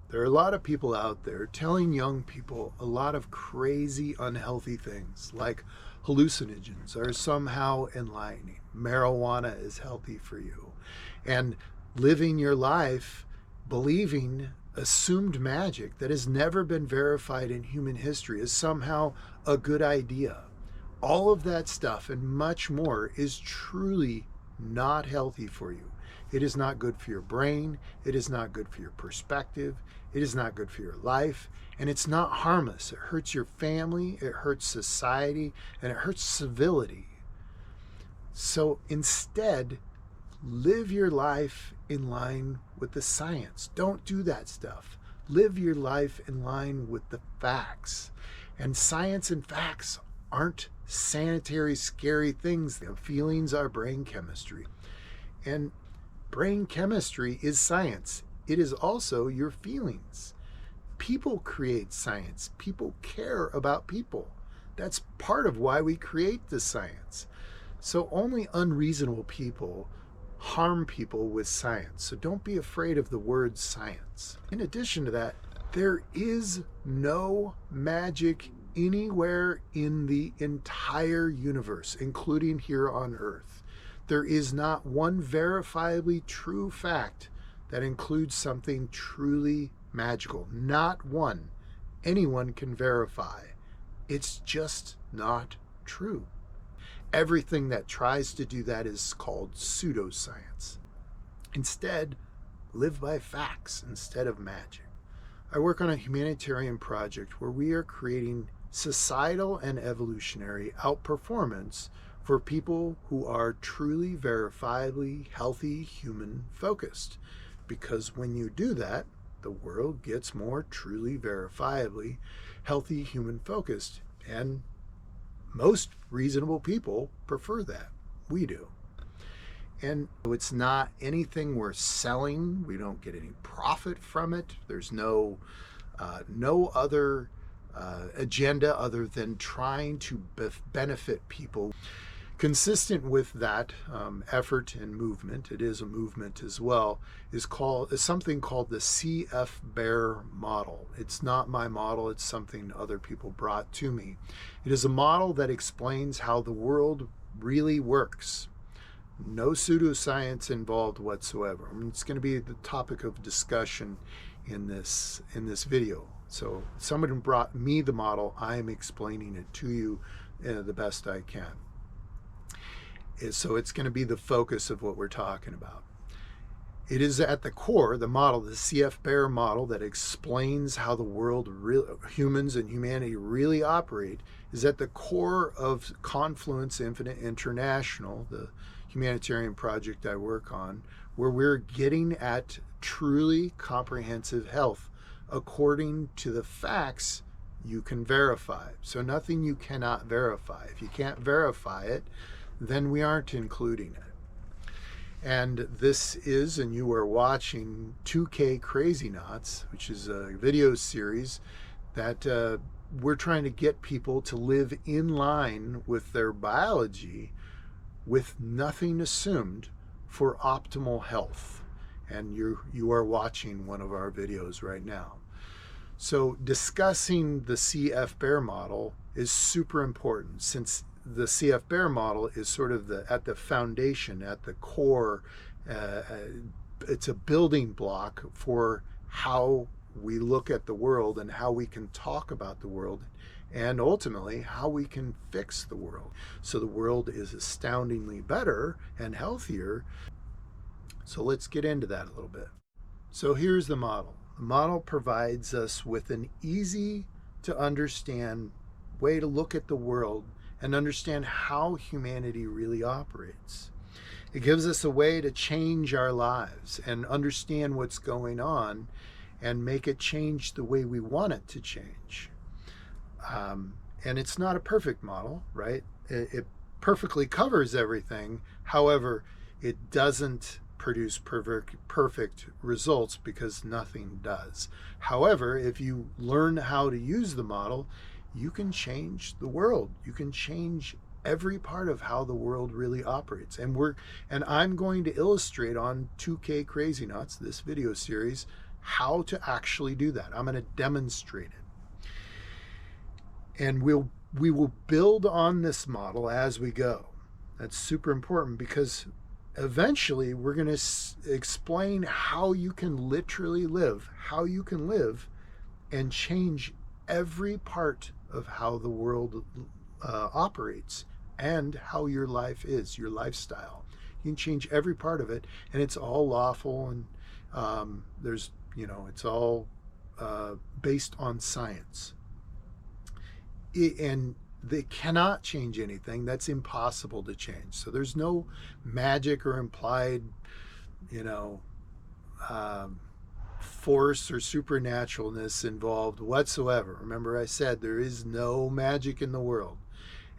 There are a lot of people out there telling young people a lot of crazy, unhealthy things, like hallucinogens are somehow enlightening, marijuana is healthy for you, and living your life believing assumed magic that has never been verified in human history is somehow a good idea. All of that stuff and much more is truly not healthy for you. It is not good for your brain. It is not good for your perspective. It is not good for your life. And it's not harmless. It hurts your family. It hurts society. And it hurts civility. So instead, live your life in line with the science. Don't do that stuff. Live your life in line with the facts. And science and facts aren't sanitary, scary things. Feelings are brain chemistry. And brain chemistry is science. It is also your feelings. People create science. People care about people. That's part of why we create the science. So only unreasonable people harm people with science. So don't be afraid of the word science. In addition to that, there is no magic anywhere in the entire universe, including here on Earth. There is not one verifiably true fact that includes something truly magical. Not one. Anyone can verify. It's just not true. Everything that tries to do that is called pseudoscience. Instead, live by facts instead of magic. I work on a humanitarian project where we are creating societal and evolutionary outperformance for people who are truly verifiably healthy human focused. Because when you do that, the world gets more truly verifiably healthy human focused. And most reasonable people prefer that. We do. And it's not anything we're selling. We don't get any profit from it. There's no other agenda other than trying to benefit people. Consistent with that effort and movement, it is a movement as well, is something called the CF BEAR model. It's not my model, it's something other people brought to me. It is a model that explains how the world really works. No pseudoscience involved whatsoever. It's going to be the topic of discussion in this video. So someone brought me the model, I'm explaining it to you the best I can. So it's going to be the focus of what we're talking about. It is at the core, the model, the CF BEAR model that explains how the world, humans and humanity really operate, is at the core of Confluence Infinite International, the humanitarian project I work on, where we're getting at truly comprehensive health according to the facts you can verify. So nothing you cannot verify. If you can't verify it, then we aren't including it. And this is, and you are watching 2K KrazyKnots, which is a video series that we're trying to get people to live in line with their biology with nothing assumed for optimal health. And you are watching one of our videos right now. So discussing the CF BEAR model is super important, since the CF BEAR model is sort of at the foundation, at the core. It's a building block for how we look at the world and how we can talk about the world, and ultimately how we can fix the world. So the world is astoundingly better and healthier. So let's get into that a little bit. So here's the model. The model provides us with an easy to understand way to look at the world and understand how humanity really operates. It gives us a way to change our lives and understand what's going on and make it change the way we want it to change. And it's not a perfect model, right? It perfectly covers everything. However, it doesn't produce perfect results, because nothing does. However, if you learn how to use the model, you can change the world. You can change every part of how the world really operates. And I'm going to illustrate on 2K KrazyKnots, this video series, how to actually do that. I'm going to demonstrate it. And we will build on this model as we go. That's super important, because eventually we're going to explain how you can literally live, and change every part of how the world operates and how your life is, your lifestyle. You can change every part of it, and it's all lawful, and there's, it's all based on science. And they cannot change anything. That's impossible to change. So there's no magic or implied, force or supernaturalness involved whatsoever. Remember, I said there is no magic in the world,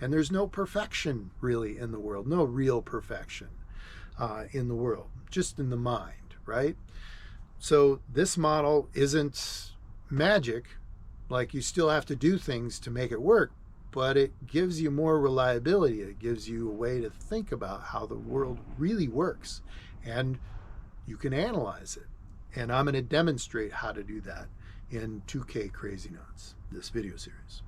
and there's no perfection really in the world, no real perfection in the world, just in the mind, right? So this model isn't magic. Like, you still have to do things to make it work, but it gives you more reliability. It gives you a way to think about how the world really works, and you can analyze it. And I'm going to demonstrate how to do that in 2K KrazyKnots, this video series.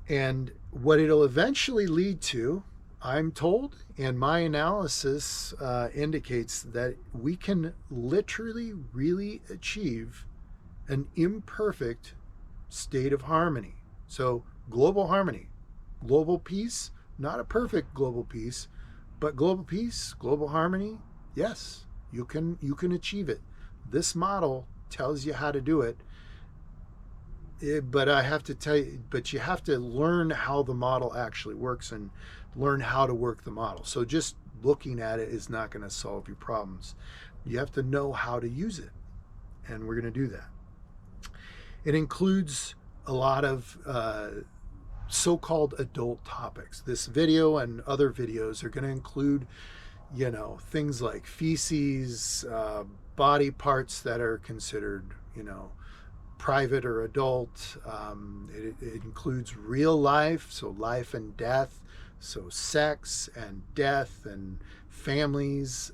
And what it'll eventually lead to, I'm told, and my analysis indicates that we can literally really achieve an imperfect state of harmony. So global harmony, global peace, not a perfect global peace, but global peace, global harmony, yes, you can achieve it. This model tells you how to do it. But I have to tell you, but you have to learn how the model actually works and learn how to work the model. So just looking at it is not going to solve your problems. You have to know how to use it, and we're going to do that. It includes a lot of so-called adult topics. This video and other videos are going to include, things like feces, body parts that are considered, private or adult. It includes real life, so life and death, so sex and death and families,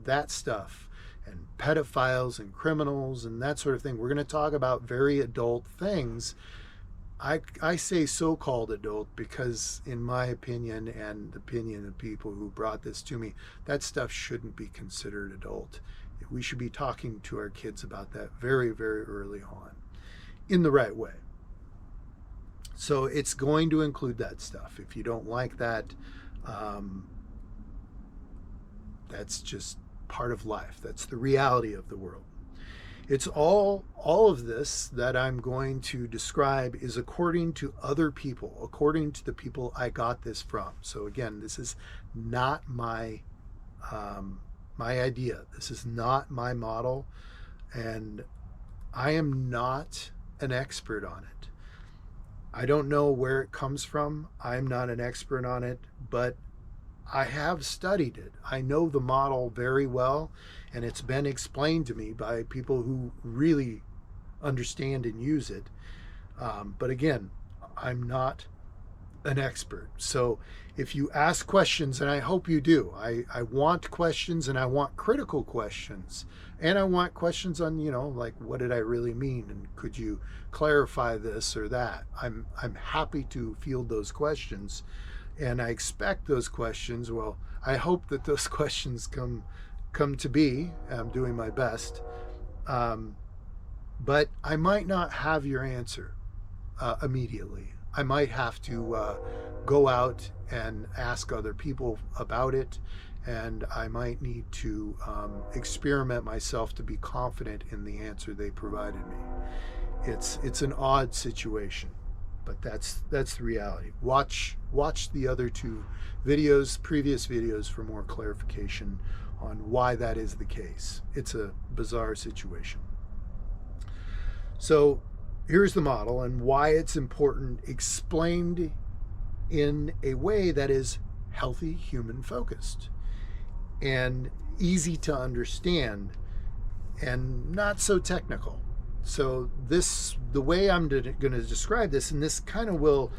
that stuff, and pedophiles and criminals and that sort of thing. We're going to talk about very adult things. I say so-called adult because, in my opinion and the opinion of people who brought this to me, that stuff shouldn't be considered adult. We should be talking to our kids about that very, very early on in the right way. So it's going to include that stuff. If you don't like that, that's just part of life. That's the reality of the world. It's all of this that I'm going to describe is according to other people, according to the people I got this from. So again, this is not my idea. This is not my model, and I am not an expert on it. I don't know where it comes from. I'm not an expert on it, but I have studied it. I know the model very well, and it's been explained to me by people who really understand and use it. But again, I'm not an expert. So if you ask questions, and I hope you do, I want questions, and I want critical questions, and I want questions on, like, what did I really mean, and could you clarify this or that? I'm happy to field those questions, and I expect those questions. Well, I hope that those questions come to be. I'm doing my best, but I might not have your answer immediately. I might have to go out and ask other people about it, and I might need to experiment myself to be confident in the answer they provided me. It's an odd situation, but that's the reality. Watch the other two videos, previous videos, for more clarification on why that is the case. It's a bizarre situation. So here's the model and why it's important, explained in a way that is healthy, human focused, and easy to understand, and not so technical. So the way I'm going to describe this, and this kind of will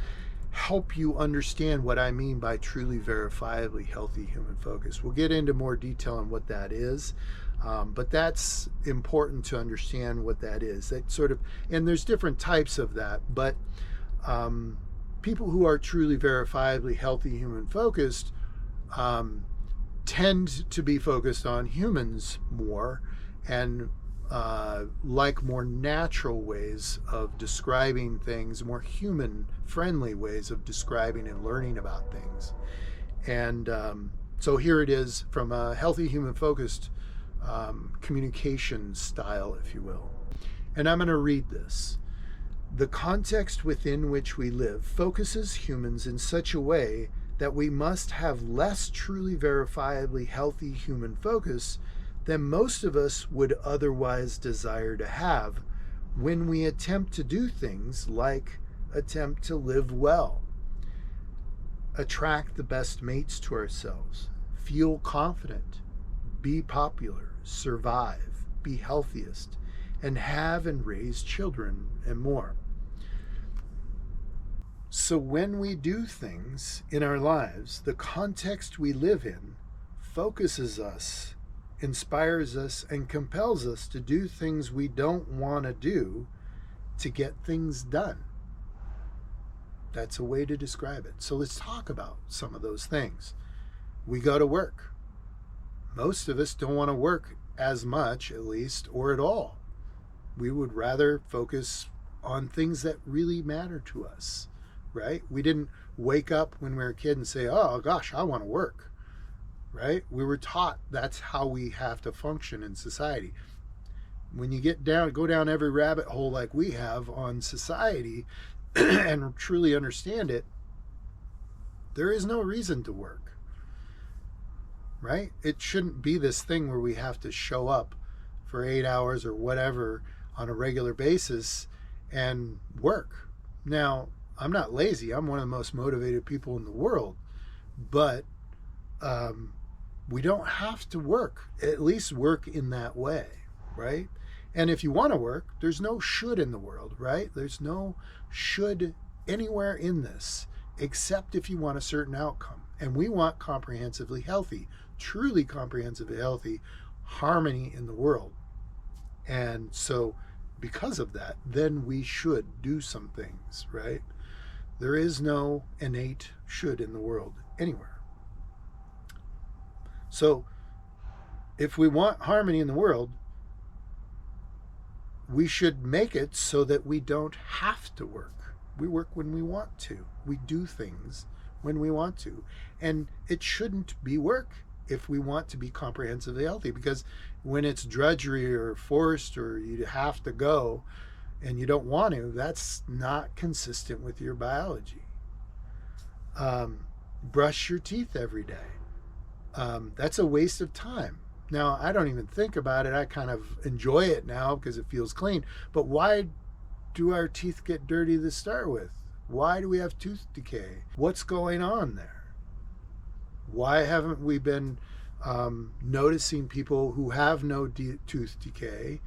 help you understand what I mean by truly verifiably healthy human focus. We'll get into more detail on what that is, But that's important to understand what that is. That sort of, and there's different types of that, but people who are truly verifiably healthy human focused tend to be focused on humans more and like more natural ways of describing things, more human friendly ways of describing and learning about things. And so here it is from a healthy human focused communication style, if you will. And I'm going to read this. The context within which we live focuses humans in such a way that we must have less truly verifiably healthy human focus than most of us would otherwise desire to have when we attempt to do things like attempt to live well, attract the best mates to ourselves, feel confident, be popular, survive, be healthiest, and have and raise children, and more. So when we do things in our lives, the context we live in focuses us, inspires us, and compels us to do things we don't want to do to get things done. That's a way to describe it. So let's talk about some of those things. We go to work. Most of us don't want to work as much, at least, or at all. We would rather focus on things that really matter to us, right? We didn't wake up when we were a kid and say, oh gosh, I want to work, right? We were taught that's how we have to function in society. When you go down every rabbit hole like we have on society and truly understand it, there is no reason to work, right? It shouldn't be this thing where we have to show up for 8 hours or whatever on a regular basis and work. Now, I'm not lazy. I'm one of the most motivated people in the world, but we don't have to work, at least work in that way, right? And if you want to work, there's no should in the world, right? There's no should anywhere in this, except if you want a certain outcome. And we want comprehensively healthy, truly comprehensively healthy harmony in the world. And so because of that, then we should do some things, right? There is no innate should in the world anywhere. So if we want harmony in the world, we should make it so that we don't have to work. We work when we want to. We do things when we want to. And it shouldn't be work if we want to be comprehensively healthy, because when it's drudgery or forced or you have to go and you don't want to, that's not consistent with your biology. Brush your teeth every day. That's a waste of time. Now, I don't even think about it. I kind of enjoy it now because it feels clean. But why do our teeth get dirty to start with? Why do we have tooth decay? What's going on there? Why haven't we been noticing people who have no tooth decay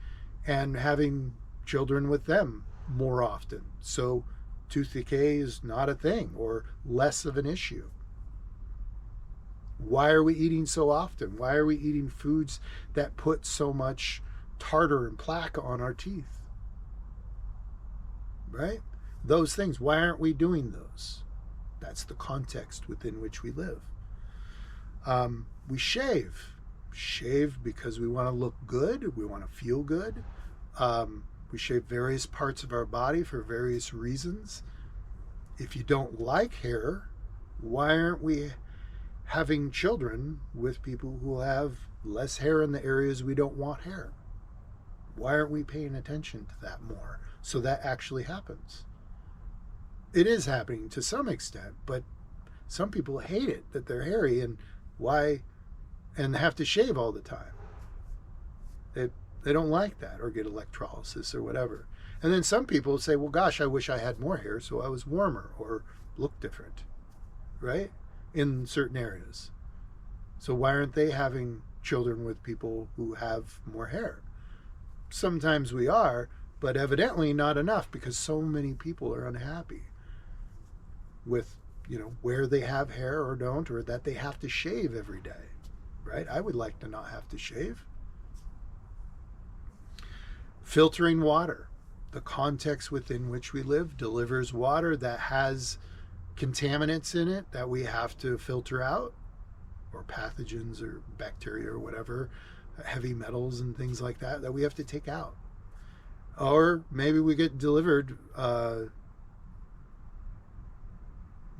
and having children with them more often? So tooth decay is not a thing or less of an issue. Why are we eating so often? Why are we eating foods that put so much tartar and plaque on our teeth? Right? Those things, why aren't we doing those? That's the context within which we live. We shave. Shave because we want to look good. We want to feel good. We shave various parts of our body for various reasons. If you don't like hair, why aren't we having children with people who have less hair in the areas we don't want hair? Why aren't we paying attention to that more so that actually happens? It is happening to some extent, but some people hate it that they're hairy and have to shave all the time. They don't like that, or get electrolysis or whatever. And then some people say, well, gosh, I wish I had more hair so I was warmer or looked different, right? In certain areas. So why aren't they having children with people who have more hair? Sometimes we are, but evidently not enough, because so many people are unhappy with, where they have hair or don't, or that they have to shave every day, right? I would like to not have to shave. Filtering water. The context within which we live delivers water that has contaminants in it that we have to filter out, or pathogens or bacteria or whatever, heavy metals and things like that that we have to take out. Or maybe we get delivered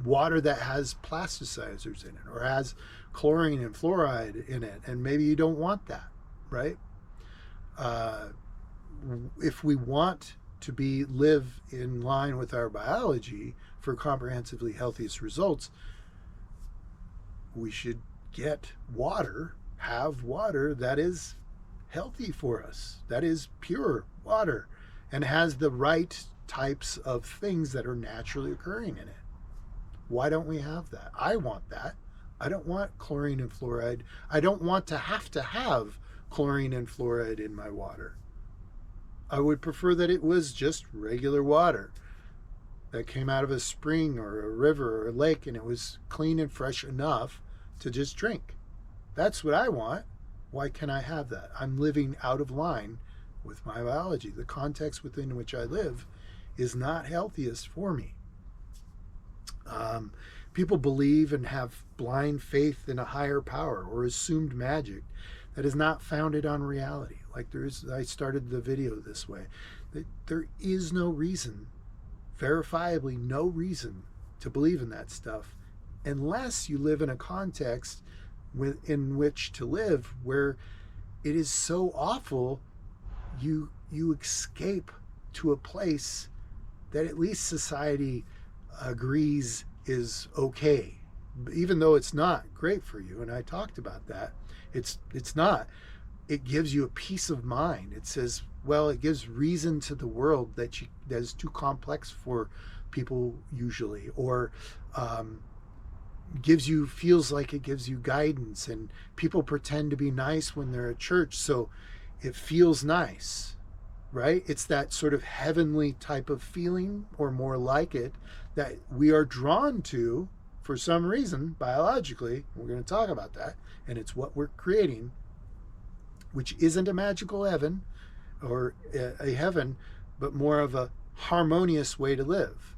water that has plasticizers in it or has chlorine and fluoride in it, and maybe you don't want that, right? If we want to live in line with our biology for comprehensively healthiest results, we should have water that is healthy for us, that is pure water and has the right types of things that are naturally occurring in it. Why don't we have that? I want that. I don't want chlorine and fluoride. I don't want to have chlorine and fluoride in my water. I would prefer that it was just regular water that came out of a spring or a river or a lake, and it was clean and fresh enough to just drink. That's what I want. Why can't I have that? I'm living out of line with my biology. The context within which I live is not healthiest for me. People believe and have blind faith in a higher power or assumed magic that is not founded on reality. Like I started the video this way. There is no reason, verifiably no reason, to believe in that stuff unless you live in a context in which to live where it is so awful you escape to a place that at least society agrees is okay, even though it's not great for you. And I talked about that. It's not. It gives you a peace of mind. It says, well, it gives reason to the world that is too complex for people usually, or feels like it gives you guidance, and people pretend to be nice when they're at church, so it feels nice, right? It's that sort of heavenly type of feeling, or more like it, that we are drawn to for some reason biologically. We're going to talk about that, and it's what we're creating, which isn't a magical heaven or a heaven, but more of a harmonious way to live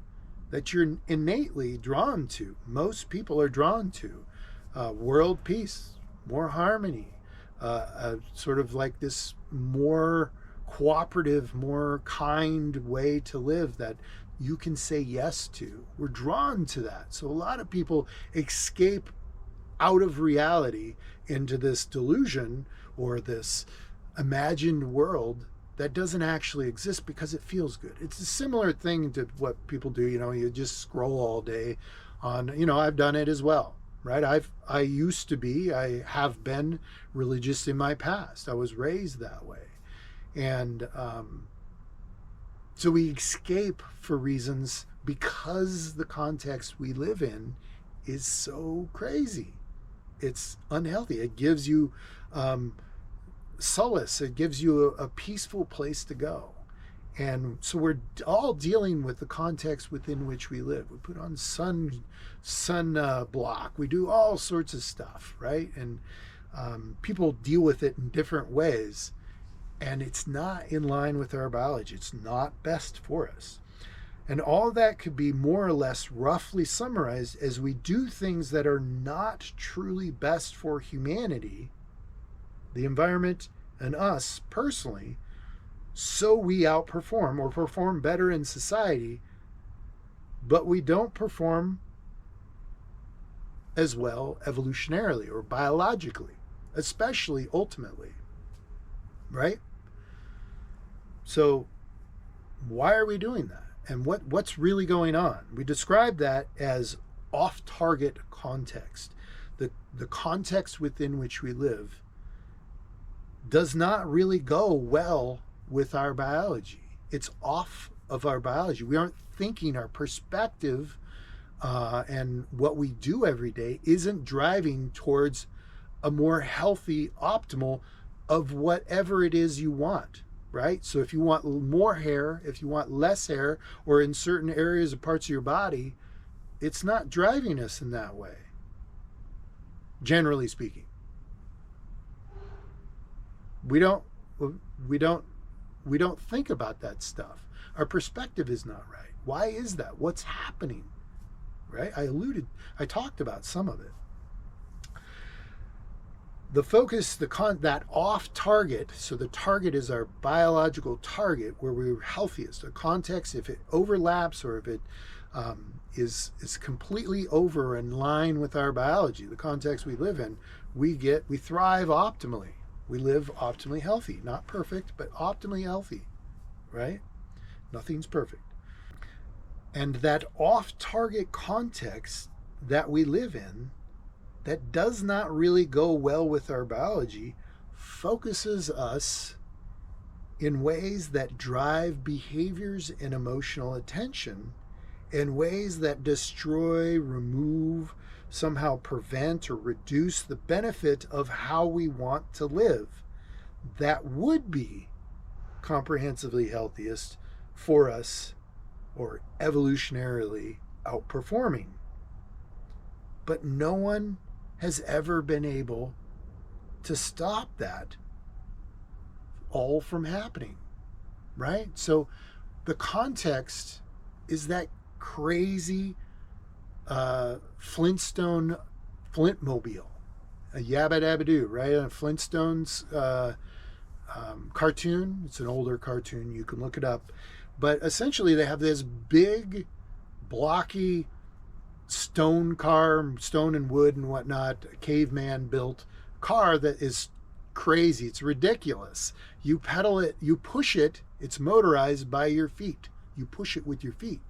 that you're innately drawn to. Most people are drawn to world peace, more harmony, sort of like this more cooperative, more kind way to live that you can say yes to. We're drawn to that. So a lot of people escape out of reality into this delusion or this imagined world that doesn't actually exist because it feels good. It's a similar thing to what people do. You just scroll all day on, I've done it as well, right? I have been religious in my past. I was raised that way. And so we escape for reasons because the context we live in is so crazy. It's unhealthy. It gives you solace. It gives you a peaceful place to go. And so we're all dealing with the context within which we live. We put on sun block. We do all sorts of stuff, right? And people deal with it in different ways. And it's not in line with our biology. It's not best for us. And all that could be more or less roughly summarized as we do things that are not truly best for humanity, the environment, and us personally, so we outperform or perform better in society, but we don't perform as well evolutionarily or biologically, especially ultimately, right? So why are we doing that? And what's really going on? We describe that as off-target context. The context within which we live does not really go well with our biology. It's off of our biology. We aren't thinking, our perspective and what we do every day isn't driving towards a more healthy, optimal of whatever it is you want, right? So if you want more hair, if you want less hair, or in certain areas or parts of your body, it's not driving us in that way, generally speaking. We don't We don't think about that stuff. Our perspective is not right. Why is that? What's happening? Right? I talked about some of it. The focus, that off target, so the target is our biological target where we're healthiest. A context, if it overlaps or if it is completely over in line with our biology, the context we live in, we thrive optimally. We live optimally healthy. Not perfect, but optimally healthy, right? Nothing's perfect. And that off-target context that we live in that does not really go well with our biology focuses us in ways that drive behaviors and emotional attention in ways that destroy, remove, somehow prevent or reduce the benefit of how we want to live that would be comprehensively healthiest for us or evolutionarily outperforming. But no one has ever been able to stop that all from happening, right? So the context is that crazy Flintmobile, a Yabba Dabba Doo, right? A Flintstones cartoon. It's an older cartoon. You can look it up. But essentially they have this big, blocky stone car, stone and wood and whatnot, caveman built car that is crazy. It's ridiculous. You pedal it, you push it, it's motorized by your feet. You push it with your feet,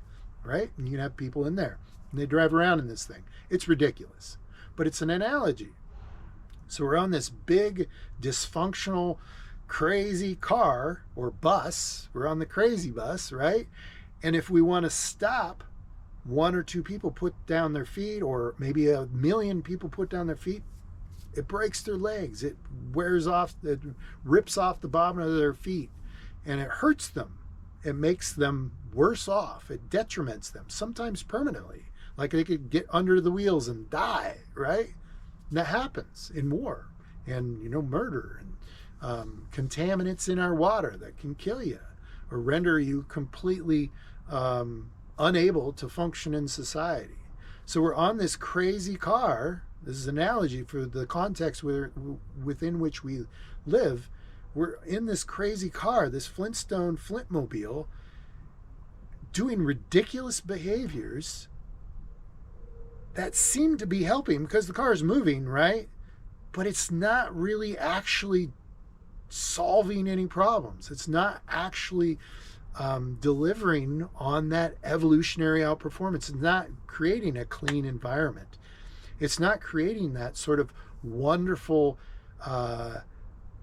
right? And you can have people in there. And they drive around in this thing. It's ridiculous. But it's an analogy. So we're on this big, dysfunctional, crazy car or bus. We're on the crazy bus, right? And if we want to stop, one or two people put down their feet, or maybe 1 million people put down their feet, it breaks their legs. It wears off, it rips off the bottom of their feet, and it hurts them. It makes them worse off. It detriments them, sometimes permanently. Like they could get under the wheels and die, right? And that happens in war and, murder and contaminants in our water that can kill you or render you completely unable to function in society. So we're on this crazy car. This is an analogy for the context within which we live. We're in this crazy car, this Flintmobile, doing ridiculous behaviors that seem to be helping because the car is moving, right? But it's not really actually solving any problems. It's not actually delivering on that evolutionary outperformance. It's not creating a clean environment. It's not creating that sort of wonderful,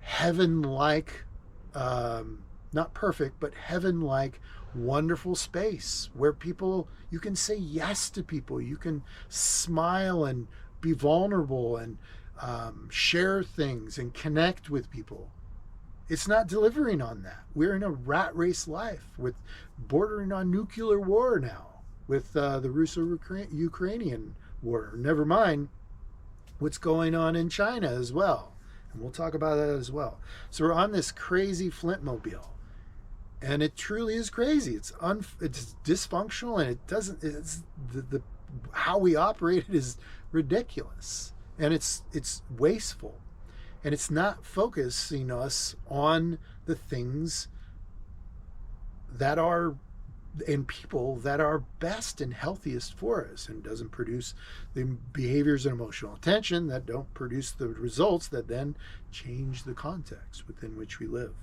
heaven-like, not perfect, but heaven-like, wonderful space where you can say yes to people. You can smile and be vulnerable and share things and connect with people. It's not delivering on that. We're in a rat race life with bordering on nuclear war now with the Russo-Ukrainian war. Never mind what's going on in China as well. And we'll talk about that as well. So we're on this crazy Flintmobile. And it truly is crazy. It's dysfunctional, and the how we operate it is ridiculous. And it's wasteful. And it's not focusing us on the things that are in people that are best and healthiest for us, and doesn't produce the behaviors and emotional attention that don't produce the results that then change the context within which we live.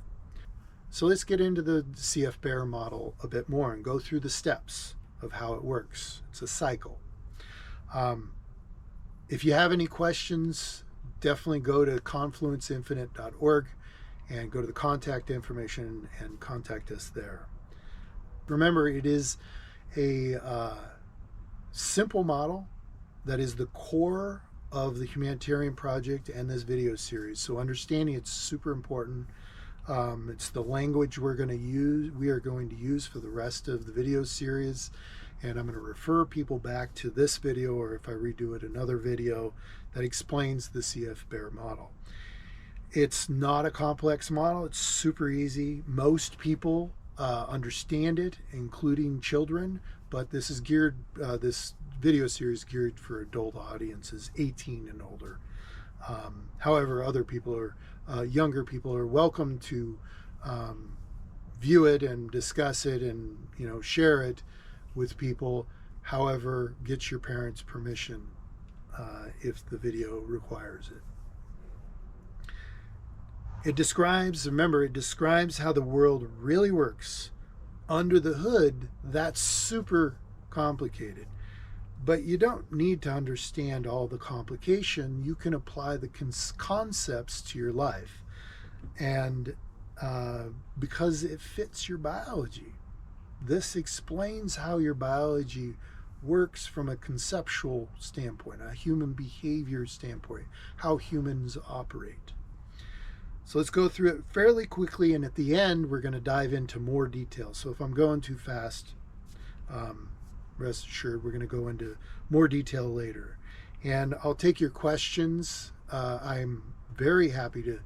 So let's get into the CF BEAR model a bit more and go through the steps of how it works. It's a cycle. If you have any questions, definitely go to confluenceinfinite.org and go to the contact information and contact us there. Remember, it is a simple model that is the core of the humanitarian project and this video series. So understanding it's super important. It's the language we are going to use for the rest of the video series. And I'm going to refer people back to this video, or if I redo it, another video that explains the CF BEAR model. It's not a complex model. It's super easy. Most people understand it, including children, but this is geared, this video series geared for adult audiences, 18 and older. However, other people are, younger people are welcome to view it and discuss it and, share it with people. However, get your parents' permission if the video requires it. It describes how the world really works. Under the hood, that's super complicated. But you don't need to understand all the complication. You can apply the concepts to your life. And because it fits your biology. This explains how your biology works from a conceptual standpoint, a human behavior standpoint, how humans operate. So let's go through it fairly quickly, and at the end, we're going to dive into more details. So if I'm going too fast, rest assured, we're going to go into more detail later. And I'll take your questions. I'm very happy to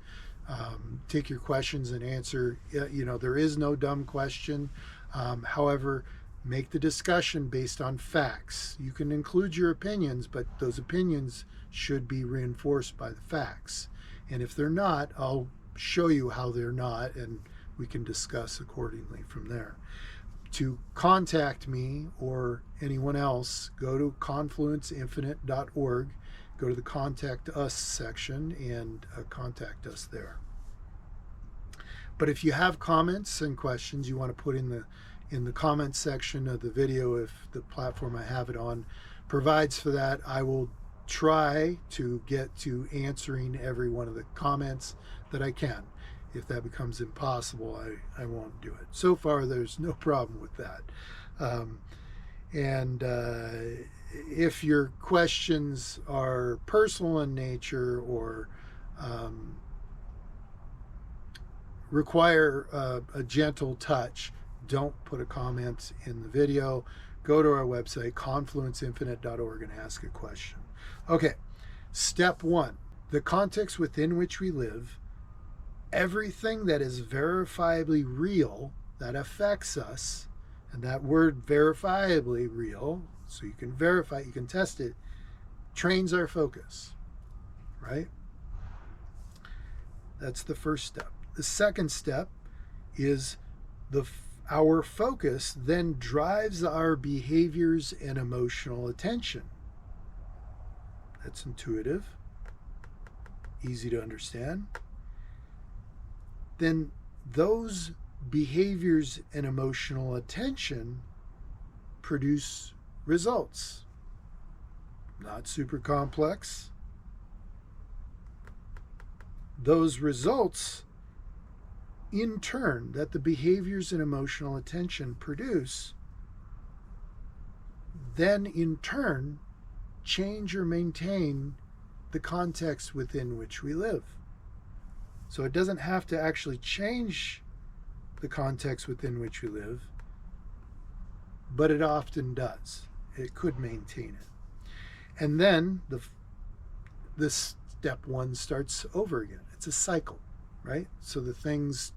take your questions and answer. There is no dumb question. However, make the discussion based on facts. You can include your opinions, but those opinions should be reinforced by the facts. And if they're not, I'll show you how they're not, and we can discuss accordingly from there. To contact me or anyone else, go to confluenceinfinite.org, go to the Contact Us section, and contact us there. But if you have comments and questions you want to put in the comments section of the video, if the platform I have it on provides for that, I will try to get to answering every one of the comments that I can. If that becomes impossible, I won't do it. So far, there's no problem with that. If your questions are personal in nature or require a gentle touch, don't put a comment in the video. Go to our website, confluenceinfinite.org, and ask a question. Okay, step 1, the context within which we live. Everything that is verifiably real that affects us, and that word verifiably real, so you can verify, you can test it, trains our focus, right? That's the first step. The second step is our focus then drives our behaviors and emotional attention. That's intuitive, easy to understand. Then those behaviors and emotional attention produce results. Not super complex. Those results, in turn, that the behaviors and emotional attention produce, then in turn change or maintain the context within which we live. So it doesn't have to actually change the context within which we live, but it often does. It could maintain it. And then this step 1 starts over again. It's a cycle, right? So the things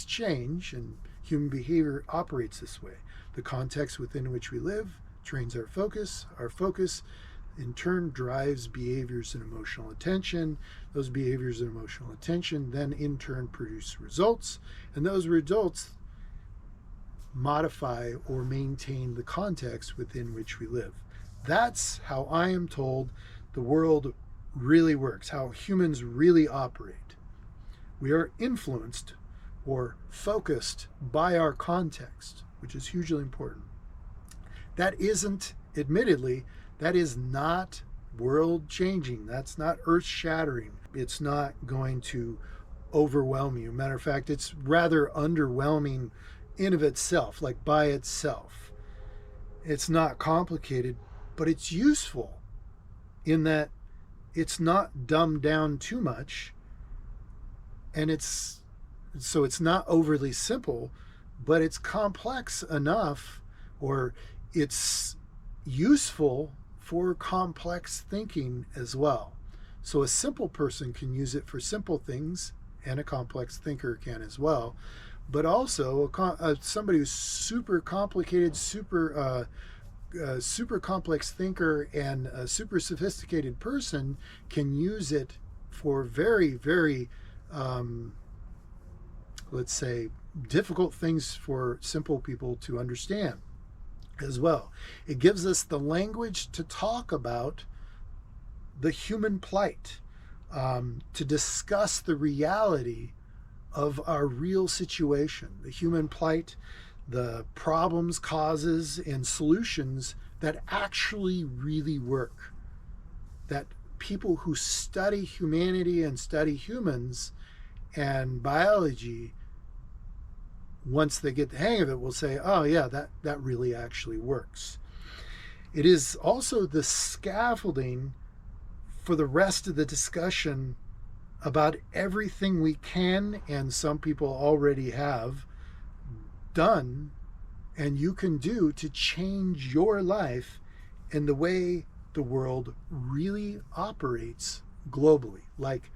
change, and human behavior operates this way. The context within which we live trains our focus. Our focus in turn drives behaviors and emotional attention. Those behaviors and emotional attention then in turn produce results, and those results modify or maintain the context within which we live. That's how I am told the world really works, how humans really operate. We are influenced or focused by our context, which is hugely important. That isn't, admittedly, that is not world changing. That's not earth shattering. It's not going to overwhelm you. Matter of fact, it's rather underwhelming in of itself, like by itself. It's not complicated, but it's useful in that it's not dumbed down too much, and it's not overly simple, but it's complex enough, or it's useful for complex thinking as well. So a simple person can use it for simple things, and a complex thinker can as well. But also, somebody who's super complicated, super complex thinker, and a super sophisticated person can use it for very, very, um, let's say, difficult things for simple people to understand as well. It gives us the language to talk about the human plight, to discuss the reality of our real situation, the human plight, the problems, causes, and solutions that actually really work. That people who study humanity and study humans and biology, once they get the hang of it, will say, oh yeah, that really actually works. It is also the scaffolding for the rest of the discussion about everything we can, and some people already have done, and you can do to change your life and the way the world really operates globally. Like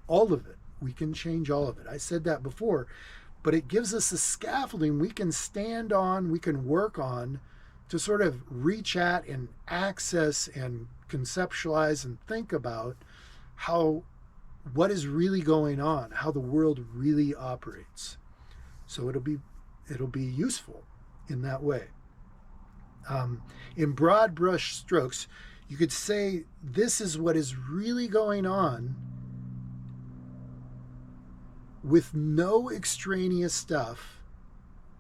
all of it. We can change all of it. I said that before, but it gives us a scaffolding we can stand on, we can work on to sort of reach at and access and conceptualize and think about what is really going on, how the world really operates. So it'll be useful in that way. In broad brush strokes, you could say this is what is really going on with no extraneous stuff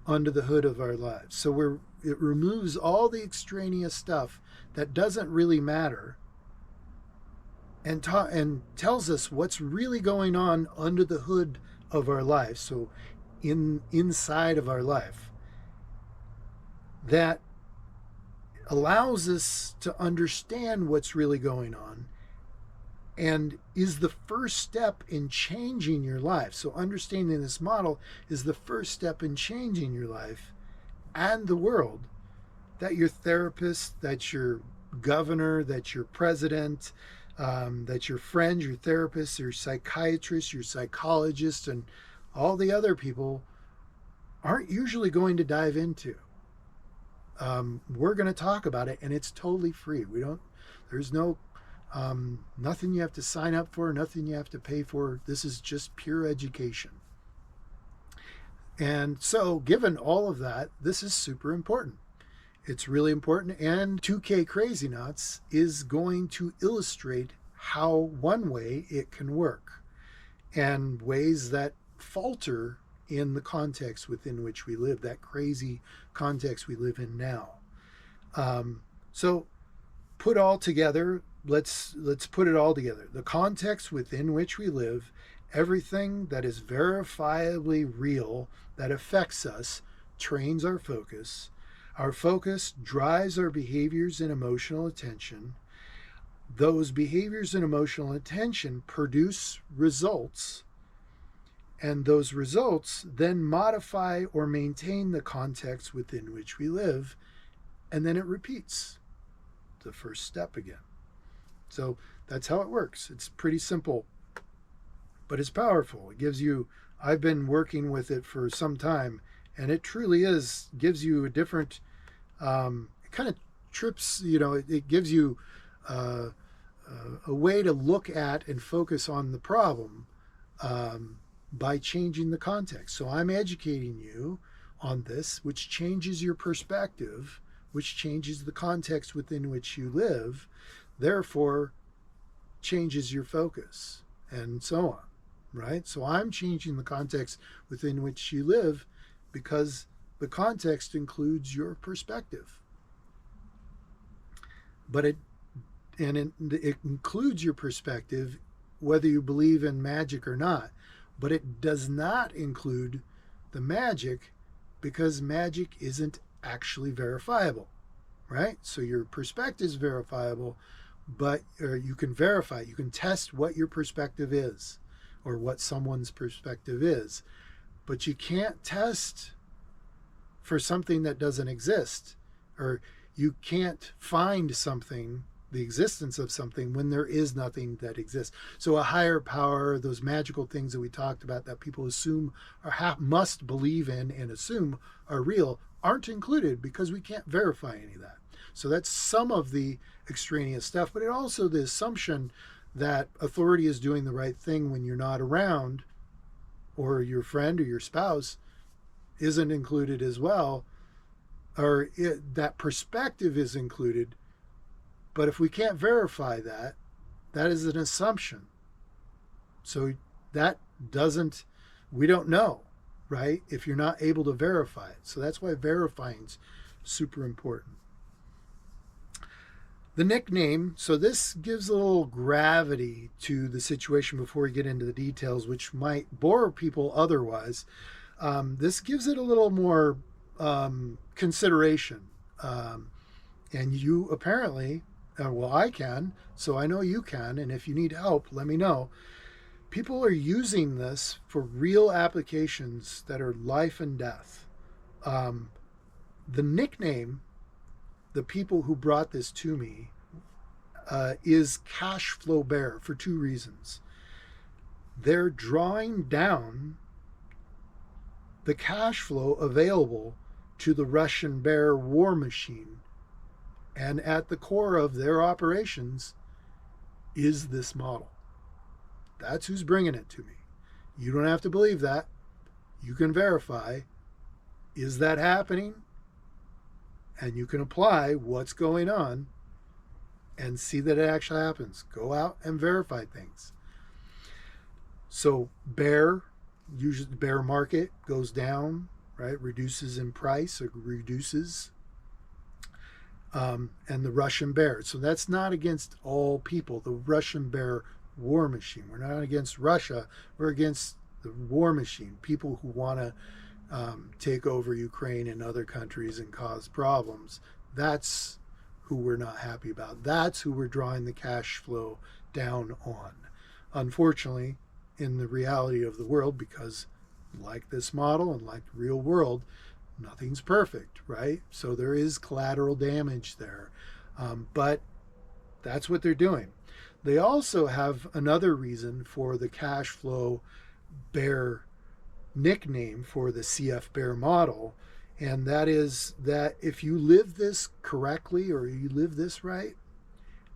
under the hood of our lives. So it removes all the extraneous stuff that doesn't really matter, and tells us what's really going on under the hood of our life. So inside of our life, that allows us to understand what's really going on and is the first step in changing your life. So understanding this model is the first step in changing your life and the world. That your therapist, that your governor, that your president, that your friend, your therapist, your psychiatrist, your psychologist, and all the other people aren't usually going to dive into. We're going to talk about it, and it's totally free. There's no, nothing you have to sign up for, nothing you have to pay for. This is just pure education. And so, given all of that, this is super important. It's really important, and 2K KrazyKnots is going to illustrate how one way it can work and ways that falter in the context within which we live, that crazy context we live in now. So put all together, let's put it all together. The context within which we live, everything that is verifiably real that affects us, trains our focus. Our focus drives our behaviors and emotional attention. Those behaviors and emotional attention produce results, and those results then modify or maintain the context within which we live, and then it repeats the first step again. So that's how it works. It's pretty simple, but it's powerful. It gives you, I've been working with it for some time, and it truly gives you a different, it kind of trips, it gives you a way to look at and focus on the problem by changing the context. So I'm educating you on this, which changes your perspective, which changes the context within which you live, therefore changes your focus, and so on, right? So I'm changing the context within which you live because the context includes your perspective. But it includes your perspective whether you believe in magic or not, but it does not include the magic because magic isn't actually verifiable, right? So your perspective is verifiable, but you can verify, you can test what your perspective is or what someone's perspective is, but you can't test for something that doesn't exist, or you can't find something the existence of something when there is nothing that exists. So a higher power, those magical things that we talked about that people assume or must believe in and assume are real, aren't included because we can't verify any of that. So that's some of the extraneous stuff, but it also the assumption that authority is doing the right thing when you're not around, or your friend or your spouse isn't included as well, or that perspective is included. But if we can't verify that, that is an assumption. So that doesn't, we don't know, right? If you're not able to verify it. So that's why verifying is super important. The nickname, so this gives a little gravity to the situation before we get into the details, which might bore people otherwise. This gives it a little more consideration. And you apparently, well, I can, so I know you can. And if you need help, let me know. People are using this for real applications that are life and death. The nickname, the people who brought this to me, is CashFlow BEAR for two reasons. They're drawing down the cash flow available to the Russian bear war machine. And at the core of their operations is this model. That's who's bringing it to me. You don't have to believe that. You can verify, is that happening? And you can apply what's going on and see that it actually happens. Go out and verify things. So bear, usually the bear market goes down, right? Reduces in price or reduces. And the Russian bear. So that's not against all people. The Russian bear war machine. We're not against Russia. We're against the war machine. People who want to take over Ukraine and other countries and cause problems. That's who we're not happy about. That's who we're drawing the cash flow down on. Unfortunately, in the reality of the world, because like this model and like the real world, nothing's perfect, right? So there is collateral damage there. But that's what they're doing. They also have another reason for the cash flow bear nickname for the CF bear model, and that is that if you live this correctly or you live this right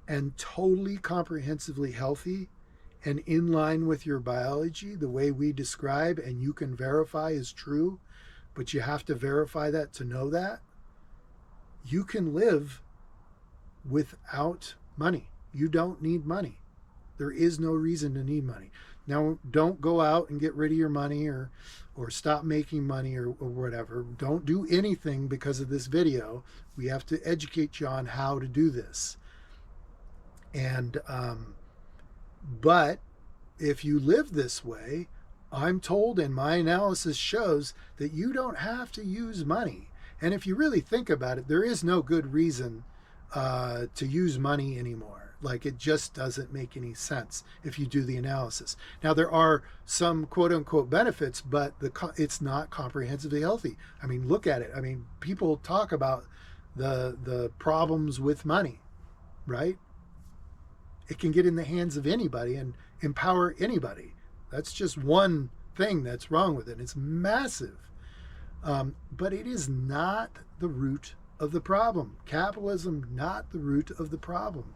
and totally comprehensively healthy and in line with your biology, the way we describe and you can verify is true, but you have to verify that to know that, you can live without money. You don't need money. There is no reason to need money. Now, don't go out and get rid of your money or stop making money or whatever. Don't do anything because of this video. We have to educate you on how to do this. And, but if you live this way, I'm told, and my analysis shows, that you don't have to use money. And if you really think about it, there is no good reason to use money anymore. Like, it just doesn't make any sense if you do the analysis. Now, there are some quote-unquote benefits, but it's not comprehensively healthy. I mean, look at it. I mean, people talk about the problems with money, right? It can get in the hands of anybody and empower anybody. That's just one thing that's wrong with it. It's massive. But it is not the root of the problem. Capitalism, not the root of the problem.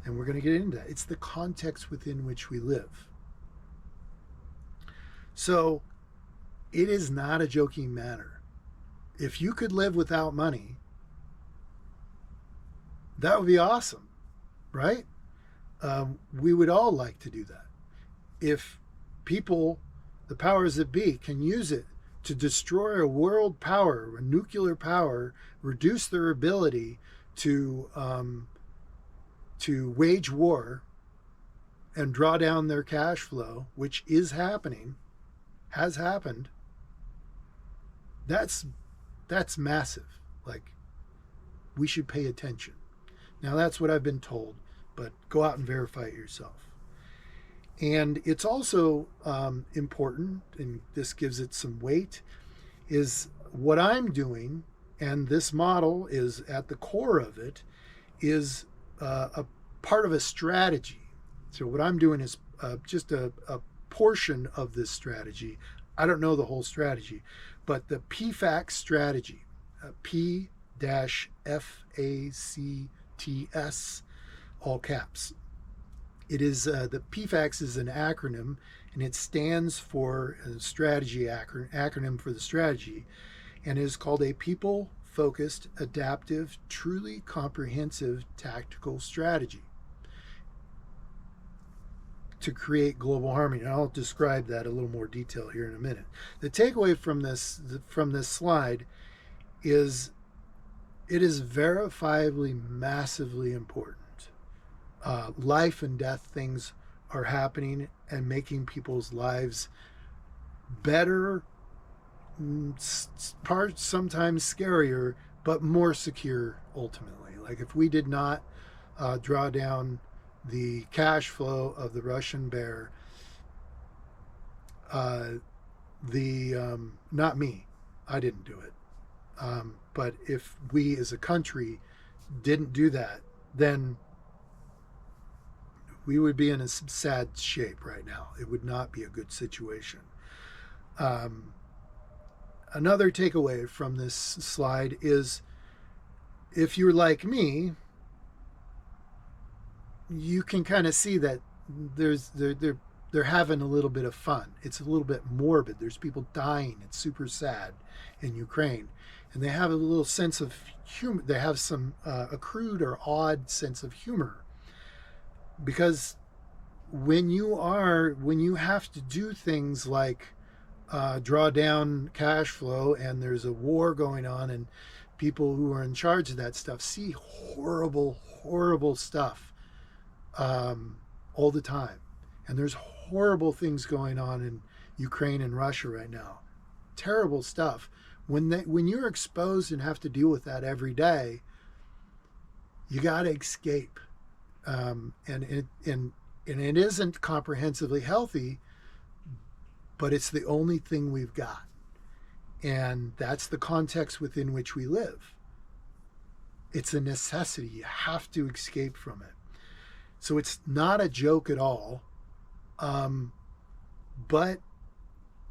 And we're going to get into that. It's the context within which we live. So it is not a joking matter. If you could live without money, that would be awesome, right? We would all like to do that. If people, the powers that be, can use it to destroy a world power, a nuclear power, reduce their ability to wage war and draw down their cash flow, which is happening, has happened, that's massive. Like, we should pay attention. Now, that's what I've been told, but go out and verify it yourself. And it's also important, and this gives it some weight, is what I'm doing, and this model is at the core of it, is a part of a strategy. So what I'm doing is just a portion of this strategy. I don't know the whole strategy, but the PFACS strategy, P-FACTS, all caps. It is the PFACS is an acronym, and it stands for a strategy acronym for the strategy, and is called a people-focused, adaptive, truly comprehensive tactical strategy to create global harmony. And I'll describe that a little more detail here in a minute. The takeaway from this slide is it is verifiably massively important. Life and death things are happening and making people's lives better, parts sometimes scarier, but more secure ultimately. Like if we did not draw down the cash flow of the Russian bear, not me, I didn't do it. But if we as a country didn't do that, then we would be in a sad shape right now. It would not be a good situation. Another takeaway from this slide is if you're like me, you can kind of see that they're having a little bit of fun. It's a little bit morbid. There's people dying. It's super sad in Ukraine. And they have a little sense of humor. They have some a crude or odd sense of humor. Because when you have to do things like draw down cash flow, and there's a war going on, and people who are in charge of that stuff see horrible, horrible stuff all the time. And there's horrible things going on in Ukraine and Russia right now. Terrible stuff. When you're exposed and have to deal with that every day, you got to escape. And it isn't comprehensively healthy, but it's the only thing we've got. And that's the context within which we live. It's a necessity. You have to escape from it. So it's not a joke at all. But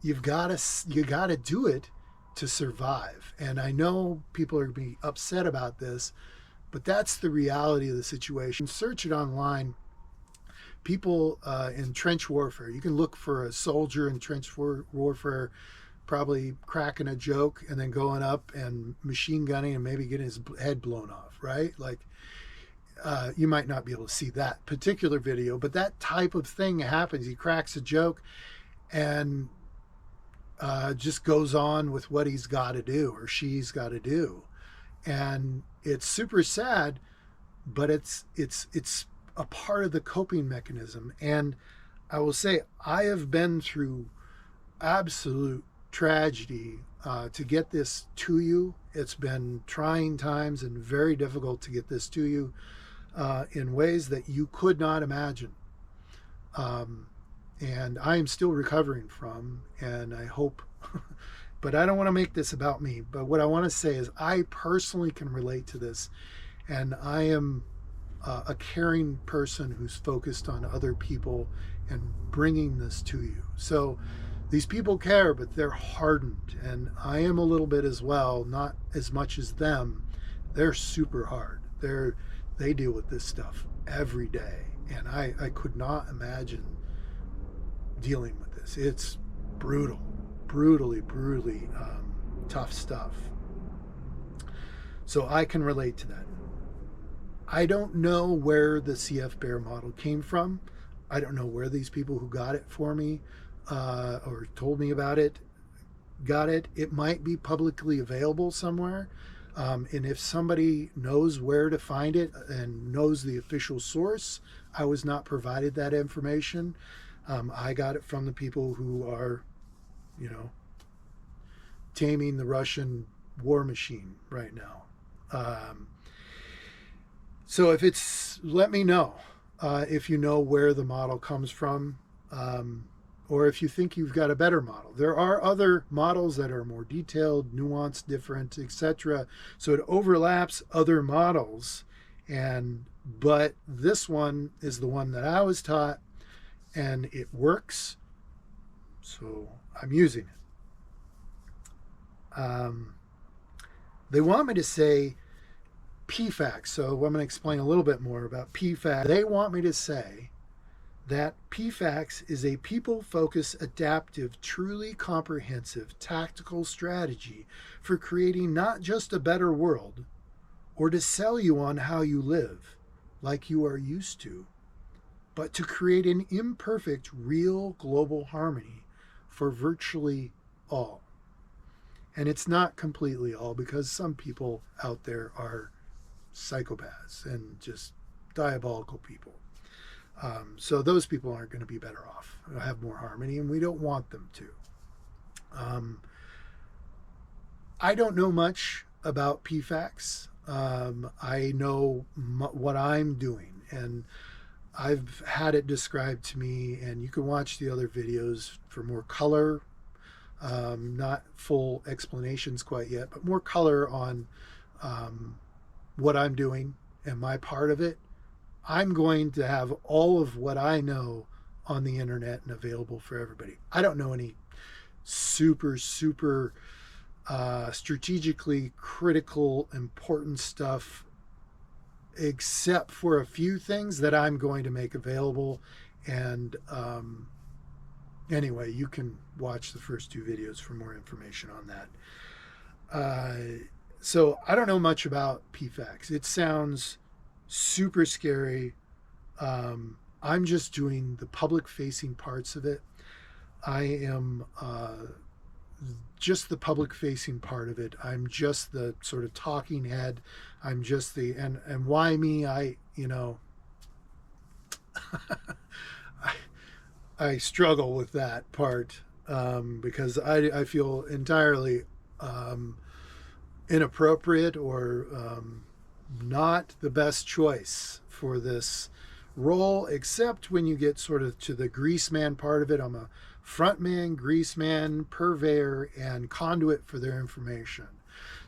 you got to do it to survive. And I know people are going to be upset about this, but that's the reality of the situation. Search it online. People in trench warfare, you can look for a soldier in trench warfare probably cracking a joke and then going up and machine gunning and maybe getting his head blown off, right? Like, you might not be able to see that particular video, but that type of thing happens. He cracks a joke and just goes on with what he's got to do or she's got to do. And it's super sad, but it's a part of the coping mechanism. And I will say, I have been through absolute tragedy to get this to you. It's been trying times and very difficult to get this to you in ways that you could not imagine. And I am still recovering from, and I hope, but I don't want to make this about me. But what I want to say is I personally can relate to this, and I am a caring person who's focused on other people and bringing this to you. So these people care, but they're hardened, and I am a little bit as well, not as much as them. They're super hard. They deal with this stuff every day, and I could not imagine dealing with this. It's brutally tough stuff. So I can relate to that. I don't know where the CF Bear model came from. I don't know where these people who got it for me or told me about it got it. It might be publicly available somewhere. And if somebody knows where to find it and knows the official source, I was not provided that information. I got it from the people who are, taming the Russian war machine right now. So let me know if you know where the model comes from, or if you think you've got a better model. There are other models that are more detailed, nuanced, different, etc. So it overlaps other models, But this one is the one that I was taught, and it works, so I'm using it. They want me to say PFAX, so I'm going to explain a little bit more about PFAX. They want me to say that PFAX is a people-focused, adaptive, truly comprehensive, tactical strategy for creating not just a better world, or to sell you on how you live like you are used to, but to create an imperfect, real global harmony for virtually all. And it's not completely all, because some people out there are psychopaths and just diabolical people. So those people aren't going to be better off, have more harmony, and we don't want them to. I don't know much about PFAX. I know what I'm doing, and I've had it described to me, and you can watch the other videos for more color. Not full explanations quite yet, but more color on what I'm doing and my part of it. I'm going to have all of what I know on the internet and available for everybody. I don't know any super strategically critical, important stuff, except for a few things that I'm going to make available. And anyway, you can watch the first two videos for more information on that. So I don't know much about PFAX. It sounds super scary. I'm just doing the public facing parts of it. I am just the public facing part of it. I'm just the sort of talking head. I'm just the, and why me? I struggle with that part because I feel entirely inappropriate or not the best choice for this role, except when you get sort of to the grease man part of it. I'm a front man, grease man, purveyor, and conduit for their information.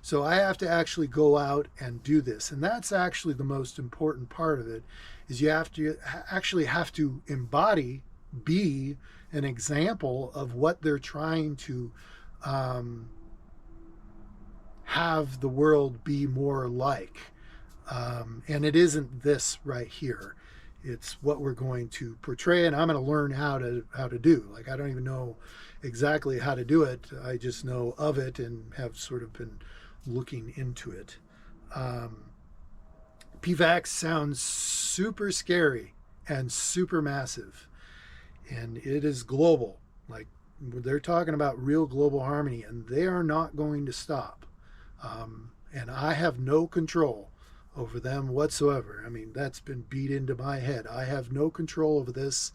So I have to actually go out and do this. And that's actually the most important part of it, is you have to actually have to embody, be an example of what they're trying to have the world be more like. And it isn't this right here. It's what we're going to portray, and I'm going to learn how to do. Like, I don't even know exactly how to do it. I just know of it and have sort of been looking into it. PFAX sounds super scary and super massive, and it is global. Like, they're talking about real global harmony, and they are not going to stop. And I have no control over them whatsoever. I mean, that's been beat into my head. I have no control over this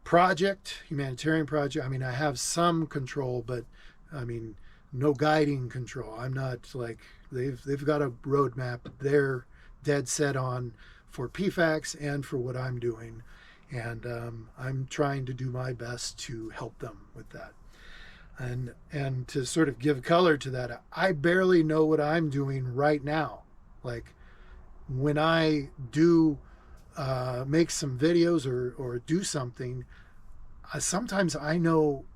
project, humanitarian project. I mean, I have some control, but I mean, no guiding control. I'm not like, they've got a roadmap they're dead set on for PFAX and for what I'm doing. And I'm trying to do my best to help them with that. And to sort of give color to that, I barely know what I'm doing right now. Like, when I do make some videos or do something, sometimes I know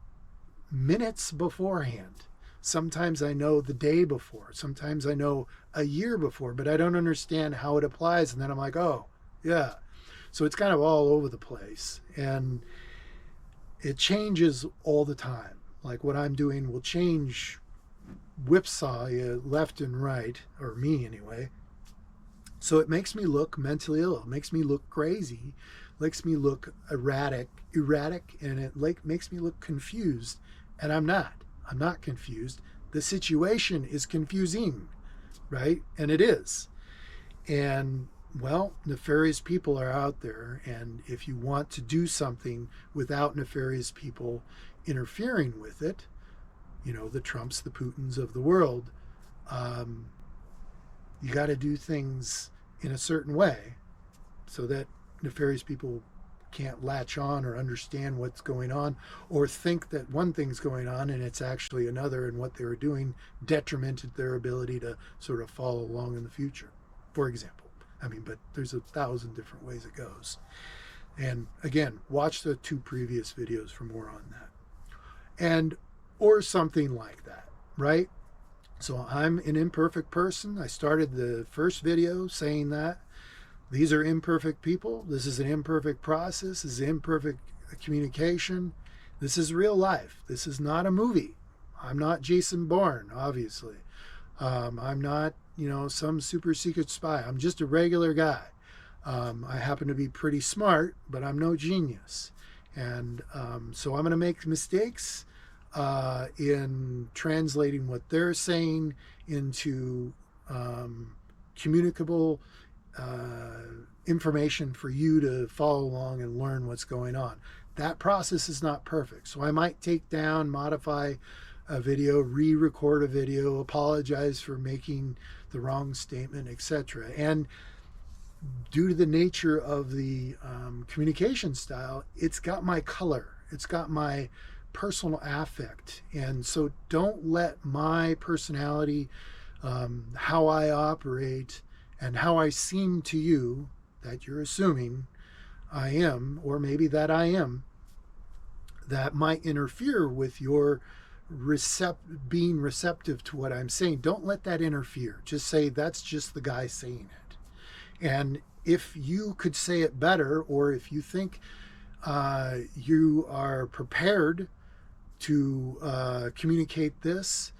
minutes beforehand. Sometimes I know the day before. Sometimes I know a year before, but I don't understand how it applies. And then I'm like, oh, yeah. So it's kind of all over the place. And it changes all the time. Like, what I'm doing will change, whipsaw you left and right, or me anyway. So it makes me look mentally ill. It makes me look crazy. It makes me look erratic, and it makes me look confused. And I'm not. I'm not confused. The situation is confusing, right? And it is. And, well, nefarious people are out there. And if you want to do something without nefarious people interfering with it, the Trumps, the Putins of the world, you got to do things in a certain way so that nefarious people can't latch on or understand what's going on, or think that one thing's going on and it's actually another, and what they were doing detrimented their ability to sort of follow along in the future, for example. I mean, but there's 1,000 different ways it goes. And again, watch the 2 previous videos for more on that. And, or something like that, right? So I'm an imperfect person. I started the first video saying that. These are imperfect people. This is an imperfect process. This is imperfect communication. This is real life. This is not a movie. I'm not Jason Bourne, obviously. I'm not, some super secret spy. I'm just a regular guy. I happen to be pretty smart, but I'm no genius. And so I'm going to make mistakes in translating what they're saying into communicable information for you to follow along and learn what's going on. That process is not perfect. So I might take down, modify a video, re-record a video, apologize for making the wrong statement, etc. And due to the nature of the communication style, it's got my color. It's got my personal affect. And so don't let my personality, how I operate, and how I seem to you, that you're assuming I am, or maybe that I am, that might interfere with your being receptive to what I'm saying. Don't let that interfere. Just say, that's just the guy saying it. And if you could say it better, or if you think you are prepared to communicate this,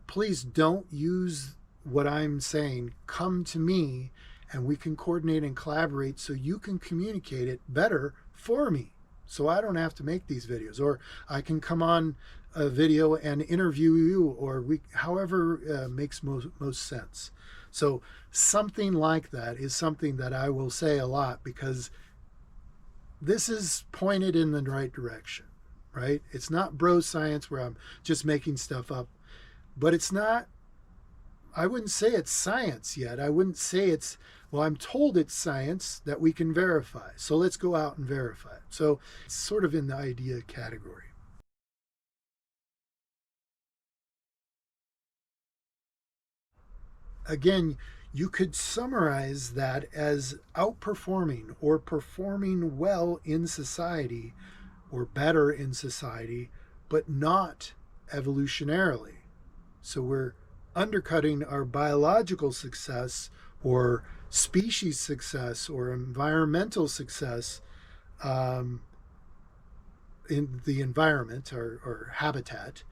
please don't use what I'm saying. Come to me and we can coordinate and collaborate so you can communicate it better for me, so I don't have to make these videos, or I can come on a video and interview you, or however makes most sense. So something like that is something that I will say a lot, because this is pointed in the right direction, right? It's not bro science where I'm just making stuff up, but it's not, I wouldn't say it's science yet. I wouldn't say it's, well, I'm told it's science that we can verify, so let's go out and verify it. So it's sort of in the idea category. Again, you could summarize that as outperforming or performing well in society, or better in society, but not evolutionarily. So we're undercutting our biological success, or species success, or environmental success in the environment, or habitat,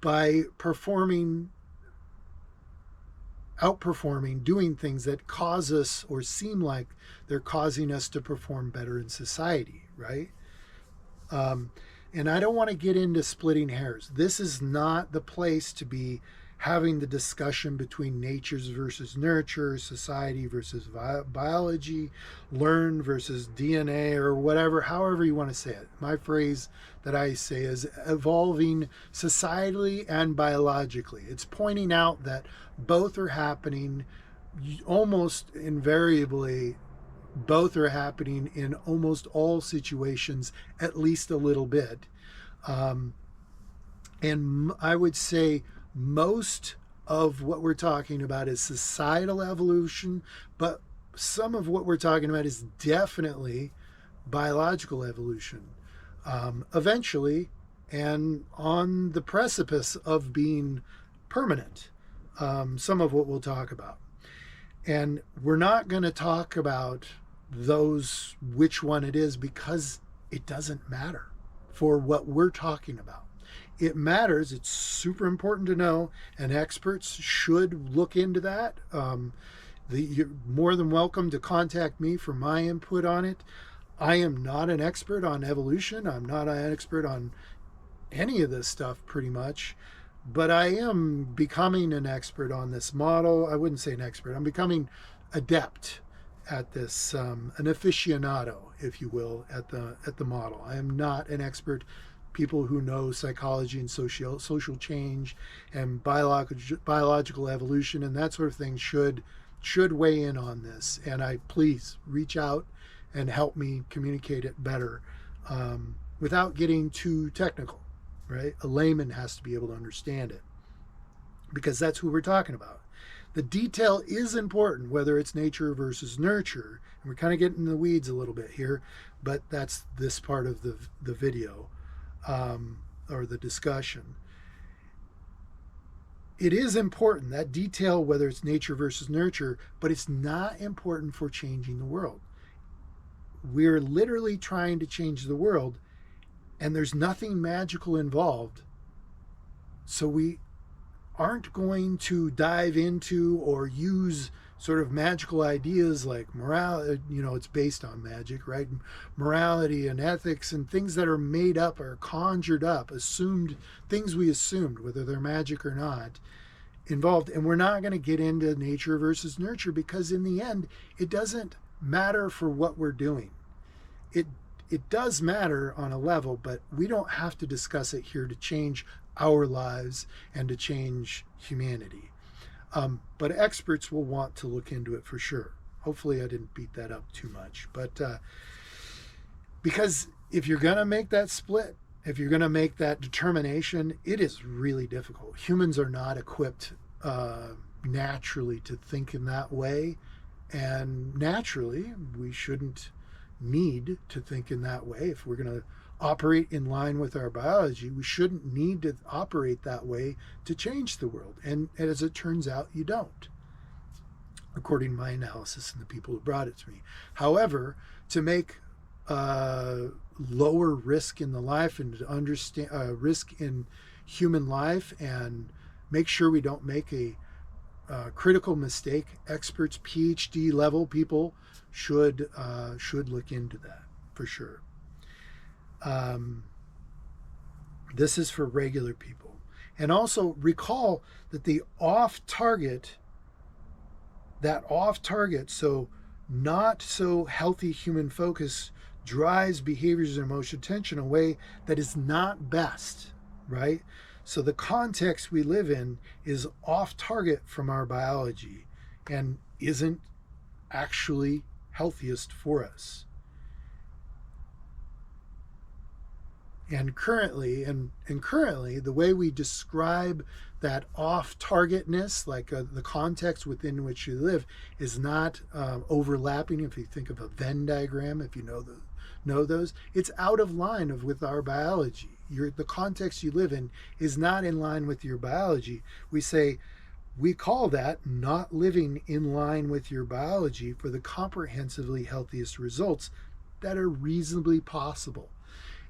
by outperforming, doing things that cause us, or seem like they're causing us to perform better in society, right? And I don't want to get into splitting hairs. This is not the place to be having the discussion between natures versus nurture, society versus biology, learn versus DNA, or whatever, however you want to say it. My phrase that I say is evolving societally and biologically. It's pointing out that both are happening almost invariably. Both are happening in almost all situations, at least a little bit. And I would say most of what we're talking about is societal evolution, but some of what we're talking about is definitely biological evolution. Eventually, and on the precipice of being permanent, some of what we'll talk about. And we're not going to talk about those, which one it is, because it doesn't matter for what we're talking about. It matters. It's super important to know, and experts should look into that. You're more than welcome to contact me for my input on it. I am not an expert on evolution. I'm not an expert on any of this stuff, pretty much. But I am becoming an expert on this model. I wouldn't say an expert. I'm becoming adept at this, an aficionado, if you will, at the model. I am not an expert. People who know psychology and social change and biological evolution and that sort of thing should weigh in on this. And please reach out and help me communicate it better, without getting too technical. Right? A layman has to be able to understand it, because that's who we're talking about. The detail is important, whether it's nature versus nurture. And we're kind of getting in the weeds a little bit here, but that's this part of the video or the discussion. It is important, that detail, whether it's nature versus nurture, but it's not important for changing the world. We're literally trying to change the world, and there's nothing magical involved. So we aren't going to dive into or use sort of magical ideas like morality, it's based on magic, right? Morality and ethics and things that are made up or conjured up, assumed, things we assumed, whether they're magic or not, involved. And we're not going to get into nature versus nurture, because in the end, it doesn't matter for what we're doing. It does matter on a level, but we don't have to discuss it here to change our lives and to change humanity. But experts will want to look into it for sure. Hopefully I didn't beat that up too much. But because if you're going to make that split, if you're going to make that determination, it is really difficult. Humans are not equipped naturally to think in that way. And naturally, we shouldn't need to think in that way. If we're going to operate in line with our biology, we shouldn't need to operate that way to change the world. And as it turns out, you don't, according to my analysis and the people who brought it to me. However, to make lower risk in the life and to understand risk in human life and make sure we don't make a critical mistake, experts, PhD level people should look into that for sure. This is for regular people. And also recall that the off-target, so not so healthy human focus drives behaviors and emotional tension in a way that is not best, right? So the context we live in is off-target from our biology and isn't actually healthiest for us. And currently, the way we describe that off-targetness, like the context within which you live, is not overlapping. If you think of a Venn diagram, if you know those, it's out of line with our biology. The context you live in is not in line with your biology. We call that not living in line with your biology for the comprehensively healthiest results that are reasonably possible.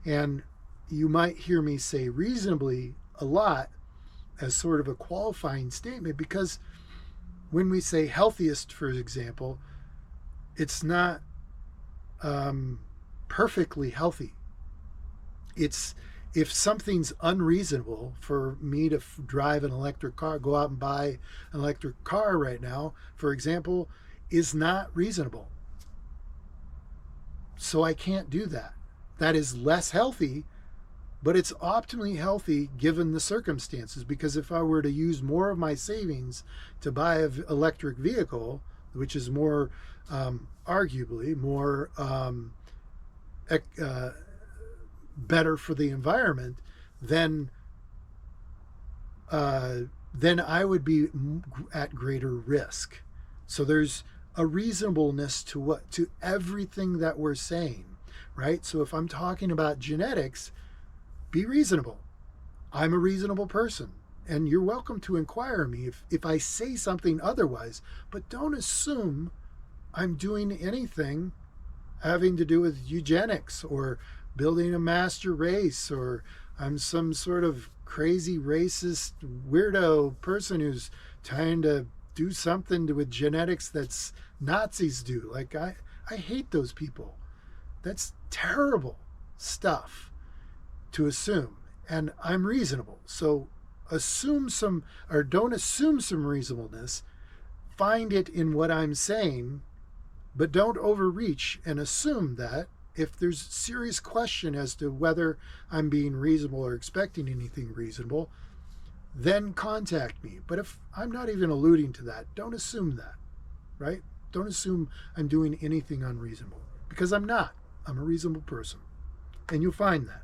And you might hear me say reasonably a lot as sort of a qualifying statement, because when we say healthiest, for example, it's not perfectly healthy. It's if something's unreasonable for me to drive an electric car, go out and buy an electric car right now, for example, is not reasonable. So I can't do that. That is less healthy, but it's optimally healthy given the circumstances, because if I were to use more of my savings to buy an electric vehicle, which is more, arguably more better for the environment, then I would be at greater risk. So there's a reasonableness to everything that we're saying, right? So if I'm talking about genetics, be reasonable. I'm a reasonable person, and you're welcome to inquire me if I say something otherwise, but don't assume I'm doing anything having to do with eugenics or building a master race, or I'm some sort of crazy racist weirdo person who's trying to do something with genetics that's Nazis do. Like, I hate those people. That's terrible stuff to assume. And I'm reasonable. So don't assume some reasonableness. Find it in what I'm saying, but don't overreach and assume that. If there's serious question as to whether I'm being reasonable or expecting anything reasonable, then contact me. But if I'm not even alluding to that, don't assume that, right? Don't assume I'm doing anything unreasonable, because I'm not. I'm a reasonable person, and you'll find that.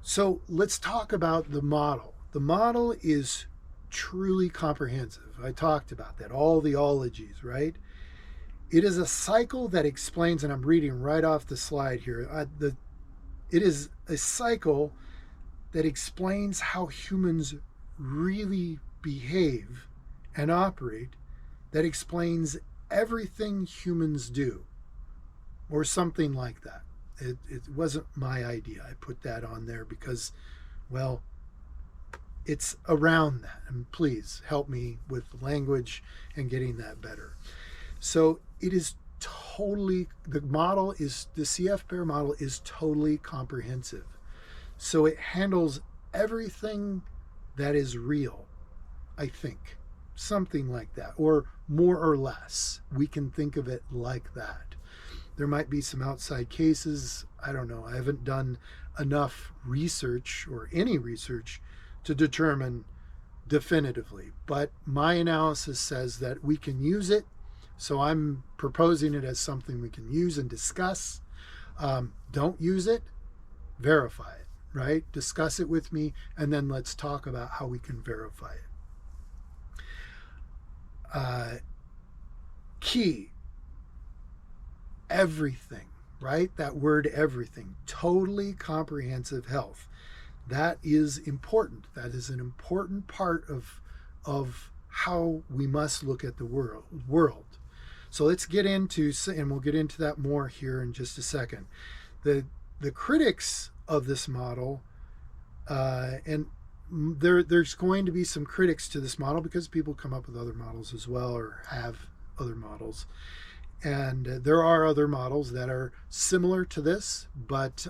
So let's talk about the model. The model is truly comprehensive. I talked about that, all the ologies, right? It is a cycle that explains, and I'm reading right off the slide here, it is a cycle that explains how humans really behave and operate, that explains everything humans do, or something like that. It wasn't my idea. I put that on there because, well, it's around that. And please help me with language and getting that better. So it is totally, the CF BEAR model is totally comprehensive. So it handles everything that is real, I think. Something like that, or more or less. We can think of it like that. There might be some outside cases. I don't know. I haven't done enough research or any research to determine definitively. But my analysis says that we can use it. So I'm proposing it as something we can use and discuss. Don't use it, verify it, right? Discuss it with me, and then let's talk about how we can verify it. Key, everything, right? That word everything, totally comprehensive health. That is important. That is an important part of how we must look at the world. So let's get into, and we'll get into that more here in just a second. The critics of this model, and there's going to be some critics to this model because people come up with other models as well, or have other models. And there are other models that are similar to this, but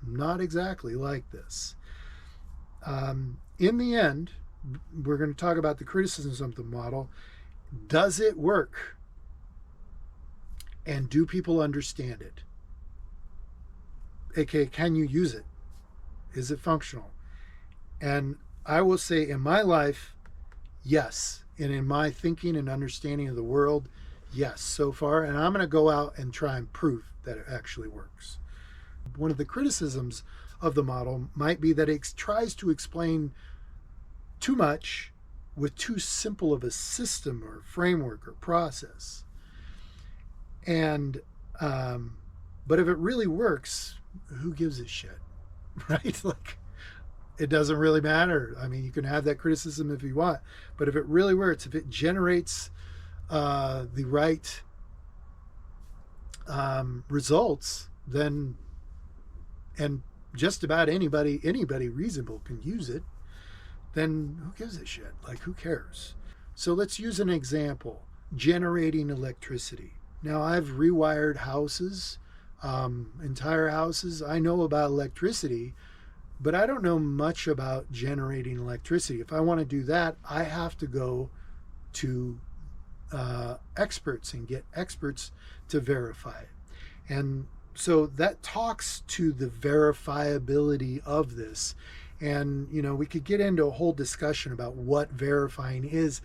not exactly like this. In the end, we're going to talk about the criticisms of the model. Does it work? And do people understand it? AKA, can you use it? Is it functional? And I will say in my life, yes. And in my thinking and understanding of the world, yes, so far. And I'm going to go out and try and prove that it actually works. One of the criticisms of the model might be that it tries to explain too much with too simple of a system or framework or process. And, but if it really works, who gives a shit, right? Like, it doesn't really matter. I mean, you can have that criticism if you want, but if it really works, if it generates the right results, then, and just about anybody reasonable can use it, then who gives a shit? Like, who cares? So let's use an example, generating electricity. Now, I've rewired houses, entire houses. I know about electricity, but I don't know much about generating electricity. If I want to do that, I have to go to experts and get experts to verify it. And so that talks to the verifiability of this. And, you know, we could get into a whole discussion about what verifying is.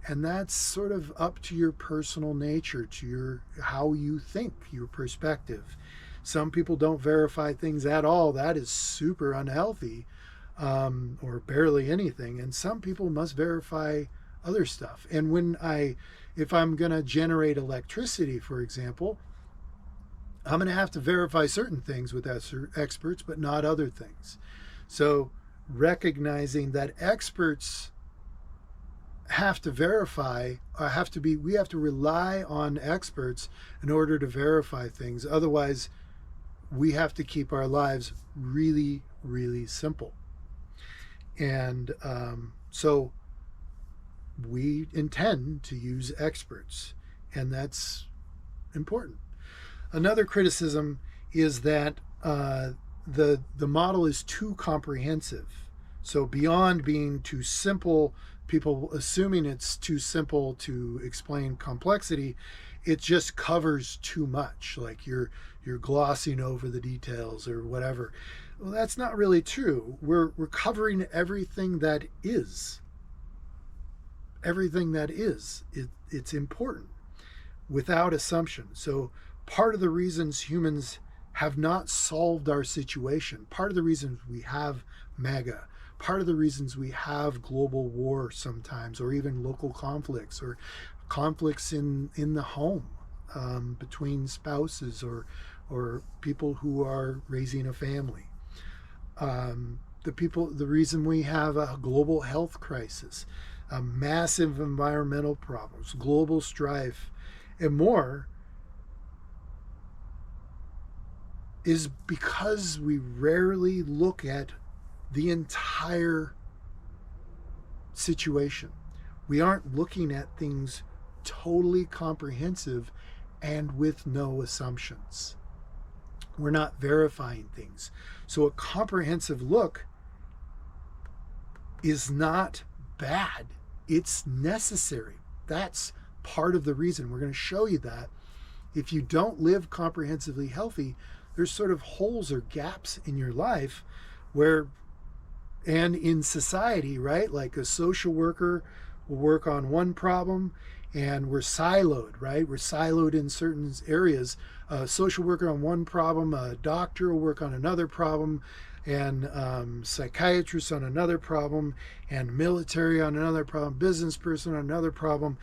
And that's sort of up to your personal nature, to your how you think, your perspective. Some people don't verify things at all. That is super unhealthy, or barely anything. And some people must verify other stuff. And if I'm going to generate electricity, for example, I'm going to have to verify certain things with experts, but not other things. So recognizing that experts have to verify, or we have to rely on experts in order to verify things. Otherwise, we have to keep our lives really, really simple. And so we intend to use experts, and that's important. Another criticism is that the model is too comprehensive. So beyond being too simple, people assuming it's too simple to explain complexity, it just covers too much. Like you're glossing over the details or whatever. Well, that's not really true. We're covering everything that is. Everything that is. It's important without assumption. So part of the reasons humans have not solved our situation, part of the reasons we have MAGA, part of the reasons we have global war sometimes, or even local conflicts, or conflicts in the home, between spouses or people who are raising a family. The reason we have a global health crisis, massive environmental problems, global strife, and more, is because we rarely look at the entire situation. We aren't looking at things totally comprehensive and with no assumptions. We're not verifying things. So a comprehensive look is not bad. It's necessary. That's part of the reason. We're going to show you that. If you don't live comprehensively healthy, there's sort of holes or gaps in your life where, and in society, right? Like a social worker will work on one problem and we're siloed, right? We're siloed in certain areas. A social worker on one problem, a doctor will work on another problem, and psychiatrist on another problem, and military on another problem, business person on another problem.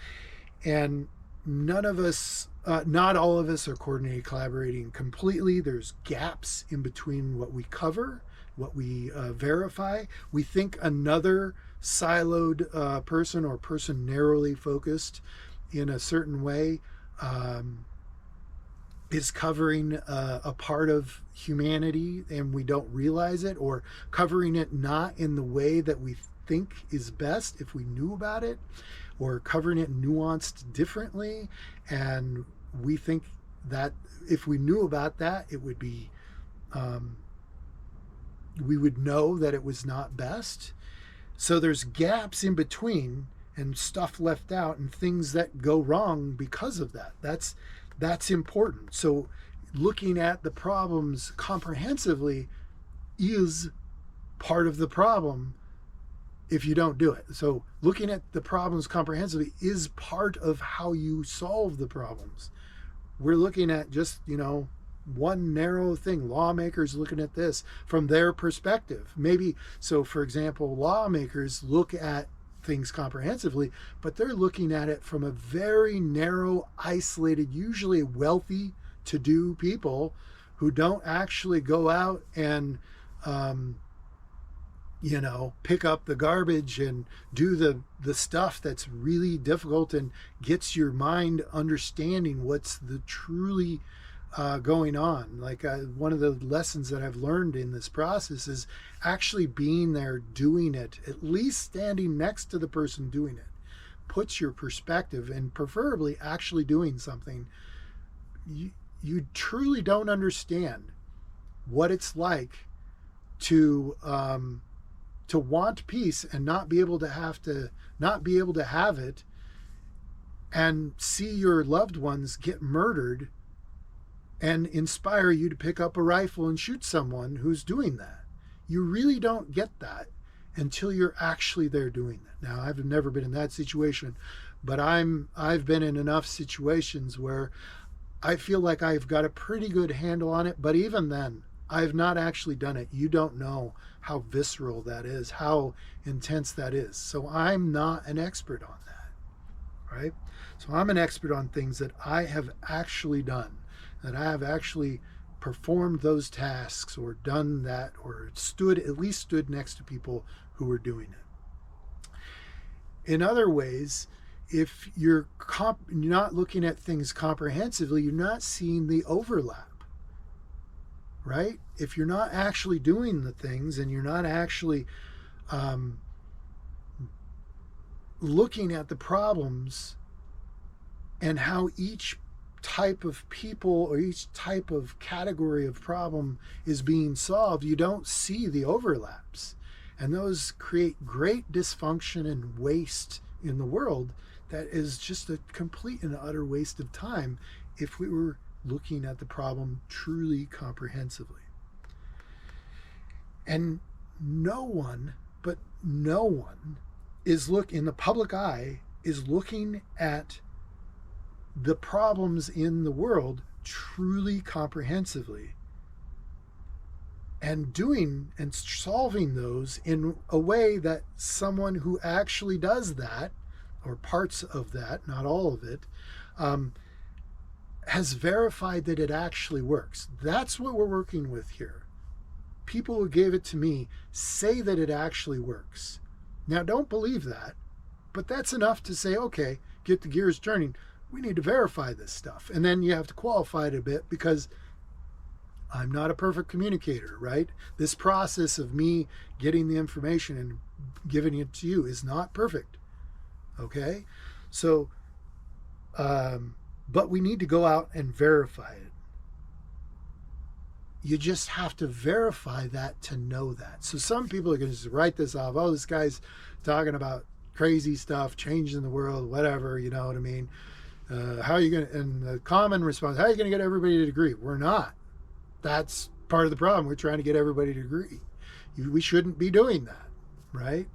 And none of us, not all of us are coordinating, collaborating completely. There's gaps in between what we cover, what we verify. We think another siloed person or person narrowly focused in a certain way is covering a part of humanity, and we don't realize it, or covering it not in the way that we think is best if we knew about it, or covering it nuanced differently. And we think that if we knew about that, it would be, we would know that it was not best. So there's gaps in between and stuff left out and things that go wrong because of that. That's important. So looking at the problems comprehensively is part of the problem if you don't do it. So looking at the problems comprehensively is part of how you solve the problems. We're looking at just, one narrow thing. Lawmakers looking at this from their perspective. Maybe, so for example, lawmakers look at things comprehensively, but they're looking at it from a very narrow, isolated, usually wealthy, to-do people who don't actually go out and pick up the garbage and do the stuff that's really difficult and gets your mind understanding what's the truly going on. Like one of the lessons that I've learned in this process is actually being there, doing it, at least standing next to the person doing it, puts your perspective, and preferably actually doing something. You truly don't understand what it's like to want peace and not be able to have it, and see your loved ones get murdered, and inspire you to pick up a rifle and shoot someone who's doing that. You really don't get that until you're actually there doing that. Now, I've never been in that situation, but I've been in enough situations where I feel like I've got a pretty good handle on it, but even then, I've not actually done it. You don't know how visceral that is, how intense that is. So I'm not an expert on that, right? So I'm an expert on things that I have actually done, that I have actually performed those tasks or done that, or at least stood next to people who were doing it. In other ways, if you're not looking at things comprehensively, you're not seeing the overlap, right? If you're not actually doing the things and you're not actually looking at the problems and how each type of people or each type of category of problem is being solved, you don't see the overlaps. And those create great dysfunction and waste in the world that is just a complete and utter waste of time if we were looking at the problem truly comprehensively. And no one is in the public eye is looking at the problems in the world truly comprehensively and doing and solving those in a way that someone who actually does that, or parts of that, not all of it, has verified that it actually works. That's what we're working with here. People who gave it to me say that it actually works. Now, don't believe that, but that's enough to say, okay, get the gears turning. We need to verify this stuff. And then you have to qualify it a bit, because I'm not a perfect communicator, right? This process of me getting the information and giving it to you is not perfect. Okay? So, but we need to go out and verify it. You just have to verify that to know that. So some people are going to just write this off. Oh, this guy's talking about crazy stuff, changing the world, whatever, you know what I mean? How are you going to, and the common response, how are you going to get everybody to agree? We're not. That's part of the problem. We're trying to get everybody to agree. We shouldn't be doing that, right?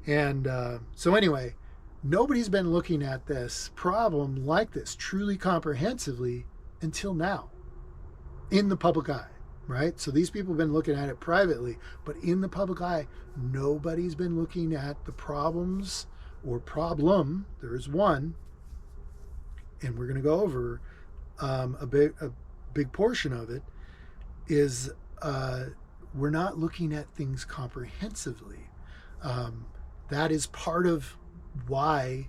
And so anyway, nobody's been looking at this problem like this truly comprehensively until now in the public eye, right? So these people have been looking at it privately, but in the public eye, nobody's been looking at the problems or problem. There is one, and we're going to go over a big portion of it, is we're not looking at things comprehensively. That is part of why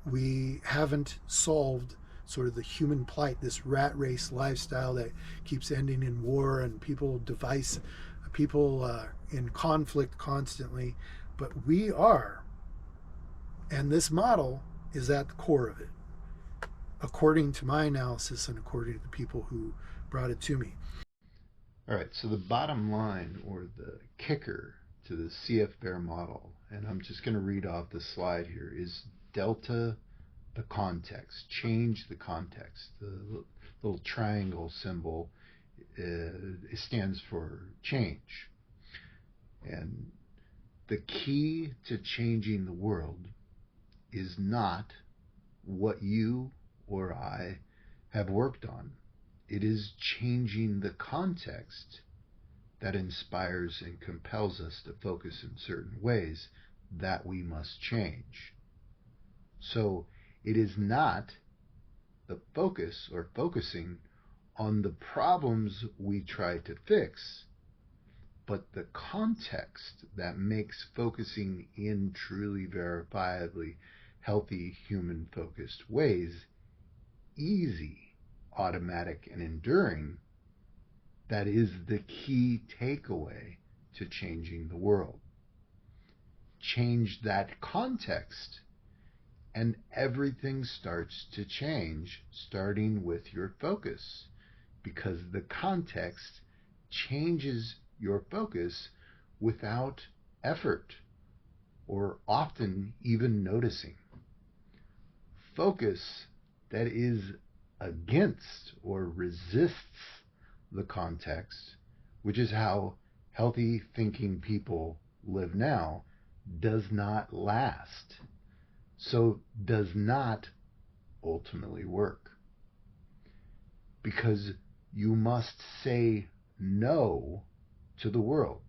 we haven't solved sort of the human plight, this rat race lifestyle that keeps ending in war and people in conflict constantly. But we are, and this model is at the core of it, according to my analysis and according to the people who brought it to me. All right, so the bottom line, or the kicker to the CF BEAR model, and I'm just going to read off the slide here, is delta the context, change the context. The little triangle symbol it stands for change. And the key to changing the world is not what you or I have worked on. It is changing the context that inspires and compels us to focus in certain ways that we must change. So it is not the focus or focusing on the problems we try to fix, but the context that makes focusing in truly verifiably healthy human-focused ways easy, automatic, and enduring. That is the key takeaway to changing the world. Change that context, and everything starts to change, starting with your focus, because the context changes your focus without effort or often even noticing. Focus that is against or resists the context, which is how healthy thinking people live now, does not last. So does not ultimately work. Because you must say no to the world.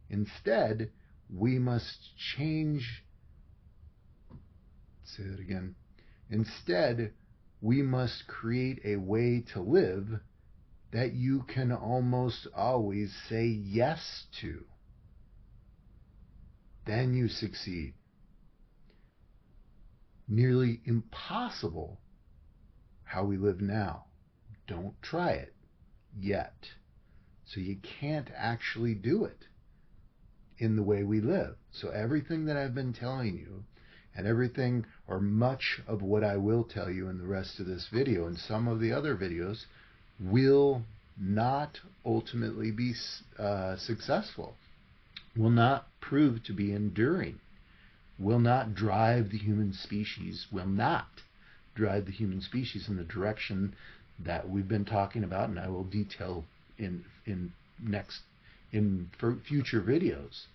Instead, we must change. Say that again. Instead, we must create a way to live that you can almost always say yes to. Then you succeed. Nearly impossible how we live now. Don't try it yet. So you can't actually do it in the way we live. So everything that I've been telling you, and everything or much of what I will tell you in the rest of this video and some of the other videos, will not ultimately be successful, will not prove to be enduring, will not drive the human species, in the direction that we've been talking about, and I will detail in future videos.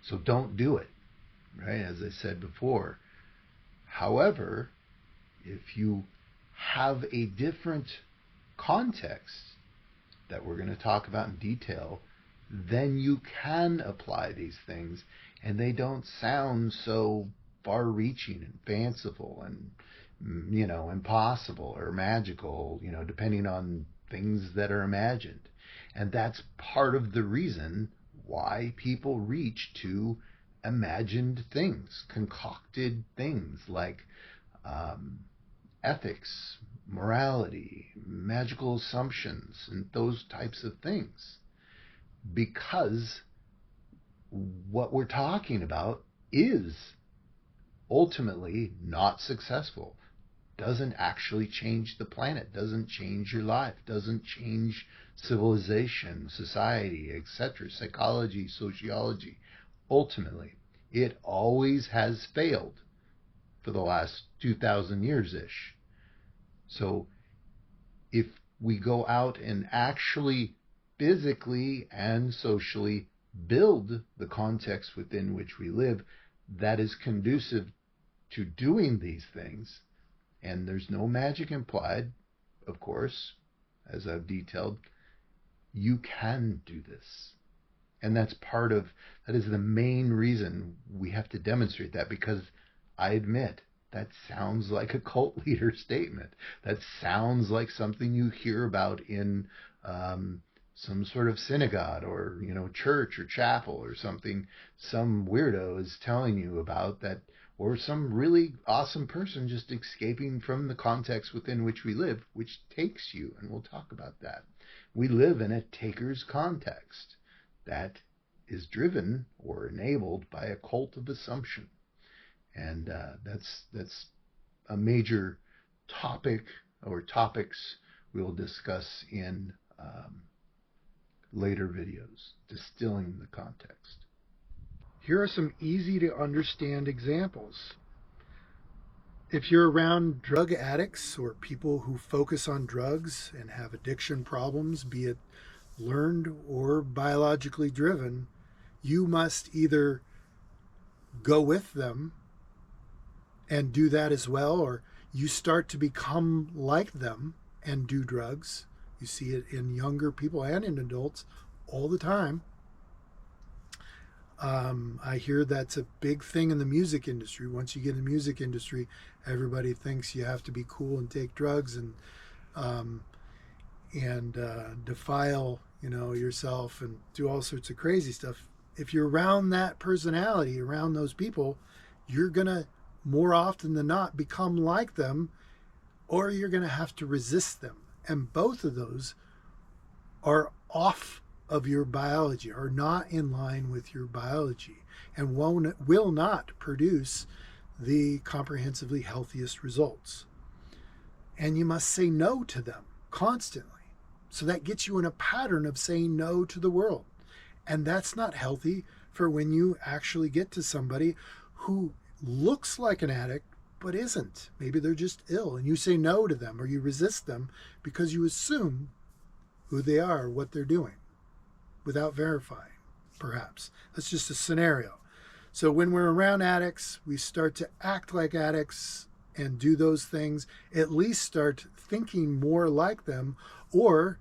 So don't do it, right? As I said before. However, if you have a different context that we're going to talk about in detail, then you can apply these things, and they don't sound so far-reaching and fanciful and, impossible or magical, depending on things that are imagined. And that's part of the reason why people reach to imagined things, concocted things like ethics, morality, magical assumptions, and those types of things. Because what we're talking about is ultimately not successful. Doesn't actually change the planet, doesn't change your life, doesn't change civilization, society, etc., psychology, sociology. Ultimately, it always has failed for the last 2,000 years-ish. So if we go out and actually physically and socially build the context within which we live that is conducive to doing these things, and there's no magic implied, of course, as I've detailed, you can do this. And that is the main reason we have to demonstrate that, because I admit that sounds like a cult leader statement. That sounds like something you hear about in some sort of synagogue or church or chapel or something. Some weirdo is telling you about that, or some really awesome person just escaping from the context within which we live, which takes you, and we'll talk about that. We live in a taker's context that is driven or enabled by a cult of assumption. And that's a major topic or topics we'll discuss in later videos, distilling the context. Here are some easy to understand examples. If you're around drug addicts or people who focus on drugs and have addiction problems, be it learned or biologically driven, you must either go with them and do that as well, or you start to become like them and do drugs. You see it in younger people and in adults all the time. I hear that's a big thing in the music industry. Once you get in the music industry, everybody thinks you have to be cool and take drugs and defile, yourself and do all sorts of crazy stuff. If you're around that personality, around those people, you're gonna more often than not become like them, or you're gonna have to resist them. And both of those are off of your biology, are not in line with your biology, and will not produce the comprehensively healthiest results. And you must say no to them constantly. So that gets you in a pattern of saying no to the world. And that's not healthy for when you actually get to somebody who looks like an addict but isn't. Maybe they're just ill, and you say no to them or you resist them because you assume who they are, what they're doing, without verifying, perhaps. That's just a scenario. So when we're around addicts, we start to act like addicts and do those things, at least start thinking more like them, or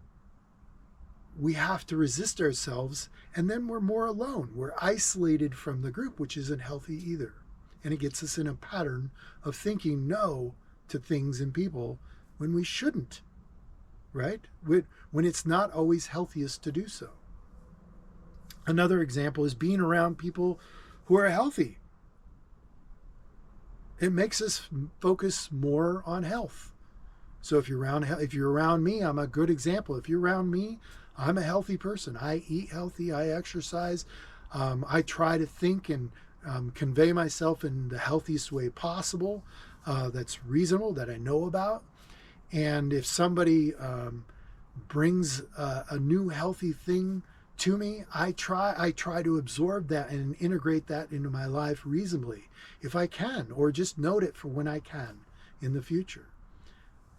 we have to resist ourselves, and then we're more alone. We're isolated from the group, which isn't healthy either. And it gets us in a pattern of thinking no to things and people when we shouldn't, right? When it's not always healthiest to do so. Another example is being around people who are healthy. It makes us focus more on health. So if you're around me, I'm a good example. If you're around me, I'm a healthy person. I eat healthy. I exercise. I try to think and convey myself in the healthiest way possible. That's reasonable, that I know about. And if somebody brings a new healthy thing to me, I try to absorb that and integrate that into my life reasonably, if I can, or just note it for when I can in the future.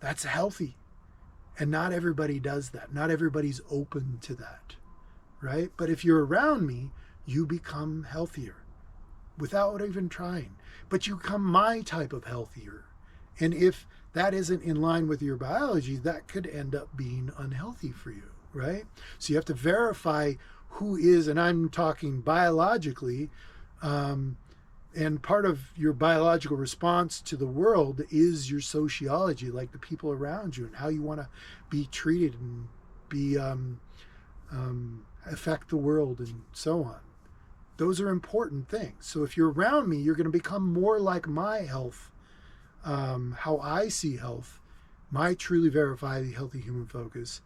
That's healthy. And not everybody does that. Not everybody's open to that, right? But if you're around me, you become healthier without even trying. But you become my type of healthier. And if that isn't in line with your biology, that could end up being unhealthy for you, right? So you have to verify who is, and I'm talking biologically, and part of your biological response to the world is your sociology, like the people around you and how you want to be treated and be affect the world and so on. Those are important things. So if you're around me, you're going to become more like my health, how I see health, my truly verified healthy human focus,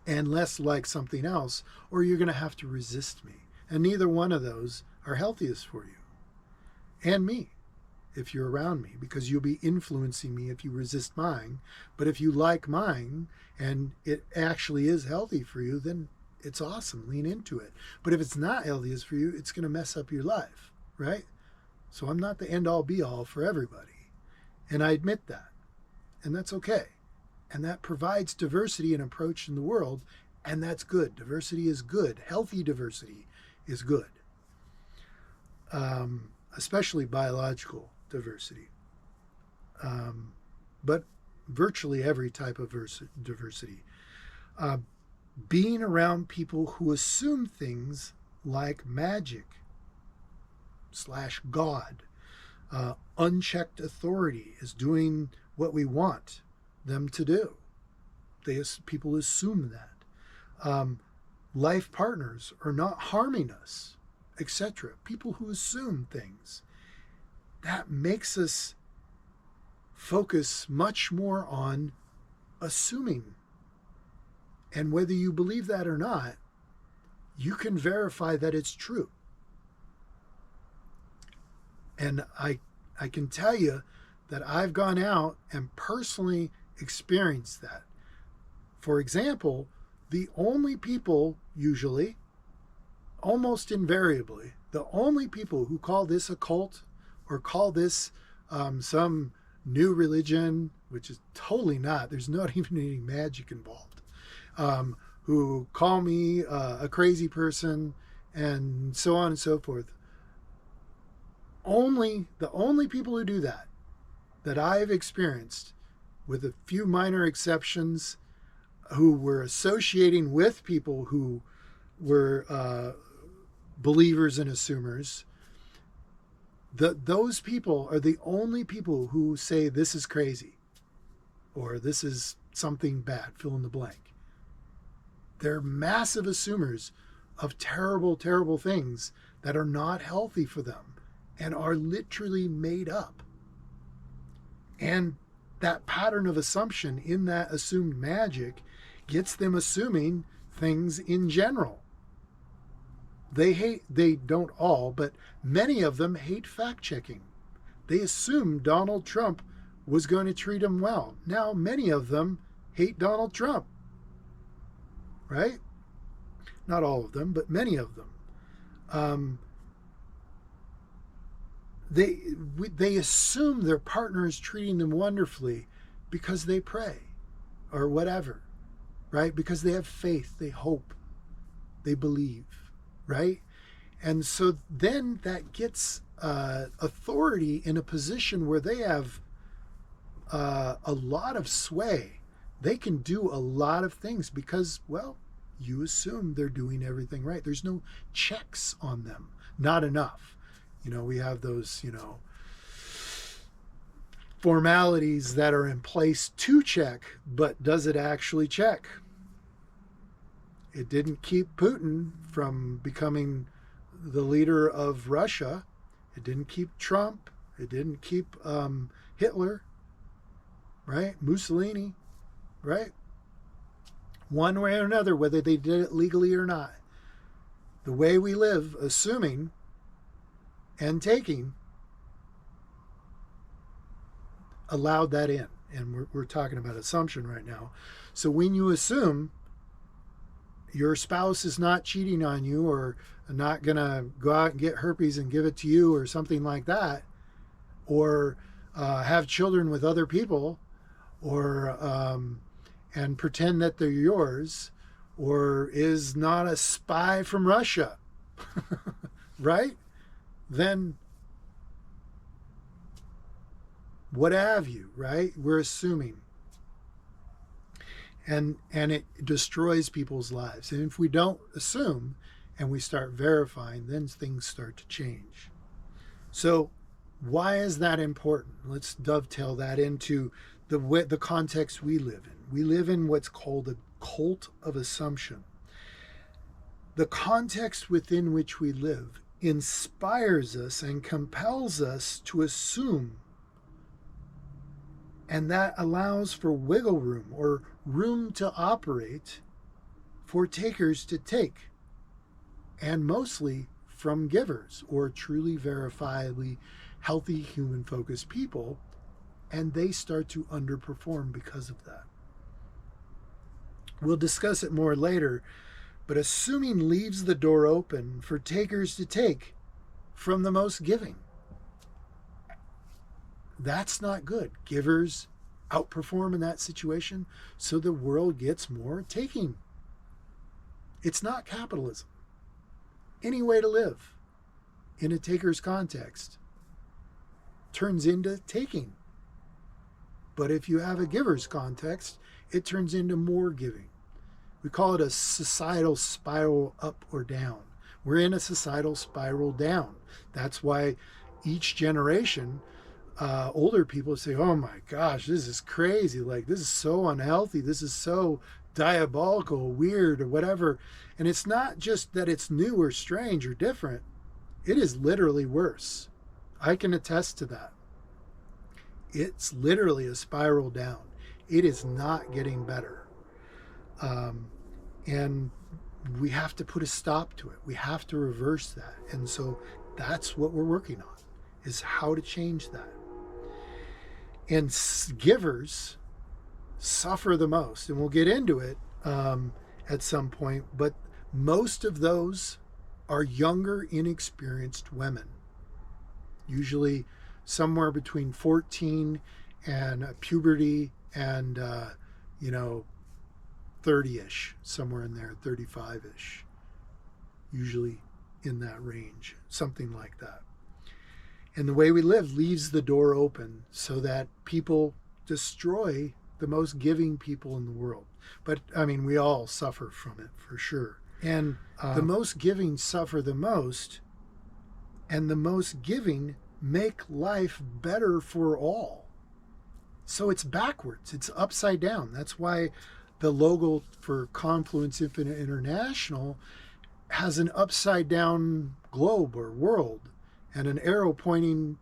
and less like something else, or you're going to have to resist me. And neither one of those are healthiest for you. And me, if you're around me, because you'll be influencing me if you resist mine. But if you like mine and it actually is healthy for you, then it's awesome. Lean into it. But if it's not healthiest for you, it's going to mess up your life, right? So I'm not the end all be all for everybody. And I admit that. And that's okay. And that provides diversity and approach in the world. And that's good. Diversity is good. Healthy diversity is good. Especially biological diversity. But virtually every type of diversity. Being around people who assume things like magic / God, unchecked authority is doing what we want them to do. People assume that. Life partners are not harming us, etc. People who assume things. That makes us focus much more on assuming. And whether you believe that or not, you can verify that it's true. And I can tell you that I've gone out and personally experienced that. For example, the only people usually, almost invariably, the only people who call this a cult or call this some new religion, which is totally not, there's not even any magic involved, who call me a crazy person and so on and so forth. The only people who do that I've experienced, with a few minor exceptions, who were associating with people who were believers and assumers, those people are the only people who say this is crazy or this is something bad, fill in the blank. They're massive assumers of terrible, terrible things that are not healthy for them and are literally made up. And that pattern of assumption in that assumed magic gets them assuming things in general. They don't all, but many of them hate fact-checking. They assumed Donald Trump was going to treat them well. Now, many of them hate Donald Trump, right? Not all of them, but many of them. They assume their partner is treating them wonderfully because they pray or whatever, right? Because they have faith, they hope, they believe, right? And so then that gets authority in a position where they have a lot of sway. They can do a lot of things because, well, you assume they're doing everything right. There's no checks on them. Not enough. We have those, formalities that are in place to check, but does it actually check? It didn't keep Putin from becoming the leader of Russia. It didn't keep Trump. It didn't keep Hitler, right? Mussolini, right? One way or another, whether they did it legally or not. The way we live, assuming and taking, allowed that in. And we're talking about assumption right now. So when you assume your spouse is not cheating on you or not going to go out and get herpes and give it to you or something like that, or have children with other people, or and pretend that they're yours, or is not a spy from Russia, right? Then what have you, right? We're assuming. and it destroys people's lives. And if we don't assume and we start verifying, then things start to change. So why is that important? Let's dovetail that into the context we live in. We live in what's called a cult of assumption. The context within which we live inspires us and compels us to assume, and that allows for wiggle room or room to operate for takers to take, and mostly from givers or truly verifiably healthy human focused people, and they start to underperform because of that. We'll discuss it more later, but assuming leaves the door open for takers to take from the most giving. That's not good. Givers outperform in that situation, so the world gets more taking. It's not capitalism. Any way to live in a taker's context turns into taking. But if you have a giver's context, it turns into more giving. We call it a societal spiral up or down. We're in a societal spiral down. That's why each generation, older people say, oh my gosh, this is crazy. Like, this is so unhealthy. This is so diabolical, weird, or whatever. And it's not just that it's new or strange or different. It is literally worse. I can attest to that. It's literally a spiral down. It is not getting better. And we have to put a stop to it. We have to reverse that. And so that's what we're working on, is how to change that. And givers suffer the most. And we'll get into it at some point. But most of those are younger, inexperienced women. Usually somewhere between 14 and puberty and, 30-ish, somewhere in there, 35-ish, usually in that range, something like that. And the way we live leaves the door open so that people destroy the most giving people in the world. But, we all suffer from it, for sure. And the most giving suffer the most, and the most giving make life better for all. So it's backwards. It's upside down. That's why the logo for Confluence Infinite International has an upside down globe or world and an arrow pointing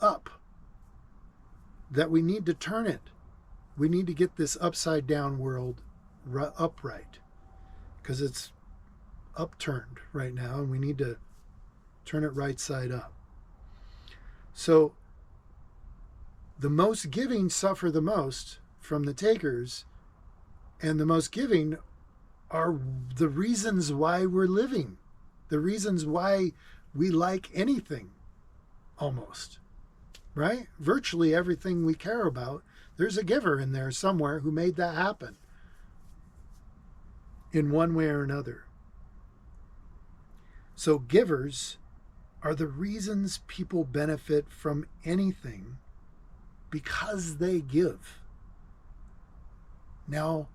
up. That we need to turn it. We need to get this upside down world upright, because it's upturned right now, and we need to turn it right side up. So the most giving suffer the most from the takers, and the most giving are the reasons why we're living, the reasons why we like anything, almost, right? Virtually everything we care about, there's a giver in there somewhere who made that happen in one way or another. So givers are the reasons people benefit from anything, because they give. Now,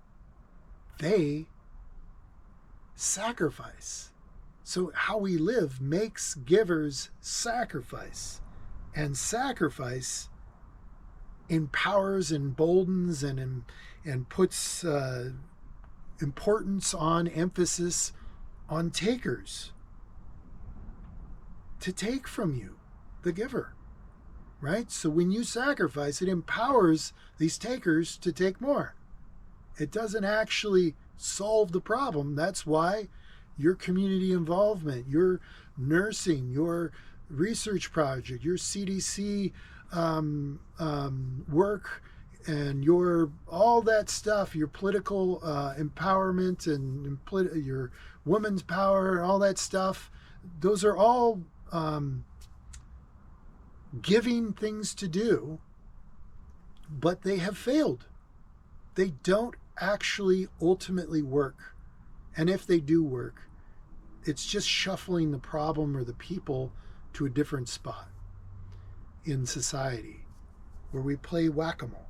they sacrifice. So how we live makes givers sacrifice. And sacrifice empowers, emboldens, and puts importance on, emphasis on takers to take from you, the giver, right? So when you sacrifice, it empowers these takers to take more. It doesn't actually solve the problem. That's why your community involvement, your nursing, your research project, your CDC work, and your all that stuff, your political empowerment and your women's power, all that stuff, those are all giving things to do, but they have failed. They don't actually ultimately work. And if they do work, it's just shuffling the problem or the people to a different spot in society where we play whack-a-mole.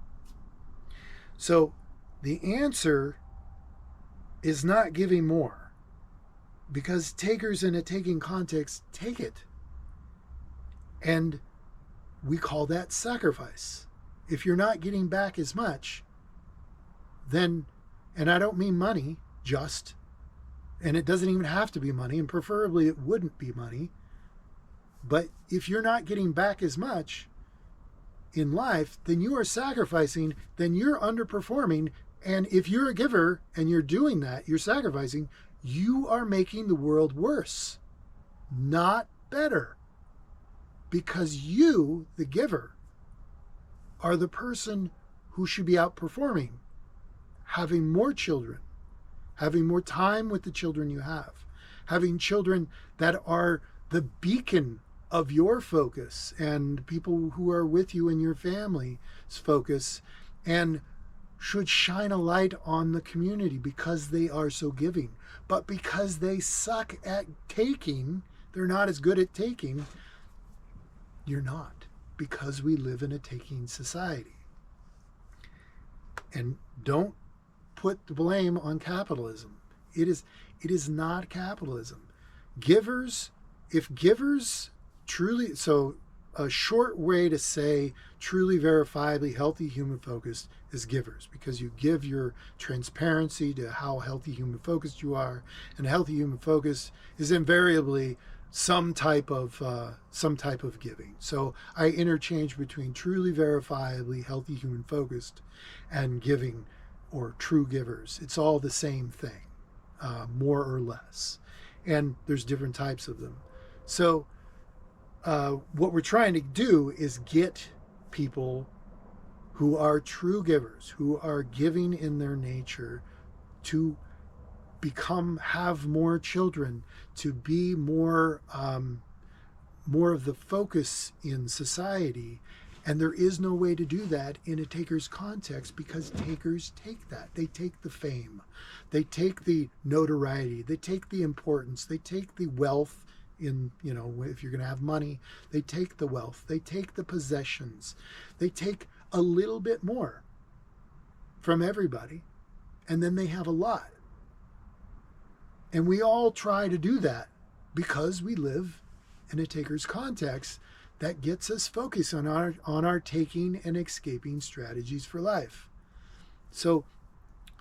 So The answer is not giving more, because takers in a taking context take it. And we call that sacrifice. If you're not getting back as much, then, and I don't mean money just, and it doesn't even have to be money, and preferably it wouldn't be money, but if you're not getting back as much in life, then you are sacrificing, then you're underperforming. And if you're a giver and you're doing that, you're sacrificing, you are making the world worse, not better. Because you, the giver, are the person who should be outperforming, having more children, having more time with the children you have, having children that are the beacon of your focus and people who are with you in your family's focus, and should shine a light on the community because they are so giving. But because they suck at taking, they're not as good at taking, you're not, because we live in a taking society. And don't put the blame on capitalism. It is not capitalism. Givers, if givers truly, so a short way to say truly verifiably healthy human focused is givers, because you give your transparency to how healthy human focused you are, and healthy human focus is invariably some type of giving. So I interchange between truly verifiably healthy human focused and giving or true givers. It's all the same thing, more or less, and there's different types of them. So what we're trying to do is get people who are true givers, who are giving in their nature, to have more children, to be more of the focus in society. And there is no way to do that in a taker's context, because takers take that. They take the fame, they take the notoriety, they take the importance, they take the wealth. In, if you're going to have money, they take the wealth, they take the possessions, they take a little bit more from everybody, and then they have a lot. And we all try to do that because we live in a taker's context that gets us focused on our taking and escaping strategies for life. So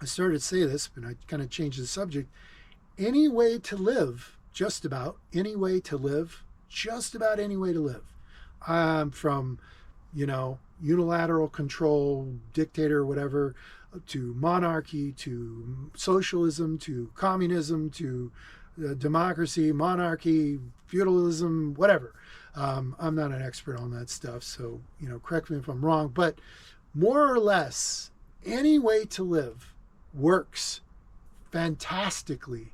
I started to say this, but I kind of changed the subject. Any way to live, just about any way to live, from, unilateral control, dictator, whatever, to monarchy, to socialism, to communism, to democracy, monarchy, feudalism, whatever. I'm not an expert on that stuff, so, correct me if I'm wrong, but more or less, any way to live works fantastically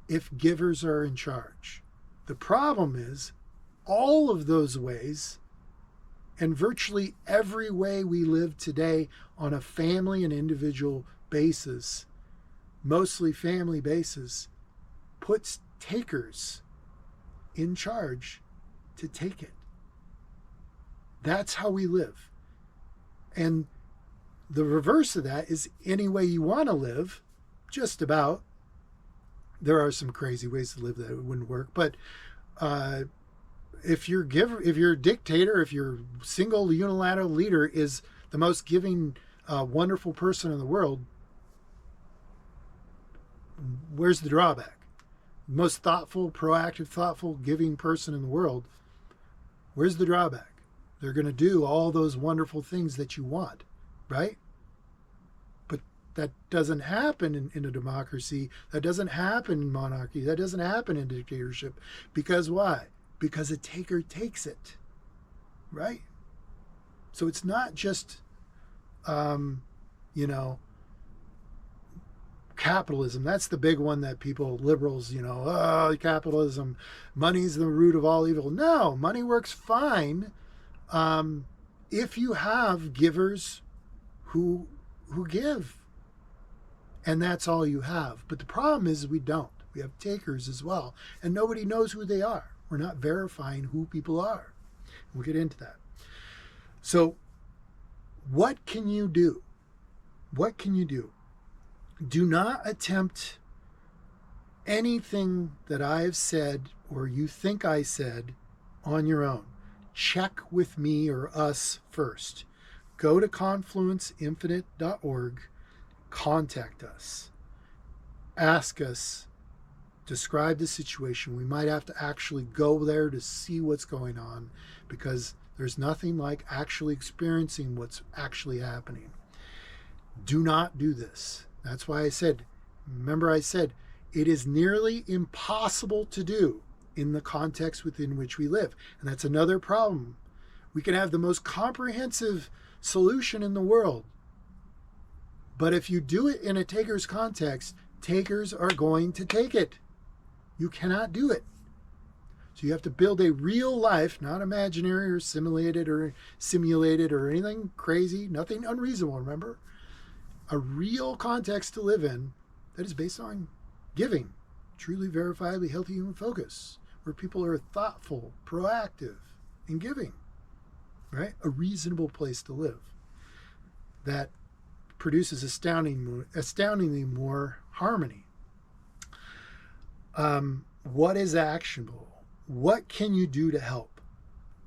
if givers are in charge. The problem is all of those ways, and virtually every way we live today on a family and individual basis, mostly family basis, puts takers in charge to take it. That's how we live. And the reverse of that is any way you want to live, just about. There are some crazy ways to live that it wouldn't work, but if your dictator, if your single unilateral leader is the most giving, wonderful person in the world, where's the drawback? Most thoughtful, proactive, thoughtful, giving person in the world, where's the drawback? They're going to do all those wonderful things that you want, right? That doesn't happen in a democracy. That doesn't happen in monarchy. That doesn't happen in dictatorship. Because why? Because a taker takes it, right? So it's not just, capitalism. That's the big one that people, liberals, capitalism, money's the root of all evil. No, money works fine if you have givers who give. And that's all you have. But the problem is we don't. We have takers as well. And nobody knows who they are. We're not verifying who people are. We'll get into that. So what can you do What can you do? Do not attempt anything that I have said or you think I said on your own. Check with me or us first. Go to confluenceinfinite.org, contact us, ask us, describe the situation. We might have to actually go there to see what's going on, because there's nothing like actually experiencing what's actually happening. Do not do this. That's why I said, remember I said, it is nearly impossible to do in the context within which we live. And that's another problem. We can have the most comprehensive solution in the world, but if you do it in a taker's context, takers are going to take it. You cannot do it. So you have to build a real life, not imaginary or simulated or anything crazy, nothing unreasonable, remember? A real context to live in that is based on giving, truly verifiably healthy human focus, where people are thoughtful, proactive in giving, right? A reasonable place to live that produces astoundingly more harmony. What is actionable? What can you do to help?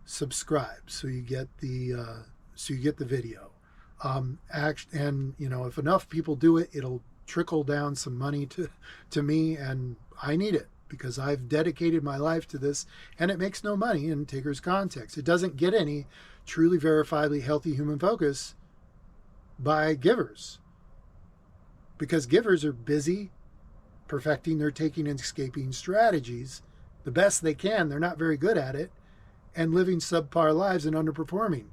Subscribe so you get the video. And if enough people do it, it'll trickle down some money to me, and I need it because I've dedicated my life to this, and it makes no money in taker's context. It doesn't get any truly verifiably healthy human focus by givers, because givers are busy perfecting their taking and escaping strategies the best they can. They're not very good at it, and living subpar lives and underperforming,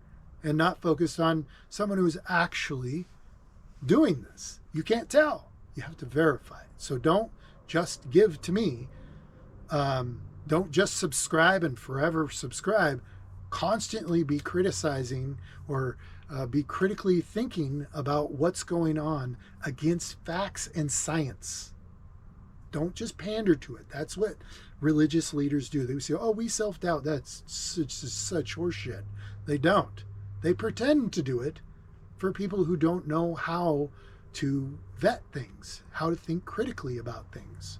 and not focused on someone who's actually doing this. You can't tell. You have to verify it. So don't just give to me. Don't just subscribe and forever subscribe. Constantly be criticizing or be critically thinking about what's going on against facts and science. Don't just pander to it. That's what religious leaders do. They say, oh, we self-doubt. That's such horseshit. They don't. They pretend to do it for people who don't know how to vet things, how to think critically about things.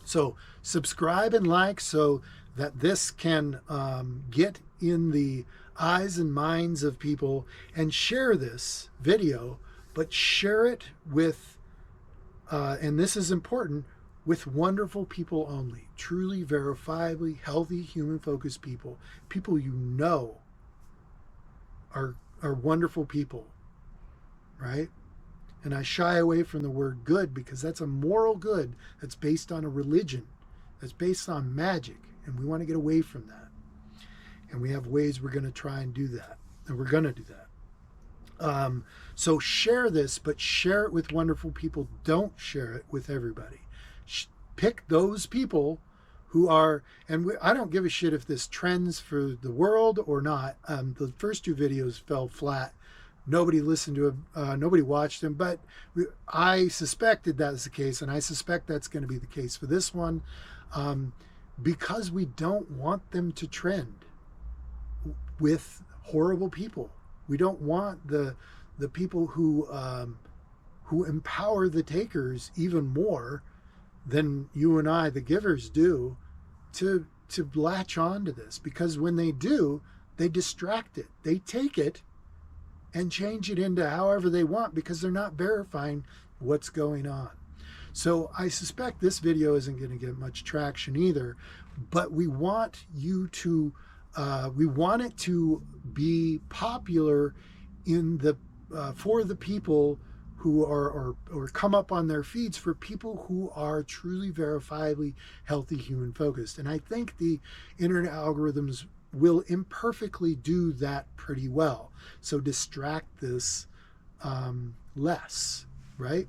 So subscribe and like so that this can get in the eyes and minds of people, and share this video, but share it with, and this is important, with wonderful people only, truly verifiably healthy human-focused people, people you know are wonderful people, right? And I shy away from the word good because that's a moral good that's based on a religion, that's based on magic, and we want to get away from that. And we have ways we're going to try and do that, and we're going to do that. So share this, but share it with wonderful people. Don't share it with everybody. Pick those people who are, and I don't give a shit if this trends for the world or not. The first two videos fell flat. Nobody listened to them. Nobody watched them, but I suspected that was the case, and I suspect that's going to be the case for this one, because we don't want them to trend with horrible people. We don't want the people who empower the takers even more than you and I, the givers, do, to latch on to this, because when they do, they distract it. They take it and change it into however they want, because they're not verifying what's going on. So I suspect this video isn't going to get much traction either, but we want you to we want it to be popular in the for the people who are or come up on their feeds, for people who are truly verifiably healthy human focused. And I think the internet algorithms will imperfectly do that pretty well. So distract this less, right?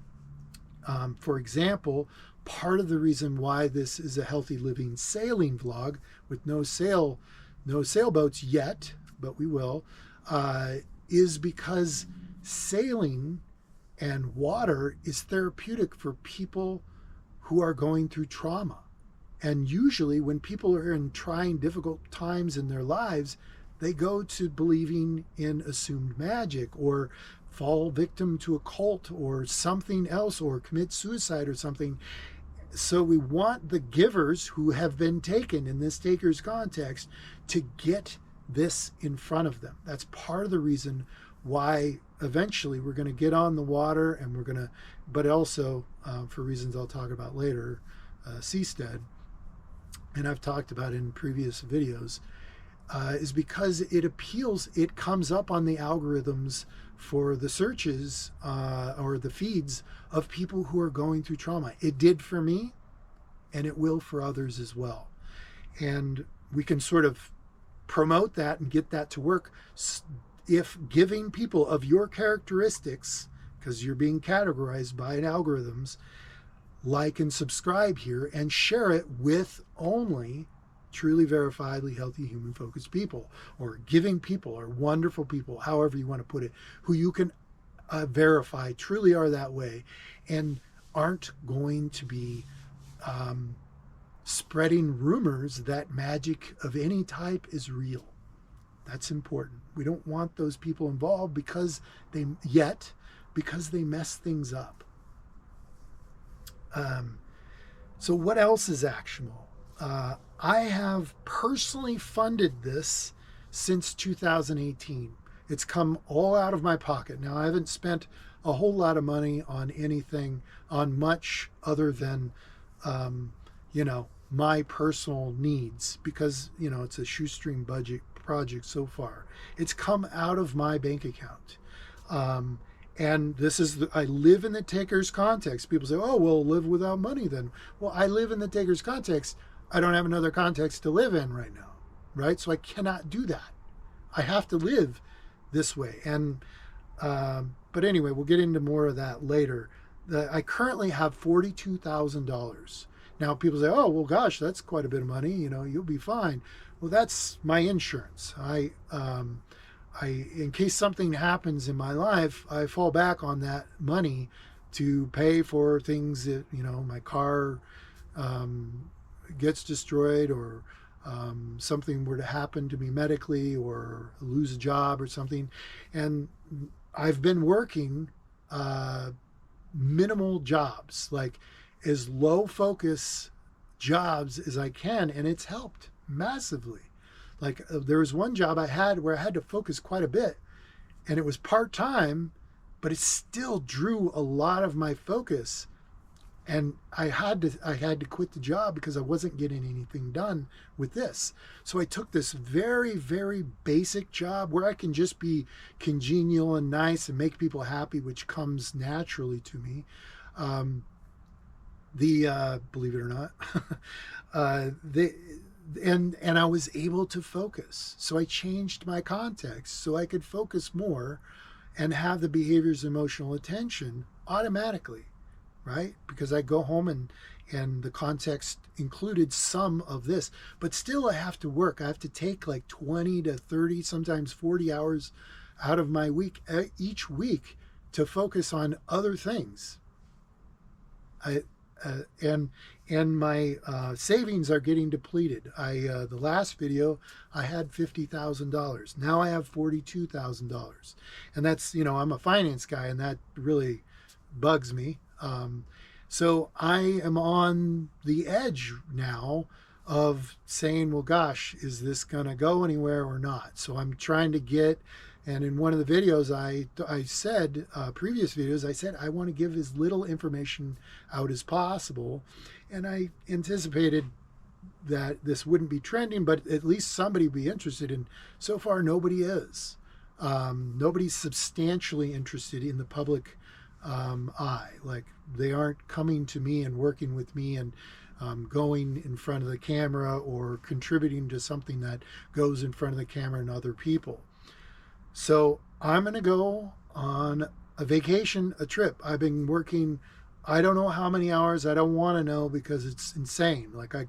For example, part of the reason why this is a healthy living sailing vlog with no sailboats yet, but we will, is because sailing and water is therapeutic for people who are going through trauma. And usually when people are in trying, difficult times in their lives, they go to believing in assumed magic or fall victim to a cult or something else, or commit suicide or something. So we want the givers who have been taken in this taker's context to get this in front of them. That's part of the reason why eventually we're going to get on the water, and we're going to, but also for reasons I'll talk about later, seastead, and I've talked about in previous videos, is because it appeals, it comes up on the algorithms for the searches or the feeds of people who are going through trauma. It did for me, and it will for others as well. And we can sort of promote that and get that to work if giving people of your characteristics, because you're being categorized by algorithms, like and subscribe here and share it with only truly verifiably healthy human focused people, or giving people, or wonderful people, however you want to put it, who you can verify truly are that way and aren't going to be spreading rumors that magic of any type is real. That's important. We don't want those people involved because they mess things up. So what else is actionable? I have personally funded this since 2018. It's come all out of my pocket. Now, I haven't spent a whole lot of money on anything, on much other than, my personal needs, because, it's a shoestring budget project so far. It's come out of my bank account. And this is, I live in the taker's context. People say, oh, well, live without money then. Well, I live in the taker's context. I don't have another context to live in right now, right? So I cannot do that. I have to live this way. And, but anyway, we'll get into more of that later. I currently have $42,000. Now people say, oh, well, gosh, that's quite a bit of money. You'll be fine. Well, that's my insurance. I, in case something happens in my life, I fall back on that money to pay for things that, my car gets destroyed, or something were to happen to me medically, or lose a job or something. And I've been working minimal jobs, like as low focus jobs as I can, and it's helped massively. Like there was one job I had where I had to focus quite a bit, and it was part-time, but it still drew a lot of my focus. And I had to quit the job because I wasn't getting anything done with this. So I took this very, very basic job where I can just be congenial and nice and make people happy, which comes naturally to me. Believe it or not, and I was able to focus. So I changed my context so I could focus more and have the behavior's emotional attention automatically, right? Because I go home and the context included some of this, but still I have to work. I have to take like 20 to 30, sometimes 40 hours out of my week, each week, to focus on other things. And my savings are getting depleted. The last video I had $50,000. Now I have $42,000, and that's, I'm a finance guy, and that really bugs me. So I am on the edge now of saying, well, gosh, is this gonna go anywhere or not? So I'm trying to get. And in one of the videos I said, previous videos, I said I want to give as little information out as possible. And I anticipated that this wouldn't be trending, but at least somebody would be interested. And so far, nobody is. Nobody's substantially interested in the public eye. Like, they aren't coming to me and working with me and going in front of the camera or contributing to something that goes in front of the camera and other people. So I'm going to go on a vacation, a trip. I've been working, I don't know how many hours. I don't want to know because it's insane. Like I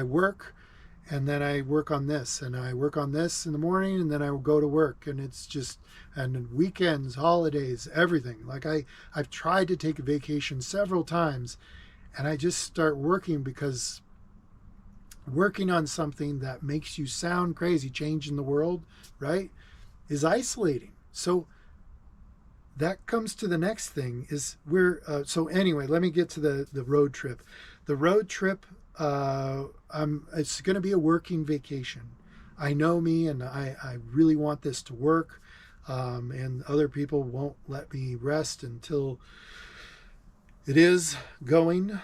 work, and then I work on this, and I work on this in the morning, and then I will go to work. And it's just, and weekends, holidays, everything. Like I've tried to take a vacation several times, and I just start working because working on something that makes you sound crazy, changing the world, right, is isolating. So that comes to the next thing is so anyway, let me get to the road trip. The road trip, it's going to be a working vacation. I know me, and I really want this to work. And other people won't let me rest until it is going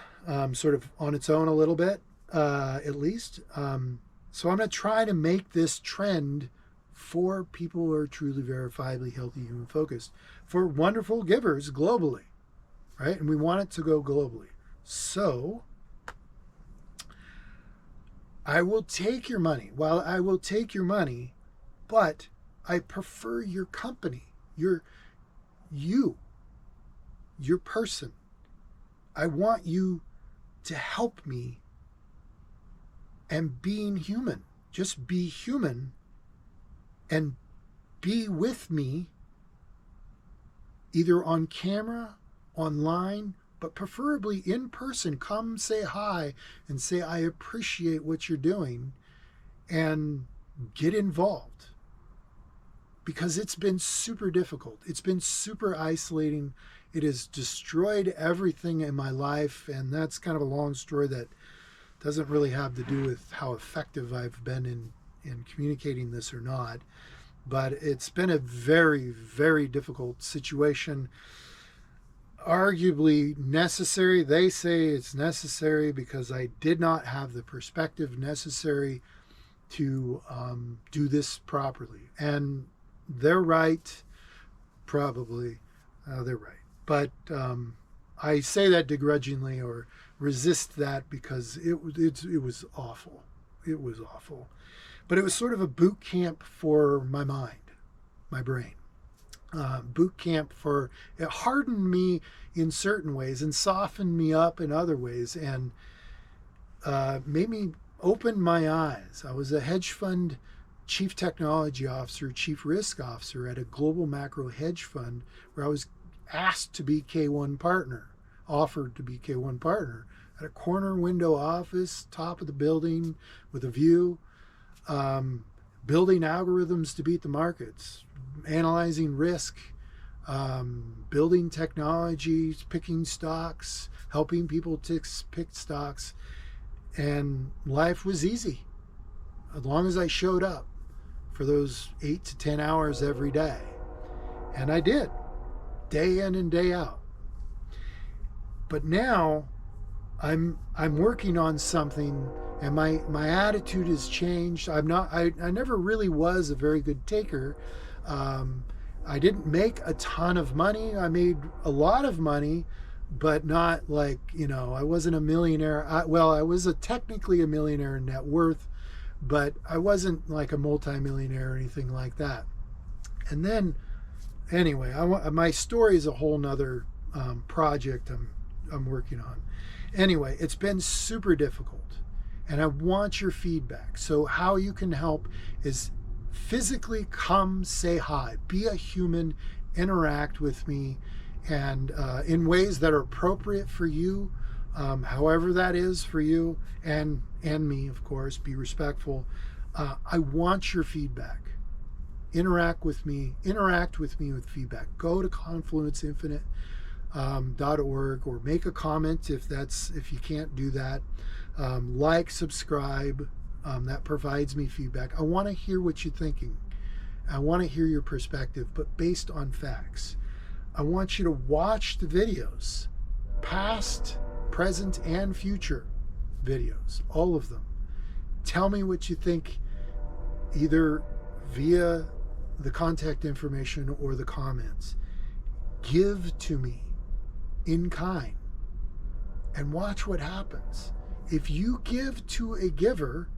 sort of on its own a little bit, at least. So I'm going to try to make this trend for people who are truly verifiably healthy, human focused, for wonderful givers globally, right? And we want it to go globally. So I will take your money. Well, I will take your money, but I prefer your company, your person. I want you to help me. And being human, just be human and be with me either on camera, online, but preferably in person. Come say hi and say, I appreciate what you're doing, and get involved. Because it's been super difficult. It's been super isolating. It has destroyed everything in my life. And that's kind of a long story that doesn't really have to do with how effective I've been in communicating this or not. But it's been a very, very difficult situation. Arguably necessary. They say it's necessary because I did not have the perspective necessary to do this properly. And they're right. Probably. They're right. But I say that begrudgingly or resist that because it was awful. It was awful. But it was sort of a boot camp for my mind, my brain. Boot camp for, it hardened me in certain ways and softened me up in other ways, and made me open my eyes. I was a hedge fund chief technology officer, chief risk officer at a global macro hedge fund where I was asked to be K1 partner, offered to be K1 partner at a corner window office, top of the building with a view, building algorithms to beat the markets, analyzing risk, building technologies, picking stocks, helping people to pick stocks. And life was easy as long as I showed up for those 8 to 10 hours every day. And I did, day in and day out. But now I'm working on something, and my attitude has changed. I never really was a very good taker. I didn't make a ton of money. I made a lot of money, but not like, I wasn't a millionaire. I was technically a millionaire in net worth, but I wasn't like a multimillionaire or anything like that. And then, anyway, my story is a whole nother project I'm working on. Anyway, it's been super difficult, and I want your feedback. So how you can help is physically come say hi, be a human, interact with me, and in ways that are appropriate for you, however that is for you and me, of course. Be respectful. I want your feedback. Interact with me with feedback. Go to confluenceinfinite.org or make a comment if you can't do that. Like, subscribe. That provides me feedback. I want to hear what you're thinking. I want to hear your perspective, but based on facts. I want you to watch the videos, past, present, and future videos, all of them. Tell me what you think, either via the contact information or the comments. Give to me in kind and watch what happens. If you give to a giver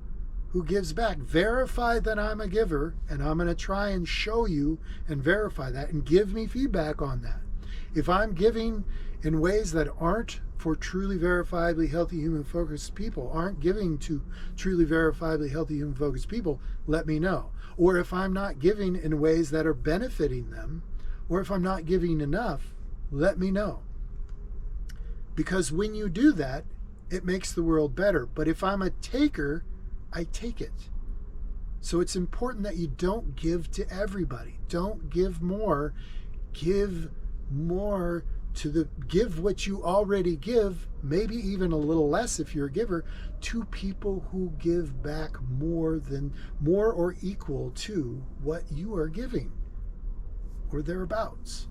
who gives back, verify that I'm a giver, and I'm going to try and show you and verify that and give me feedback on that. If I'm giving in ways that aren't for truly verifiably healthy human focused people, aren't giving to truly verifiably healthy human focused people, let me know. Or if I'm not giving in ways that are benefiting them, or if I'm not giving enough, let me know. Because when you do that, it makes the world better. But if I'm a taker, I take it. So it's important that you don't give to everybody. Don't give more. Give more to the give what you already give, maybe even a little less if you're a giver, to people who give back more or equal to what you are giving or thereabouts,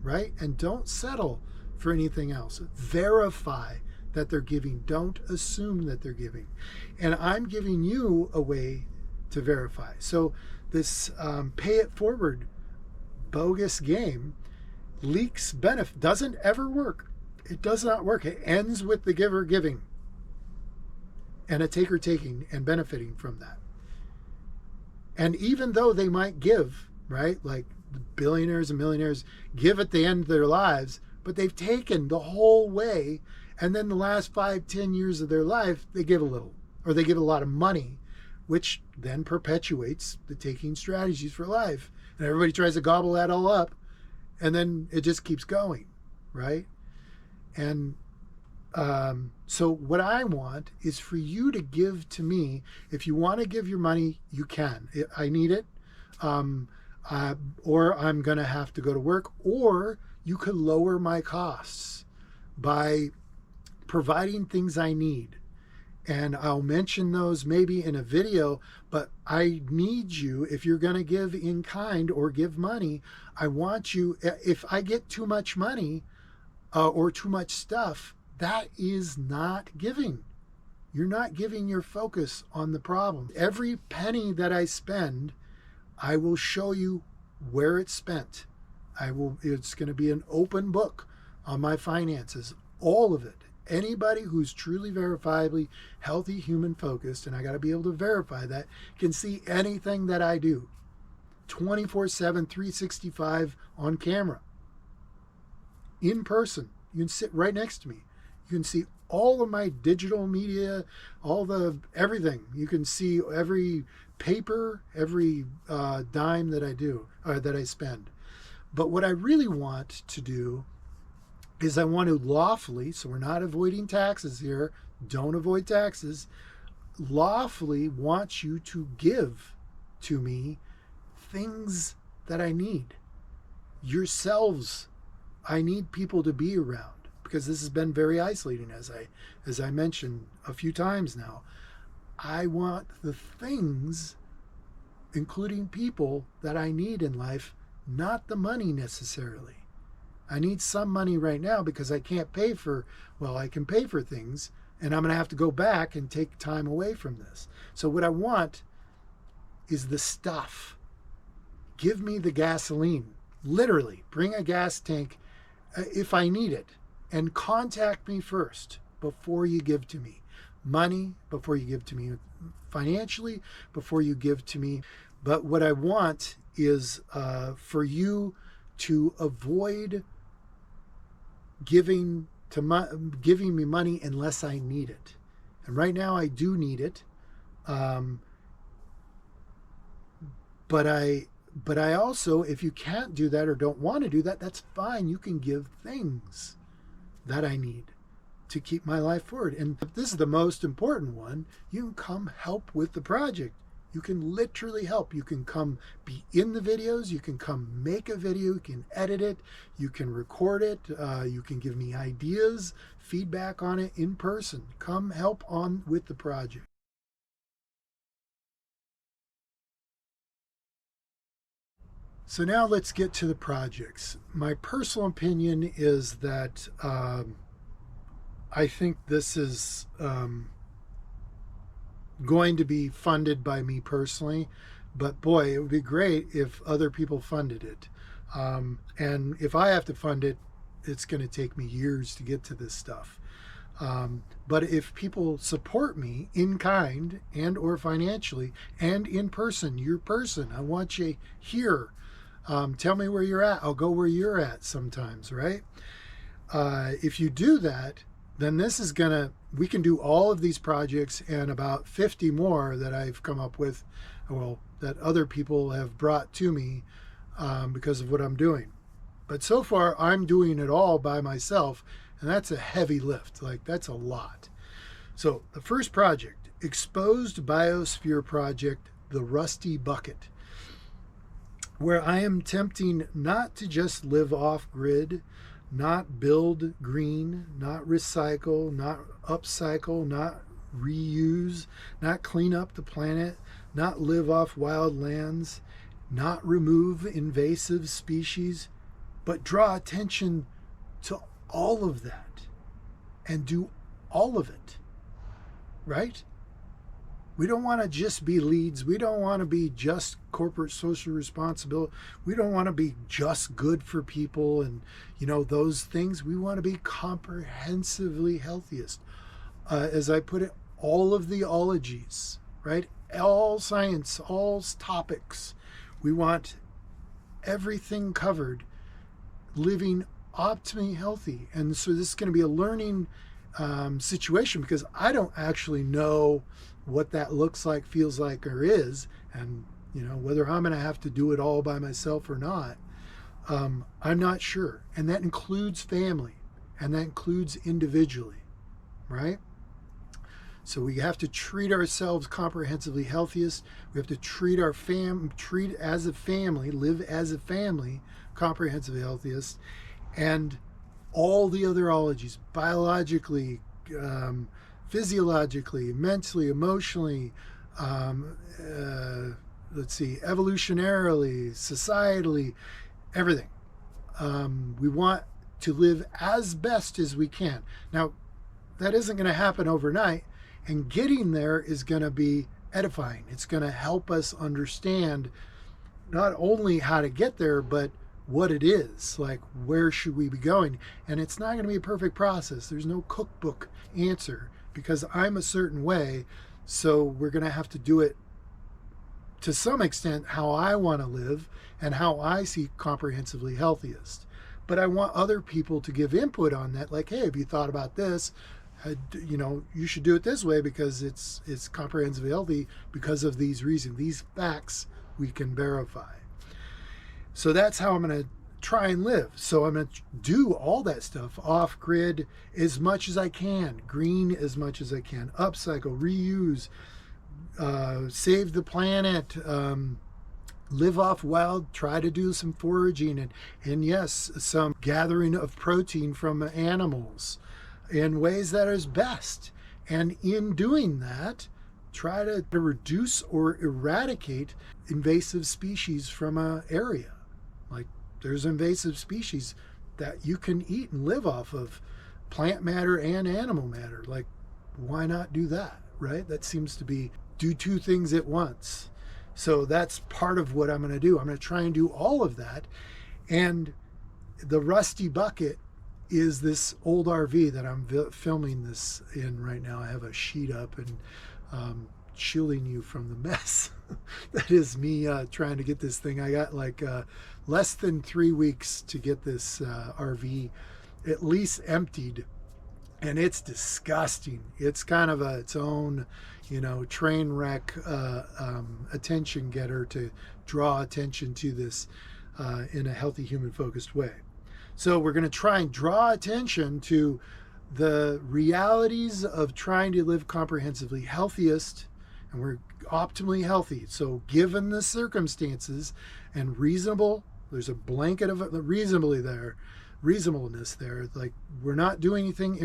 right? And don't settle for anything else. Verify that they're giving. Don't assume that they're giving. And I'm giving you a way to verify. So this pay it forward bogus game, leaks benefit, doesn't ever work. It does not work. It ends with the giver giving and a taker taking and benefiting from that. And even though they might give, right, like the billionaires and millionaires give at the end of their lives, but they've taken the whole way, and then the last 5-10 years of their life they give a little, or they give a lot of money, which then perpetuates the taking strategies for life, and everybody tries to gobble that all up, and then it just keeps going, right? And so what I want is for you to give to me. If you want to give your money, you can. I need it, or I'm going to have to go to work, or you could lower my costs by providing things I need. And I'll mention those maybe in a video, but I need you, if you're going to give in kind or give money, I want you, if I get too much money or too much stuff, that is not giving. You're not giving your focus on the problem. Every penny that I spend, I will show you where it's spent. It's going to be an open book on my finances, all of it. Anybody who's truly verifiably healthy, human focused, and I got to be able to verify that, can see anything that I do 24/7, 365 on camera, in person. You can sit right next to me. You can see all of my digital media, everything. You can see every paper, every dime that I do, or that I spend. But what I really want to do is I want to lawfully, so we're not avoiding taxes here, don't avoid taxes, lawfully want you to give to me things that I need. Yourselves, I need people to be around, because this has been very isolating, as I mentioned a few times now. I want the things, including people, that I need in life, not the money necessarily. I need some money right now because I can't pay for, I can pay for things, and I'm going to have to go back and take time away from this. So what I want is the stuff. Give me the gasoline. Literally, bring a gas tank if I need it, and contact me first before you give to me. Money before you give to me. Financially before you give to me. But what I want is for you to avoid giving me money unless I need it. And right now I do need it. But I also, if you can't do that or don't want to do that, that's fine. You can give things that I need to keep my life forward. And this is the most important one. You can come help with the project. You can literally help. You can come be in the videos. You can come make a video. You can edit it. You can record it. You can give me ideas, feedback on it in person. Come help on with the project. So now let's get to the projects. My personal opinion is that I think this is going to be funded by me personally, but boy, it would be great if other people funded it. And if I have to fund it, it's going to take me years to get to this stuff. But if people support me in kind and or financially and in person, your person, I want you here. Tell me where you're at. I'll go where you're at sometimes, right? If you do that, then this is we can do all of these projects and about 50 more that I've come up with, that other people have brought to me because of what I'm doing. But so far, I'm doing it all by myself, and that's a heavy lift. That's a lot. So the first project, Exposed Biosphere Project, the Rusty Bucket. where I am tempting not to just live off grid, not build green, not recycle, not upcycle, not reuse, not clean up the planet, not live off wild lands, not remove invasive species, but draw attention to all of that and do all of it, right? We don't want to just be leads. We don't want to be just corporate social responsibility. We don't want to be just good for people and, those things. We want to be comprehensively healthiest. As I put it, all of the ologies, right? All science, all topics. We want everything covered, living optimally healthy. And so this is going to be a learning situation, because I don't actually know what that looks like, feels like, or is, and whether I'm going to have to do it all by myself or not. I'm not sure. And that includes family, and that includes individually, right? So we have to treat ourselves comprehensively healthiest. We have to treat as a family, live as a family, comprehensively healthiest, and all the other ologies, biologically, physiologically, mentally, emotionally, evolutionarily, societally, everything. We want to live as best as we can. Now, that isn't going to happen overnight, and getting there is going to be edifying. It's going to help us understand not only how to get there, but what it is, like where should we be going. And it's not going to be a perfect process. There's no cookbook answer, because I'm a certain way, so we're going to have to do it to some extent how I want to live and how I see comprehensively healthiest. But I want other people to give input on that, like, hey, have you thought about this? You should do it this way because it's comprehensively healthy because of these reasons. These facts we can verify. So that's how I'm going to try and live. So I'm going to do all that stuff off grid as much as I can, green as much as I can, upcycle, reuse, save the planet, live off wild, try to do some foraging, and yes, some gathering of protein from animals in ways that is best. And in doing that, try to reduce or eradicate invasive species from an area. Like, there's invasive species that you can eat and live off of, plant matter and animal matter. Like, why not do that, right? That seems to be do two things at once. So that's part of what I'm going to do. I'm going to try and do all of that. And the rusty bucket is this old RV that I'm filming this in right now. I have a sheet up and shielding you from the mess. That is me trying to get this thing. I got like less than 3 weeks to get this RV at least emptied, and it's disgusting. It's kind of its own, train wreck attention getter to draw attention to this in a healthy, human focused way. So we're going to try and draw attention to the realities of trying to live comprehensively healthiest, and we're optimally healthy. So given the circumstances and reasonable, there's a blanket of reasonableness there. Like, we're not doing anything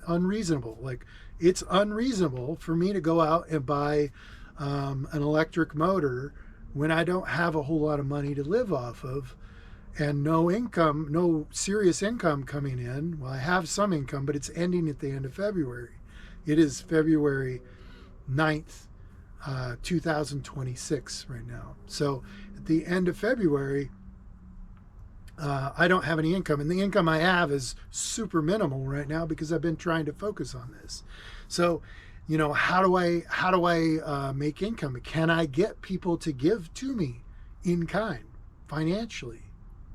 unreasonable. Like, it's unreasonable for me to go out and buy an electric motor when I don't have a whole lot of money to live off of, and no serious income coming in. Well, I have some income, but it's ending at the end of February. It is February 9th, 2026 right now. So at the end of February, I don't have any income, and the income I have is super minimal right now because I've been trying to focus on this. So, how do I make income? Can I get people to give to me in kind, financially?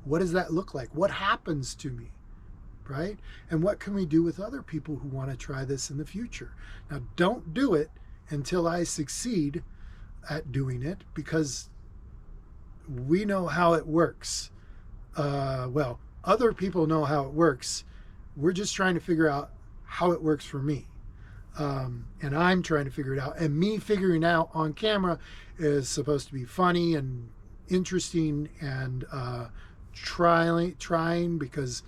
What does that look like? What happens to me, right? And what can we do with other people who want to try this in the future? Now, don't do it until I succeed at doing it, because we know how it works. Other people know how it works. We're just trying to figure out how it works for me. And I'm trying to figure it out. And me figuring out on camera is supposed to be funny and interesting and trying because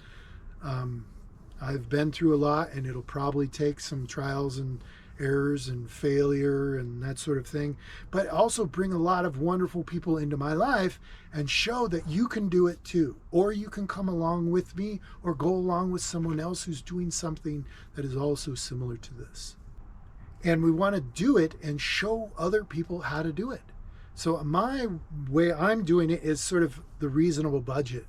I've been through a lot, and it'll probably take some trials and errors and failure and that sort of thing, but also bring a lot of wonderful people into my life and show that you can do it too, or you can come along with me or go along with someone else who's doing something that is also similar to this. And we want to do it and show other people how to do it. So my way I'm doing it is sort of the reasonable budget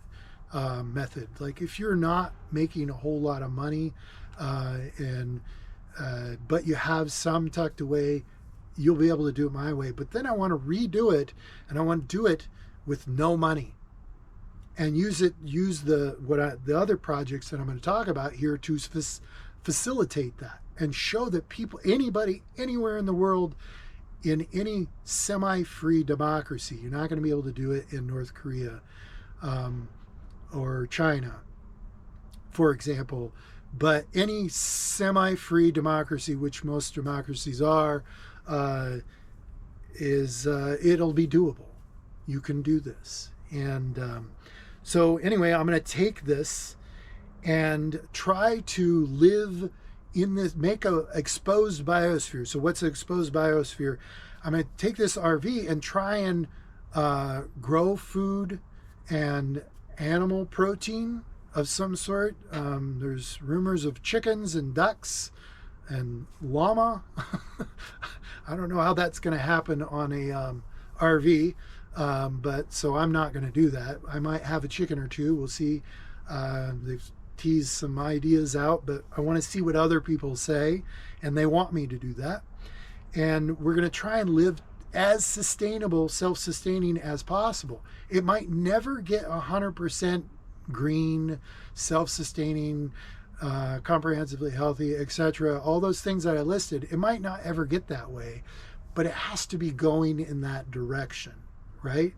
method. Like if you're not making a whole lot of money but you have some tucked away, you'll be able to do it my way. But then I want to redo it, and I want to do it with no money, and use the other projects that I'm going to talk about here to facilitate that and show that anybody anywhere in the world, in any semi-free democracy, you're not going to be able to do it in North Korea or China, for example. But any semi-free democracy, which most democracies are, it'll be doable. You can do this. And so anyway, I'm going to take this and try to live in this, make a exposed biosphere. So what's an exposed biosphere? I'm going to take this RV and try and grow food and animal protein of some sort. There's rumors of chickens and ducks and llama. I don't know how that's going to happen on a RV, but so I'm not going to do that. I might have a chicken or two. We'll see. They've teased some ideas out, but I want to see what other people say, and they want me to do that. And we're going to try and live as sustainable, self-sustaining as possible. It might never get 100% green, self-sustaining, comprehensively healthy, etc. All those things that I listed, it might not ever get that way, but it has to be going in that direction, right?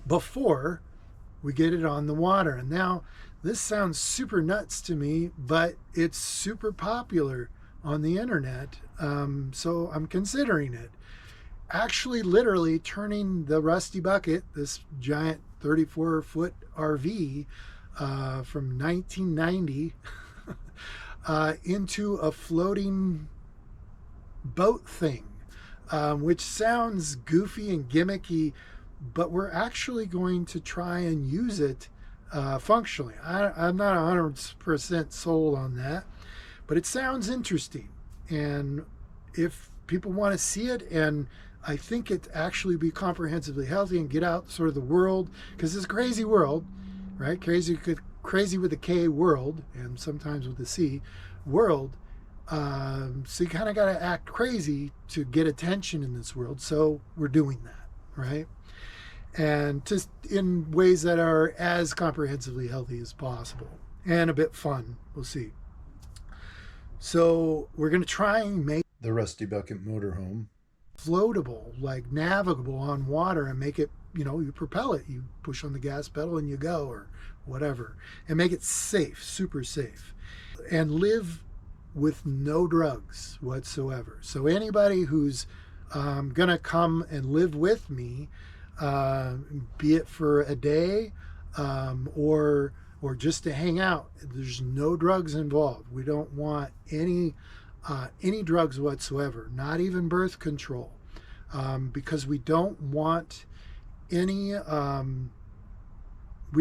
Before we get it on the water. And now this sounds super nuts to me, but it's super popular on the internet, so I'm considering it. Actually, literally turning the Rusty Bucket, this giant 34-foot RV from 1990, into a floating boat thing, which sounds goofy and gimmicky, but we're actually going to try and use it functionally. I'm not 100% sold on that, but it sounds interesting. And if people want to see it, and I think it actually be comprehensively healthy and get out sort of the world, because it's a crazy world, right? Crazy with a K world, and sometimes with a C world. So you kind of got to act crazy to get attention in this world. So we're doing that, right? And just in ways that are as comprehensively healthy as possible and a bit fun. We'll see. So we're going to try and make the Rusty Bucket motorhome floatable, like navigable on water, and make it, you propel it, you push on the gas pedal and you go, or whatever, and make it safe, super safe, and live with no drugs whatsoever. So anybody who's gonna come and live with me, be it for a day or just to hang out, there's no drugs involved. We don't want any drugs whatsoever, not even birth control, because we don't want we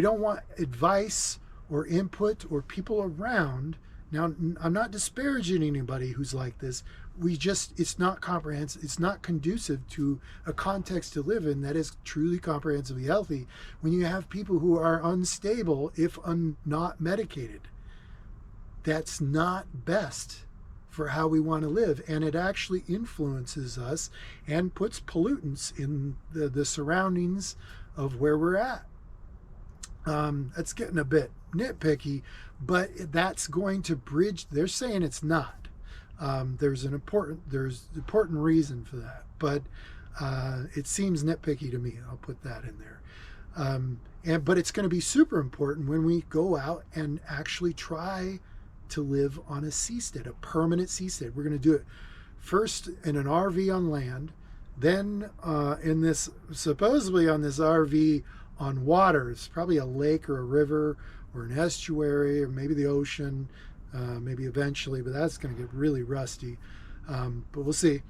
don't want advice or input or people around. Now, I'm not disparaging anybody who's like this. It's not comprehensive. It's not conducive to a context to live in that is truly comprehensively healthy when you have people who are unstable if not medicated. That's not best for how we want to live, and it actually influences us and puts pollutants in the surroundings of where we're at. That's getting a bit nitpicky, but that's going to bridge. They're saying it's not. There's important reason for that, but it seems nitpicky to me. I'll put that in there. But it's going to be super important when we go out and actually try to live on a seastead, a permanent seastead. We're going to do it first in an RV on land, Then in this, supposedly on this RV on water, it's probably a lake or a river or an estuary or maybe the ocean, maybe eventually, but that's going to get really rusty. But we'll see.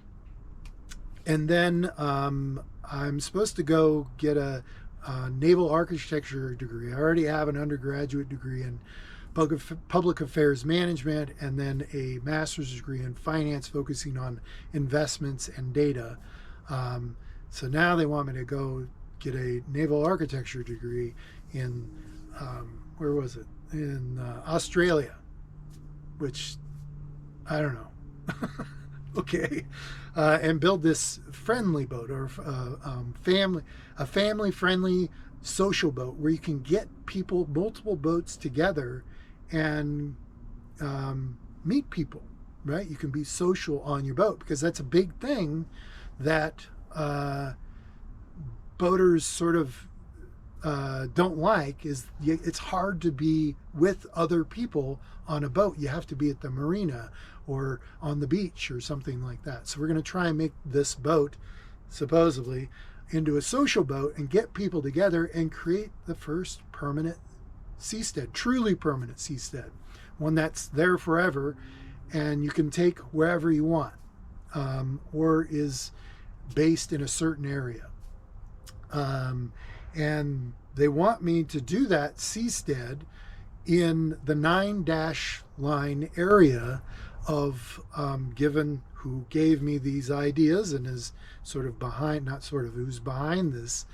And then I'm supposed to go get a naval architecture degree. I already have an undergraduate degree in public affairs management and then a master's degree in finance focusing on investments and data. So now they want me to go get a naval architecture degree in, where was it? In Australia, which I don't know. Okay. And build this friendly boat or a family friendly social boat where you can get people, multiple boats together and meet people, right? You can be social on your boat because that's a big thing that boaters sort of don't like is it's hard to be with other people on a boat. You have to be at the marina or on the beach or something like that. So we're going to try and make this boat supposedly into a social boat and get people together and create the first permanent seastead, truly permanent seastead, one that's there forever and you can take wherever you want, or is based in a certain area. And they want me to do that seastead in the 9-line area of, given who gave me these ideas and is sort of behind, not sort of, who's behind this.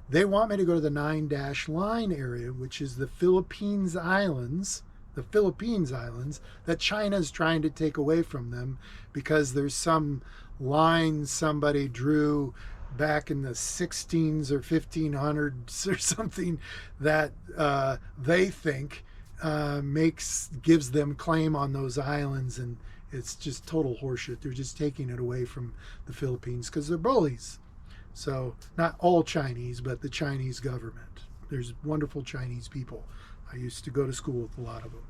They want me to go to the 9-line area, which is the Philippines Islands that China's trying to take away from them because there's some line somebody drew back in the 16s or 1500s or something that they think gives them claim on those islands, and it's just total horseshit. They're just taking it away from the Philippines because they're bullies. So not all Chinese, but the Chinese government. There's wonderful Chinese people. I used to go to school with a lot of them,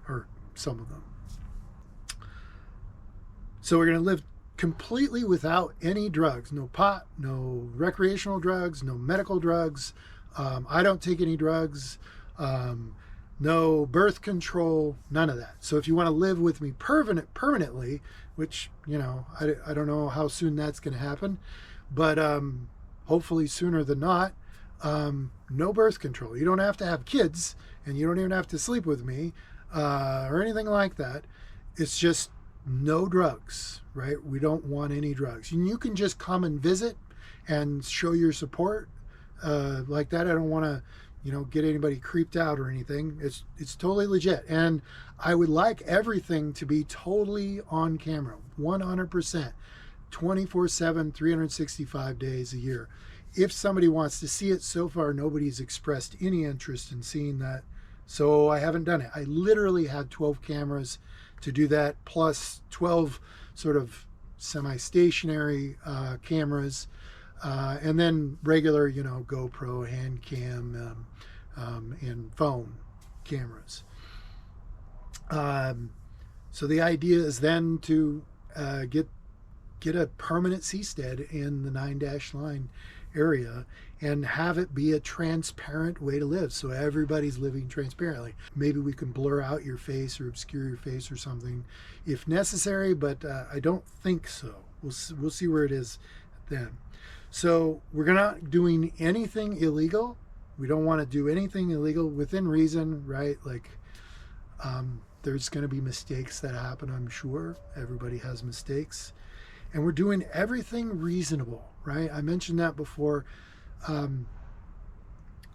or some of them. So we're going to live completely without any drugs. No pot, no recreational drugs, no medical drugs. I don't take any drugs. No birth control, none of that. So if you want to live with me permanently, which, you know, I don't know how soon that's going to happen, but hopefully sooner than not, no birth control. You don't have to have kids, and you don't even have to sleep with me or anything like that. It's just no drugs, right? We don't want any drugs. And you can just come and visit and show your support like that. I don't want to, you know, get anybody creeped out or anything. It's totally legit. And I would like everything to be totally on camera, 100%, 24/7, 365 days a year. If somebody wants to see it, so far nobody's expressed any interest in seeing that. So I haven't done it. I literally had 12 cameras to do that, plus 12 sort of semi-stationary cameras, and then regular, you know, GoPro, hand cam, and phone cameras. So the idea is then to get a permanent seastead in the 9-line area and have it be a transparent way to live, so everybody's living transparently. Maybe we can blur out your face or obscure your face or something if necessary, but I don't think so. We'll see where it is then. So we're not doing anything illegal. We don't want to do anything illegal within reason, right? Like there's going to be mistakes that happen, I'm sure. Everybody has mistakes. And we're doing everything reasonable, right? I mentioned that before. I'm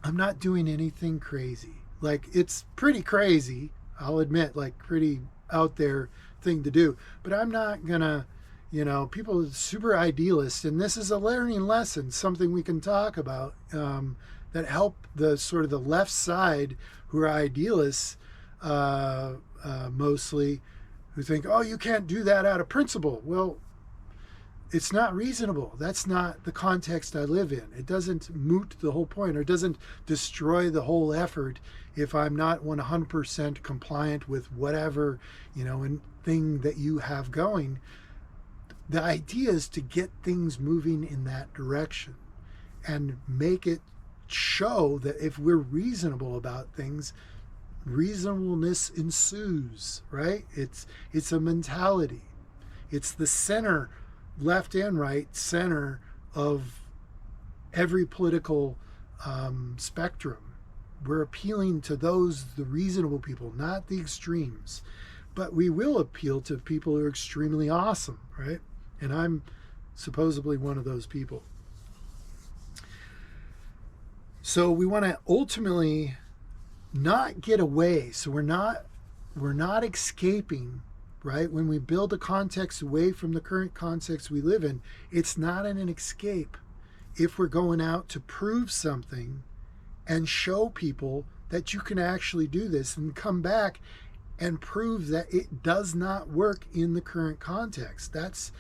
not doing anything crazy. Like, it's pretty crazy, I'll admit, like pretty out there thing to do. But I'm not gonna, you know, people are super idealists, and this is a learning lesson, something we can talk about that help the sort of the left side who are idealists mostly, who think, oh, you can't do that out of principle. Well, it's not reasonable. That's not the context I live in. It doesn't moot the whole point, or it doesn't destroy the whole effort if I'm not 100% compliant with whatever, you know, thing that you have going. the idea is to get things moving in that direction and make it show that if we're reasonable about things, reasonableness ensues, right? It's a mentality. It's the center, left and right center of every political spectrum. We're appealing to those, the reasonable people, not the extremes. But we will appeal to people who are extremely awesome, right? And I'm supposedly one of those people. So we want to ultimately not get away. So we're not escaping, right? When we build a context away from the current context we live in, it's not an escape. If we're going out to prove something and show people that you can actually do this and come back and prove that it does not work in the current context. That's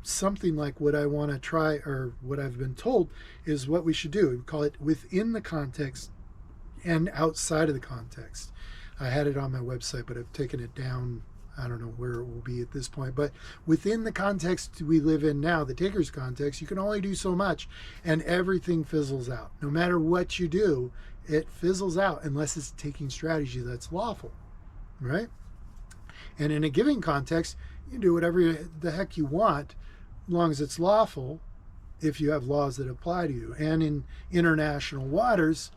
something like what I want to try, or what I've been told is what we should do. We call it within the context and outside of the context. I had it on my website, but I've taken it down. I don't know where it will be at this point, but within the context we live in now, the taker's context, you can only do so much and everything fizzles out. No matter what you do, it fizzles out unless it's taking strategy that's lawful, right? And in a giving context, you can do whatever the heck you want as long as it's lawful, if you have laws that apply to you. And in international waters,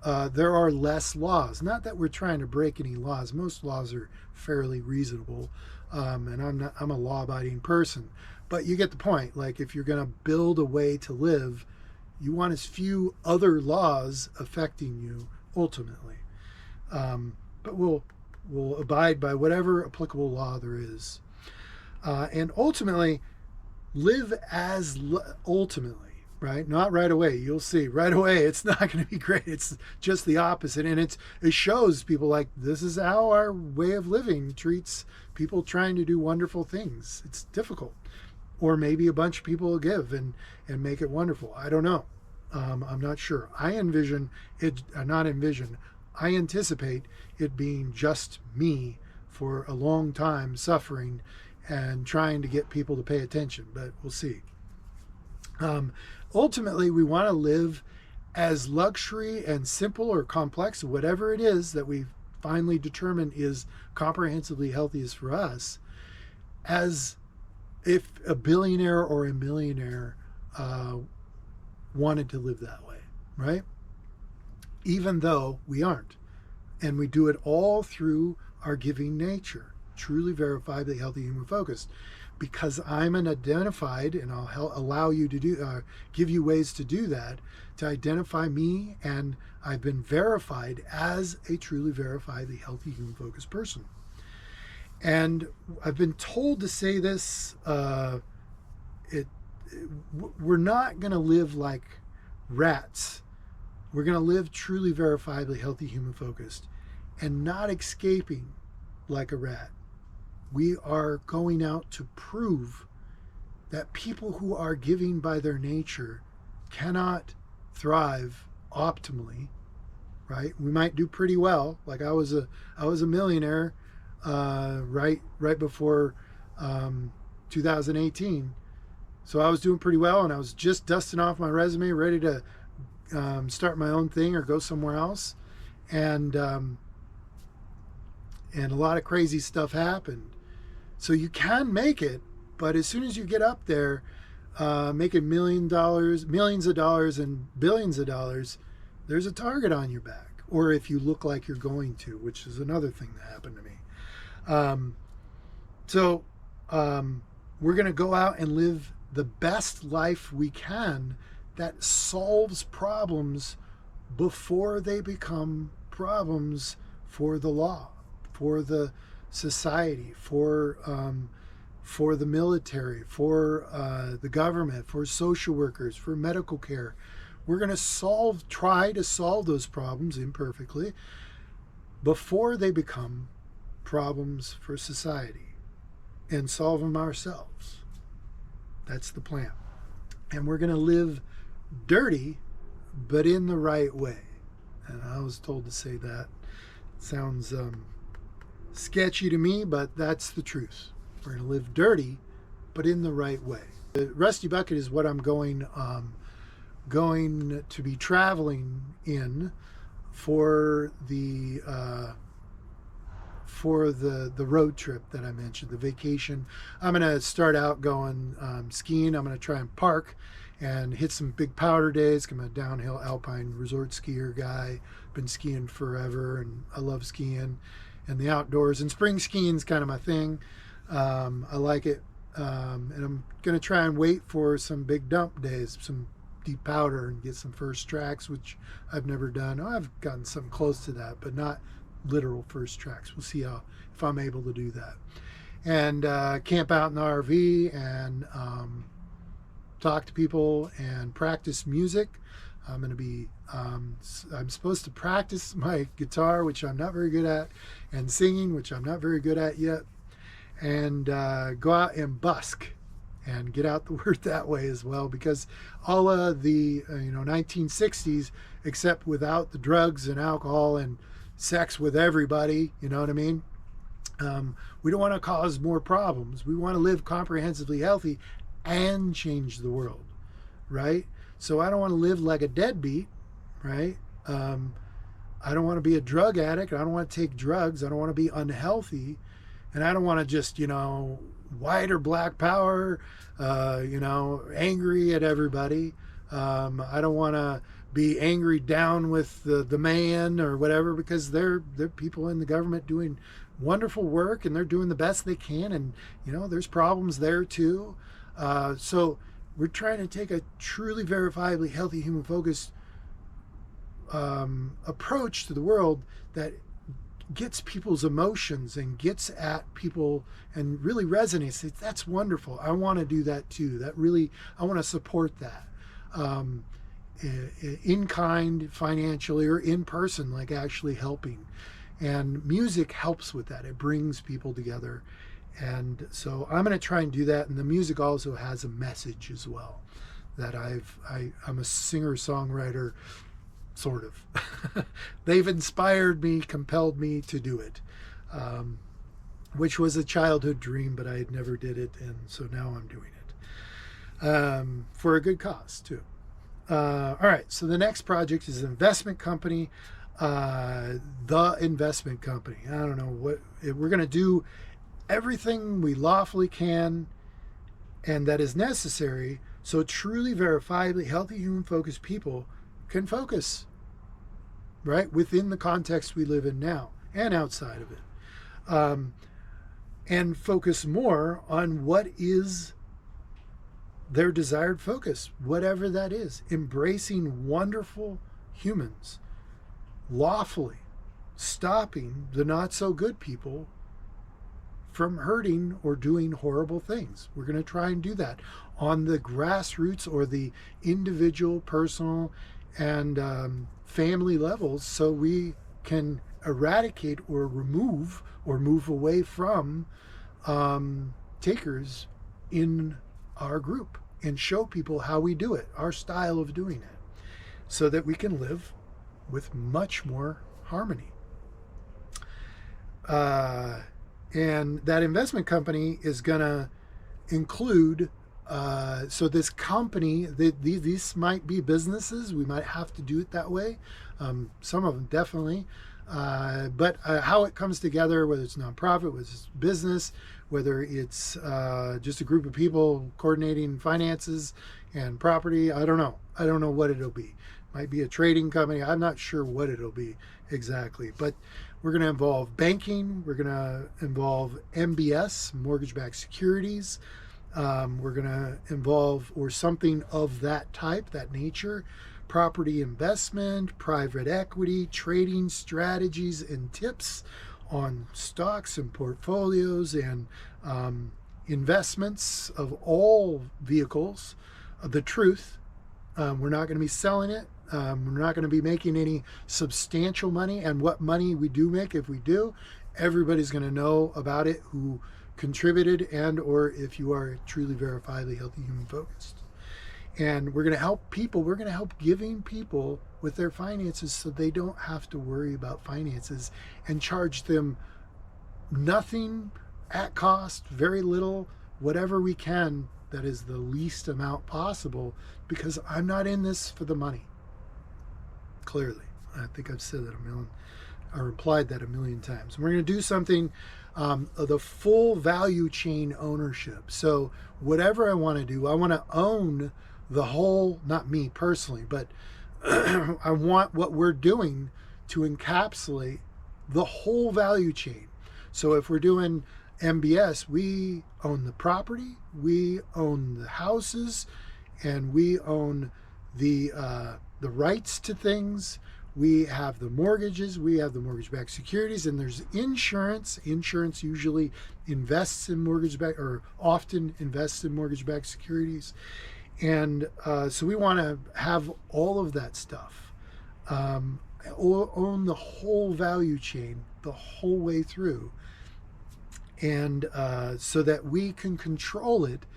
there are less laws. Not that we're trying to break any laws. Most laws are fairly reasonable, and I'm a law-abiding person. But you get the point. Like, if you're going to build a way to live, you want as few other laws affecting you ultimately. But we'll abide by whatever applicable law there is. And ultimately, live as ultimately, right? Not right away. You'll see right away it's not going to be great. It's just the opposite. And it shows people like, this is how our way of living treats people trying to do wonderful things. It's difficult. Or maybe a bunch of people will give and make it wonderful. I don't know. I'm not sure. I anticipate it being just me for a long time suffering and trying to get people to pay attention, but we'll see. Ultimately, we want to live as luxury and simple or complex, whatever it is that we finally determine is comprehensively healthiest for us, as if a billionaire or a millionaire wanted to live that way, right? Even though we aren't. And we do it all through our giving nature, truly verifiably healthy human focused. Because I'm an identified, and I'll allow you to give you ways to do that, to identify me, and I've been verified as a truly verifiably healthy human focused person. And I've been told to say this, we're not going to live like rats. We're going to live truly verifiably healthy human focused and not escaping like a rat. We are going out to prove that people who are giving by their nature cannot thrive optimally, right? We might do pretty well. Like I was a millionaire right before 2018. So I was doing pretty well, and I was just dusting off my resume, ready to start my own thing or go somewhere else. And a lot of crazy stuff happened. So you can make it, but as soon as you get up there, making millions of dollars and billions of dollars, there's a target on your back. Or if you look like you're going to, which is another thing that happened to me. We're going to go out and live the best life we can that solves problems before they become problems for the law, for the society, for the military, for the government, for social workers, for medical care. We're going to try to solve those problems imperfectly before they become problems for society, and solve them ourselves. That's the plan. And we're going to live dirty, but in the right way. And I was told to say that. It sounds sketchy to me, but that's the truth. We're going to live dirty, but in the right way. The Rusty Bucket is what I'm going to be traveling in for the road trip that I mentioned, the vacation. I'm going to start out going skiing. I'm going to try and park and hit some big powder days. I'm a downhill alpine resort skier guy. Been skiing forever, and I love skiing and the outdoors. And spring skiing is kind of my thing. I like it. And I'm going to try and wait for some big dump days, some deep powder, and get some first tracks, which I've never done. I've gotten some close to that, but not literal first tracks. We'll see if I'm able to do that. And camp out in the RV and talk to people and practice music. I'm going to be, I'm supposed to practice my guitar, which I'm not very good at, and singing, which I'm not very good at yet, and go out and busk and get out the word that way as well, because all of the 1960s, except without the drugs and alcohol and sex with everybody, you know what I mean? We don't want to cause more problems. We want to live comprehensively healthy and change the world, right? So I don't want to live like a deadbeat, right? I don't want to be a drug addict. I don't want to take drugs. I don't want to be unhealthy. And I don't want to just, white or black power, angry at everybody. I don't want to be angry down with the man or whatever, because they're people in the government doing wonderful work, and they're doing the best they can. And, there's problems there too. So we're trying to take a truly verifiably healthy, human-focused approach to the world that gets people's emotions and gets at people and really resonates. That's wonderful. I want to do that too. I want to support that. In kind, financially, or in person, like actually helping. And music helps with that. It brings people together. And so I'm going to try and do that. And the music also has a message as well, that I'm a singer-songwriter, sort of. They've inspired me, compelled me to do it, which was a childhood dream, but I had never did it. And so now I'm doing it for a good cause too. All right, so the next project is an investment company, the investment company. I don't know what we're going to do. Everything we lawfully can and that is necessary, so truly verifiably healthy, human-focused people can focus, right, within the context we live in now and outside of it, and focus more on what is their desired focus, whatever that is. Embracing wonderful humans, lawfully stopping the not-so-good people from hurting or doing horrible things. We're going to try and do that on the grassroots or the individual, personal, and family levels, so we can eradicate or remove or move away from takers in our group, and show people how we do it, our style of doing it, so that we can live with much more harmony. And that investment company is going to include, so this company, these might be businesses. We might have to do it that way. Some of them definitely. But how it comes together, whether it's nonprofit, whether it's business, whether it's just a group of people coordinating finances and property, I don't know. I don't know what it'll be. Might be a trading company. I'm not sure what it'll be exactly. But we're going to involve banking. We're going to involve MBS, mortgage-backed securities. We're going to involve, or something of that type, that nature, property investment, private equity, trading strategies and tips on stocks and portfolios and investments of all vehicles. The truth, we're not going to be selling it. We're not going to be making any substantial money, and what money we do make, if we do, everybody's going to know about it who contributed, and or if you are truly verifiably healthy, human focused. And we're going to help people. We're going to help giving people with their finances, so they don't have to worry about finances and charge them nothing at cost, very little, whatever we can that is the least amount possible, because I'm not in this for the money. Clearly. I think I've said that or implied that a million times. We're going to do something, the full value chain ownership. So whatever I want to do, I want to own the whole, not me personally, but I want what we're doing to encapsulate the whole value chain. So if we're doing MBS, we own the property, we own the houses, and we own the rights to things. We have the mortgages, we have the mortgage-backed securities, and there's insurance. Insurance usually invests in often invests in mortgage-backed securities. And so we want to have all of that stuff, own the whole value chain, the whole way through, and so that we can control it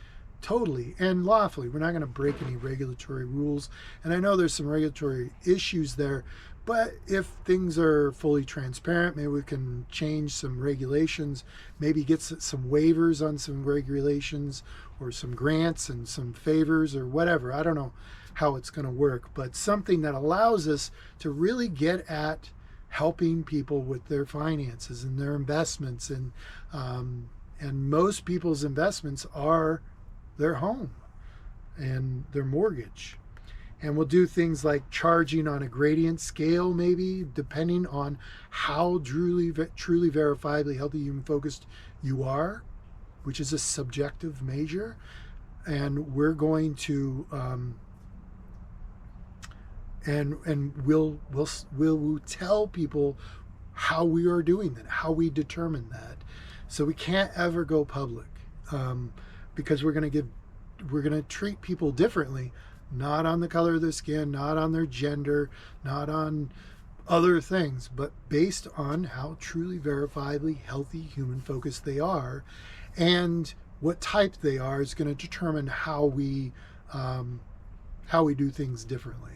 totally and lawfully. We're not going to break any regulatory rules. And I know there's some regulatory issues there, but if things are fully transparent, maybe we can change some regulations, maybe get some waivers on some regulations, or some grants and some favors or whatever. I don't know how it's going to work, but something that allows us to really get at helping people with their finances and their investments. And most people's investments are their home and their mortgage. And we'll do things like charging on a gradient scale, maybe, depending on how truly verifiably healthy, human focused you are, which is a subjective measure. And we're going to and we'll tell people how we are doing that, how we determine that. So we can't ever go public, because we're going to treat people differently, not on the color of their skin, not on their gender, not on other things, but based on how truly verifiably healthy, human focused they are, and what type they are is going to determine how we do things differently.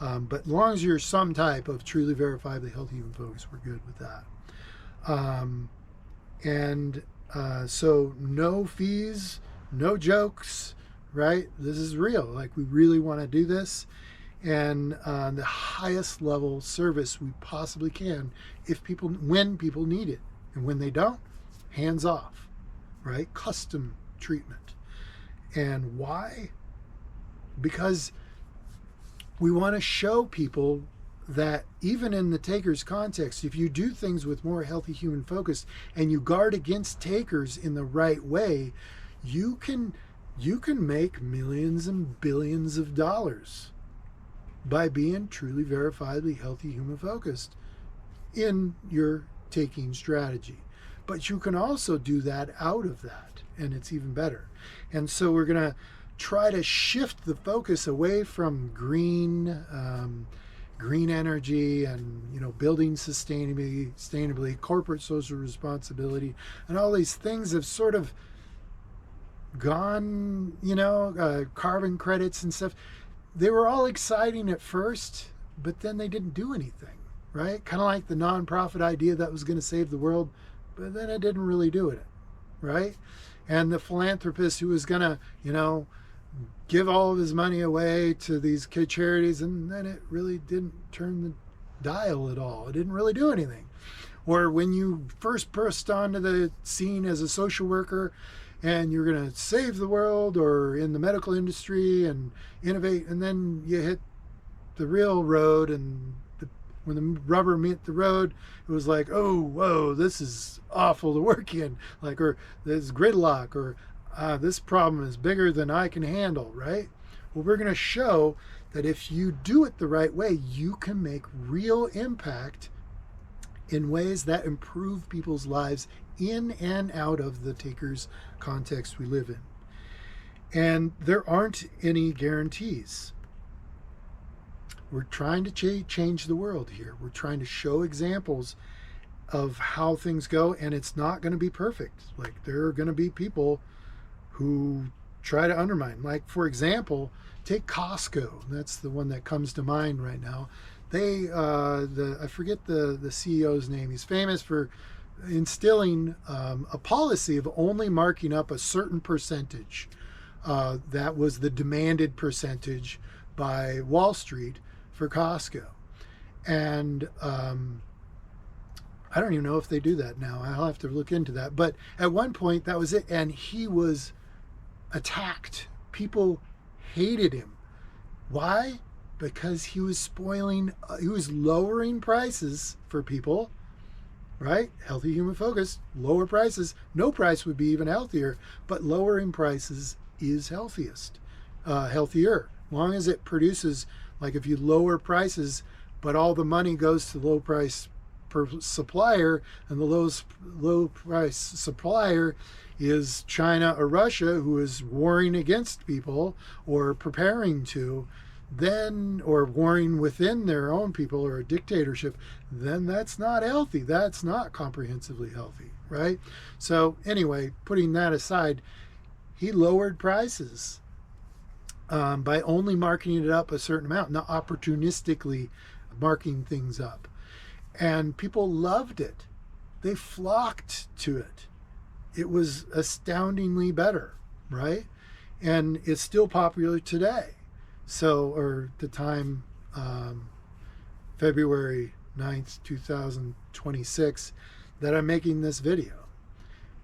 But as long as you're some type of truly verifiably healthy, human focused, we're good with that. So no fees, no jokes, right? This is real. Like, we really want to do this, and the highest level service we possibly can when people need it, and when they don't, hands off, right? Custom treatment. And why? Because we want to show people that even in the taker's context, if you do things with more healthy human focus and you guard against takers in the right way, you can make millions and billions of dollars by being truly verifiably healthy human focused in your taking strategy. But you can also do that out of that, and it's even better. And so we're going to try to shift the focus away from green energy and building sustainably, corporate social responsibility, and all these things have sort of gone, carbon credits and stuff. They were all exciting at first, but then they didn't do anything, right? Kind of like the nonprofit idea that was going to save the world, but then it didn't really do it, right? And the philanthropist who was going to, give all of his money away to these charities, and then it really didn't turn the dial at all. It didn't really do anything. Or when you first burst onto the scene as a social worker and you're going to save the world, or in the medical industry and innovate, and then you hit the real road, and when the rubber met the road, it was like, oh, whoa, this is awful to work in, or there's gridlock, or this problem is bigger than I can handle, right? Well, we're going to show that if you do it the right way, you can make real impact in ways that improve people's lives in and out of the taker's context we live in. And there aren't any guarantees. We're trying to change the world here. We're trying to show examples of how things go, and it's not going to be perfect. Like, there are going to be people who try to undermine. Like, for example, take Costco. That's the one that comes to mind right now. They, I forget the CEO's name. He's famous for instilling a policy of only marking up a certain percentage. That was the demanded percentage by Wall Street for Costco. And I don't even know if they do that now. I'll have to look into that. But at one point, that was it. And he was attacked. People hated him. Why? Because he was he was lowering prices for people, right? Healthy human focus, lower prices. No price would be even healthier, but lowering prices is healthier. As long as it produces, like if you lower prices, but all the money goes to the low price per supplier, and the low price supplier is China or Russia, who is warring against people or preparing to, then, or warring within their own people, or a dictatorship, then that's not healthy. That's not comprehensively healthy, right? So anyway, putting that aside, he lowered prices by only marking it up a certain amount, not opportunistically marking things up. And people loved it. They flocked to it. It was astoundingly better, right? And it's still popular today. So, or the time, February 9th, 2026, that I'm making this video.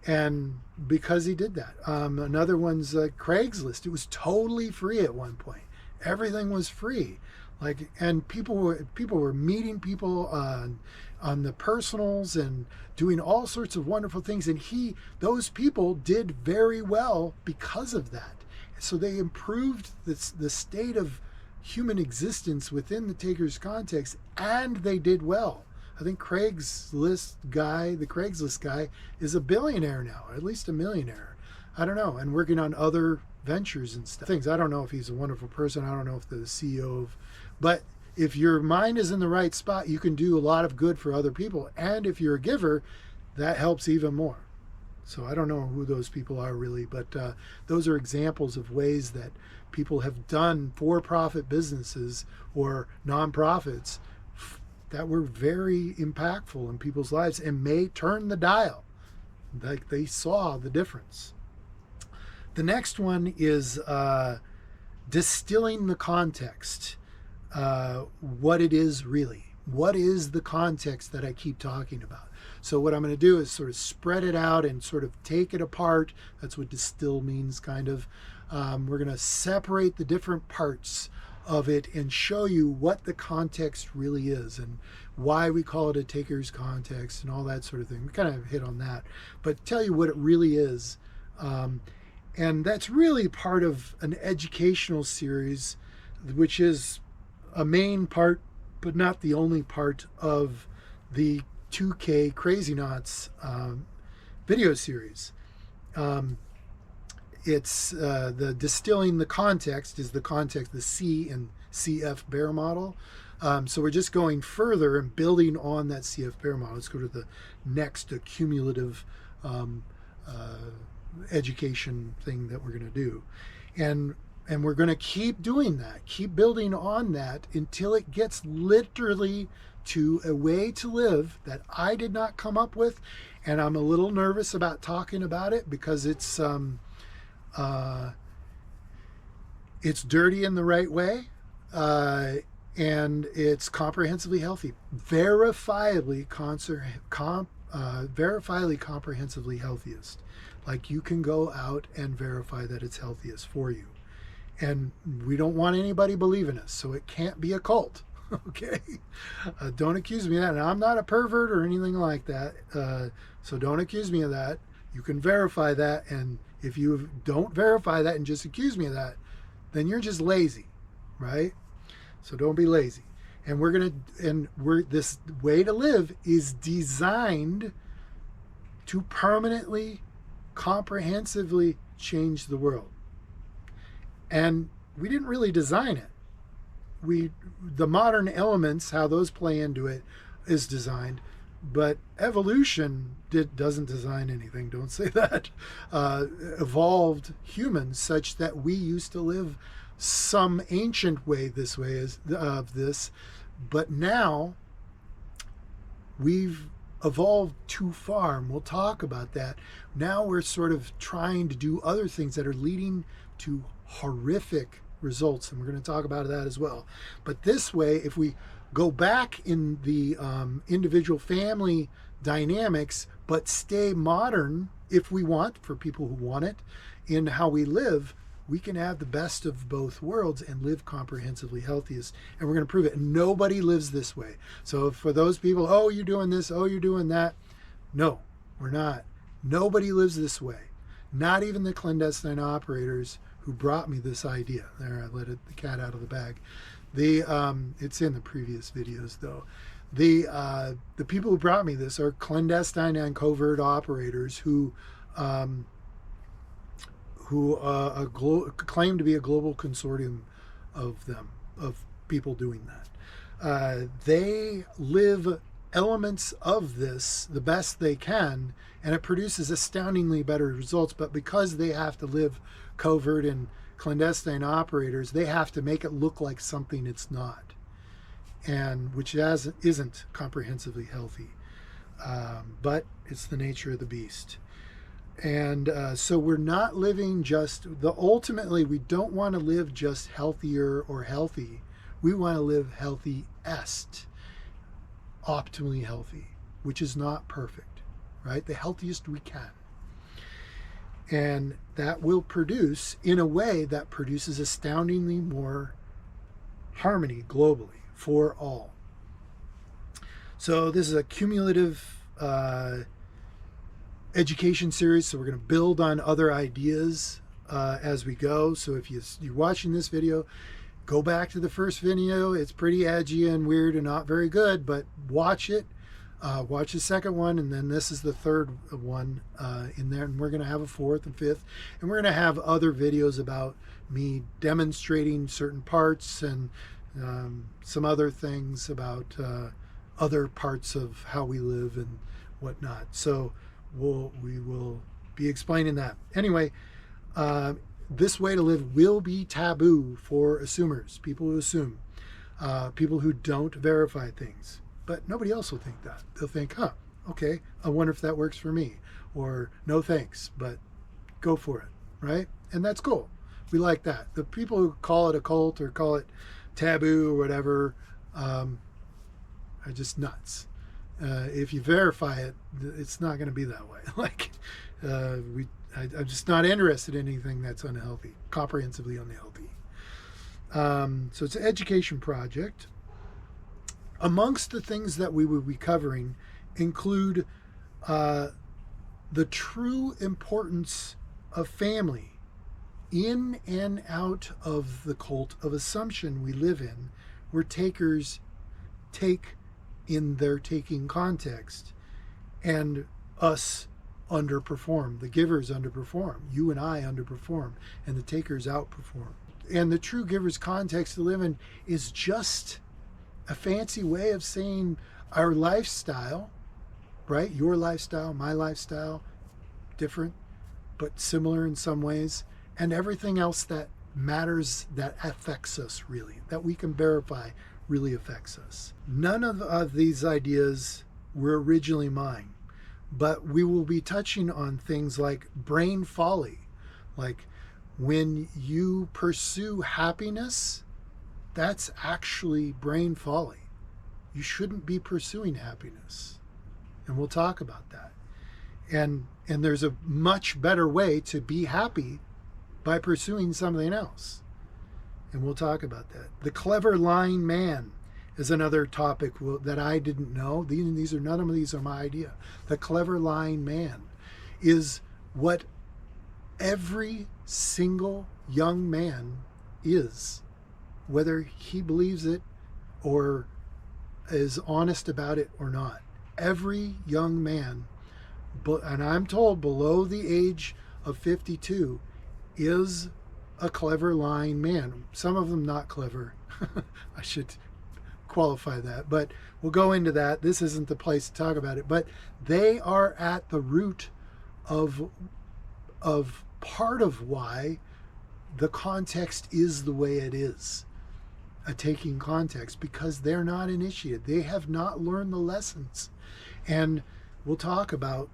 And because he did that. Another one's Craigslist. It was totally free at one point. Everything was free. Like, and people were meeting people on the personals and doing all sorts of wonderful things. And those people did very well because of that. So they improved the state of human existence within the taker's context, and they did well. I think the Craigslist guy is a billionaire now, or at least a millionaire. I don't know, and working on other ventures and stuff. Things. I don't know if he's a wonderful person. I don't know if the CEO of, but if your mind is in the right spot, you can do a lot of good for other people. And if you're a giver, that helps even more. So I don't know who those people are really, but those are examples of ways that people have done for-profit businesses or nonprofits that were very impactful in people's lives and may turn the dial. Like they saw the difference. The next one is distilling the context. What it is really. What is the context that I keep talking about? So what I'm going to do is sort of spread it out and sort of take it apart. That's what distill means, kind of. We're going to separate the different parts of it and show you what the context really is and why we call it a taker's context and all that sort of thing. We kind of hit on that, but tell you what it really is. And that's really part of an educational series, which is a main part, but not the only part of the 2K KrazyKnots video series. It's the distilling the context is the context, the C and CF bear model. So we're just going further and building on that CF bear model. Let's go to the next cumulative education thing that we're going to do. And we're going to keep doing that, keep building on that until it gets literally to a way to live that I did not come up with. And I'm a little nervous about talking about it because it's dirty in the right way, and it's comprehensively healthy, verifiably comprehensively healthiest. Like you can go out and verify that it's healthiest for you. And we don't want anybody believing us, so it can't be a cult. Okay? Don't accuse me of that. And I'm not a pervert or anything like that. So don't accuse me of that. You can verify that. And if you don't verify that and just accuse me of that, then you're just lazy, right? So don't be lazy. And this way to live is designed to permanently, comprehensively change the world. And we didn't really design it. The modern elements, how those play into it, is designed, but evolution doesn't design anything. Don't say that. Evolved humans such that we used to live some ancient way of this, but now we've evolved too far, and we'll talk about that. Now we're sort of trying to do other things that are leading to horrific results, and we're going to talk about that as well. But this way, if we go back in the individual family dynamics, but stay modern if we want, for people who want it, in how we live, we can have the best of both worlds and live comprehensively healthiest. And we're going to prove it. And nobody lives this way. So for those people, oh, you're doing this, oh, you're doing that. No, we're not. Nobody lives this way. Not even the clandestine operators who brought me this idea. There, I let the cat out of the bag. It's in the previous videos though. The people who brought me this are clandestine and covert operators who claim to be a global consortium of people doing that. They live elements of this the best they can, and it produces astoundingly better results. But because they have to live covert and clandestine operators, they have to make it look like something it's not, and which isn't comprehensively healthy. But it's the nature of the beast. And so we're not living ultimately, we don't want to live just healthier or healthy. We want to live healthiest, optimally healthy, which is not perfect, right? The healthiest we can. And that will produce, in a way that produces astoundingly more harmony globally for all. So this is a cumulative education series, so we're going to build on other ideas as we go. So if you're watching this video, go back to the first video. It's pretty edgy and weird and not very good, but watch it. Watch the second one, and then this is the third one in there, and we're going to have a fourth and fifth, and we're going to have other videos about me demonstrating certain parts and some other things about other parts of how we live and whatnot. So we will be explaining that. Anyway, this way to live will be taboo for assumers, people who assume, people who don't verify things. But nobody else will think that. They'll think, okay, I wonder if that works for me. Or, no thanks, but go for it, right? And that's cool. We like that. The people who call it a cult or call it taboo or whatever are just nuts. If you verify it, it's not going to be that way. I'm just not interested in anything that's unhealthy, comprehensively unhealthy. So it's an education project. Amongst the things that we will be covering include the true importance of family in and out of the cult of assumption we live in, where takers take in their taking context, and us underperform. The givers underperform. You and I underperform, and the takers outperform. And the true giver's context to live in is just a fancy way of saying our lifestyle, right? Your lifestyle, my lifestyle, different, but similar in some ways, and everything else that matters, that affects us really, that we can verify really affects us. None of these ideas were originally mine, but we will be touching on things like brain folly, like when you pursue happiness, that's actually brain folly. You shouldn't be pursuing happiness. And we'll talk about that. And there's a much better way to be happy by pursuing something else. And we'll talk about that. The clever lying man is another topic that I didn't know. None of these are my idea. The clever lying man is what every single young man is, whether he believes it or is honest about it or not. Every young man, and I'm told below the age of 52, is a clever lying man. Some of them not clever. I should qualify that, but we'll go into that. This isn't the place to talk about it, but they are at the root of part of why the context is the way it is. taking context because they're not initiated. They have not learned the lessons. And we'll talk about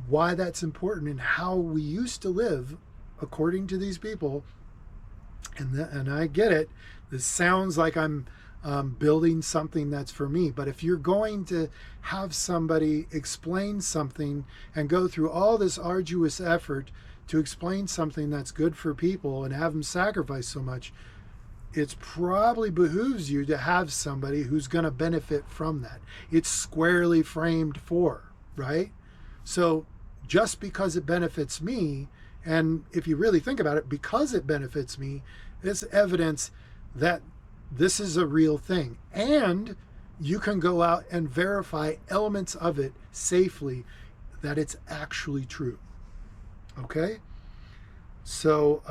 why that's important and how we used to live according to these people. And I get it. This sounds like I'm building something that's for me. But if you're going to have somebody explain something and go through all this arduous effort to explain something that's good for people and have them sacrifice so much, it probably behooves you to have somebody who's going to benefit from that. It's squarely framed for, right? So just because it benefits me, and if you really think about it, because it benefits me, it's evidence that this is a real thing. And you can go out and verify elements of it safely that it's actually true. Okay? So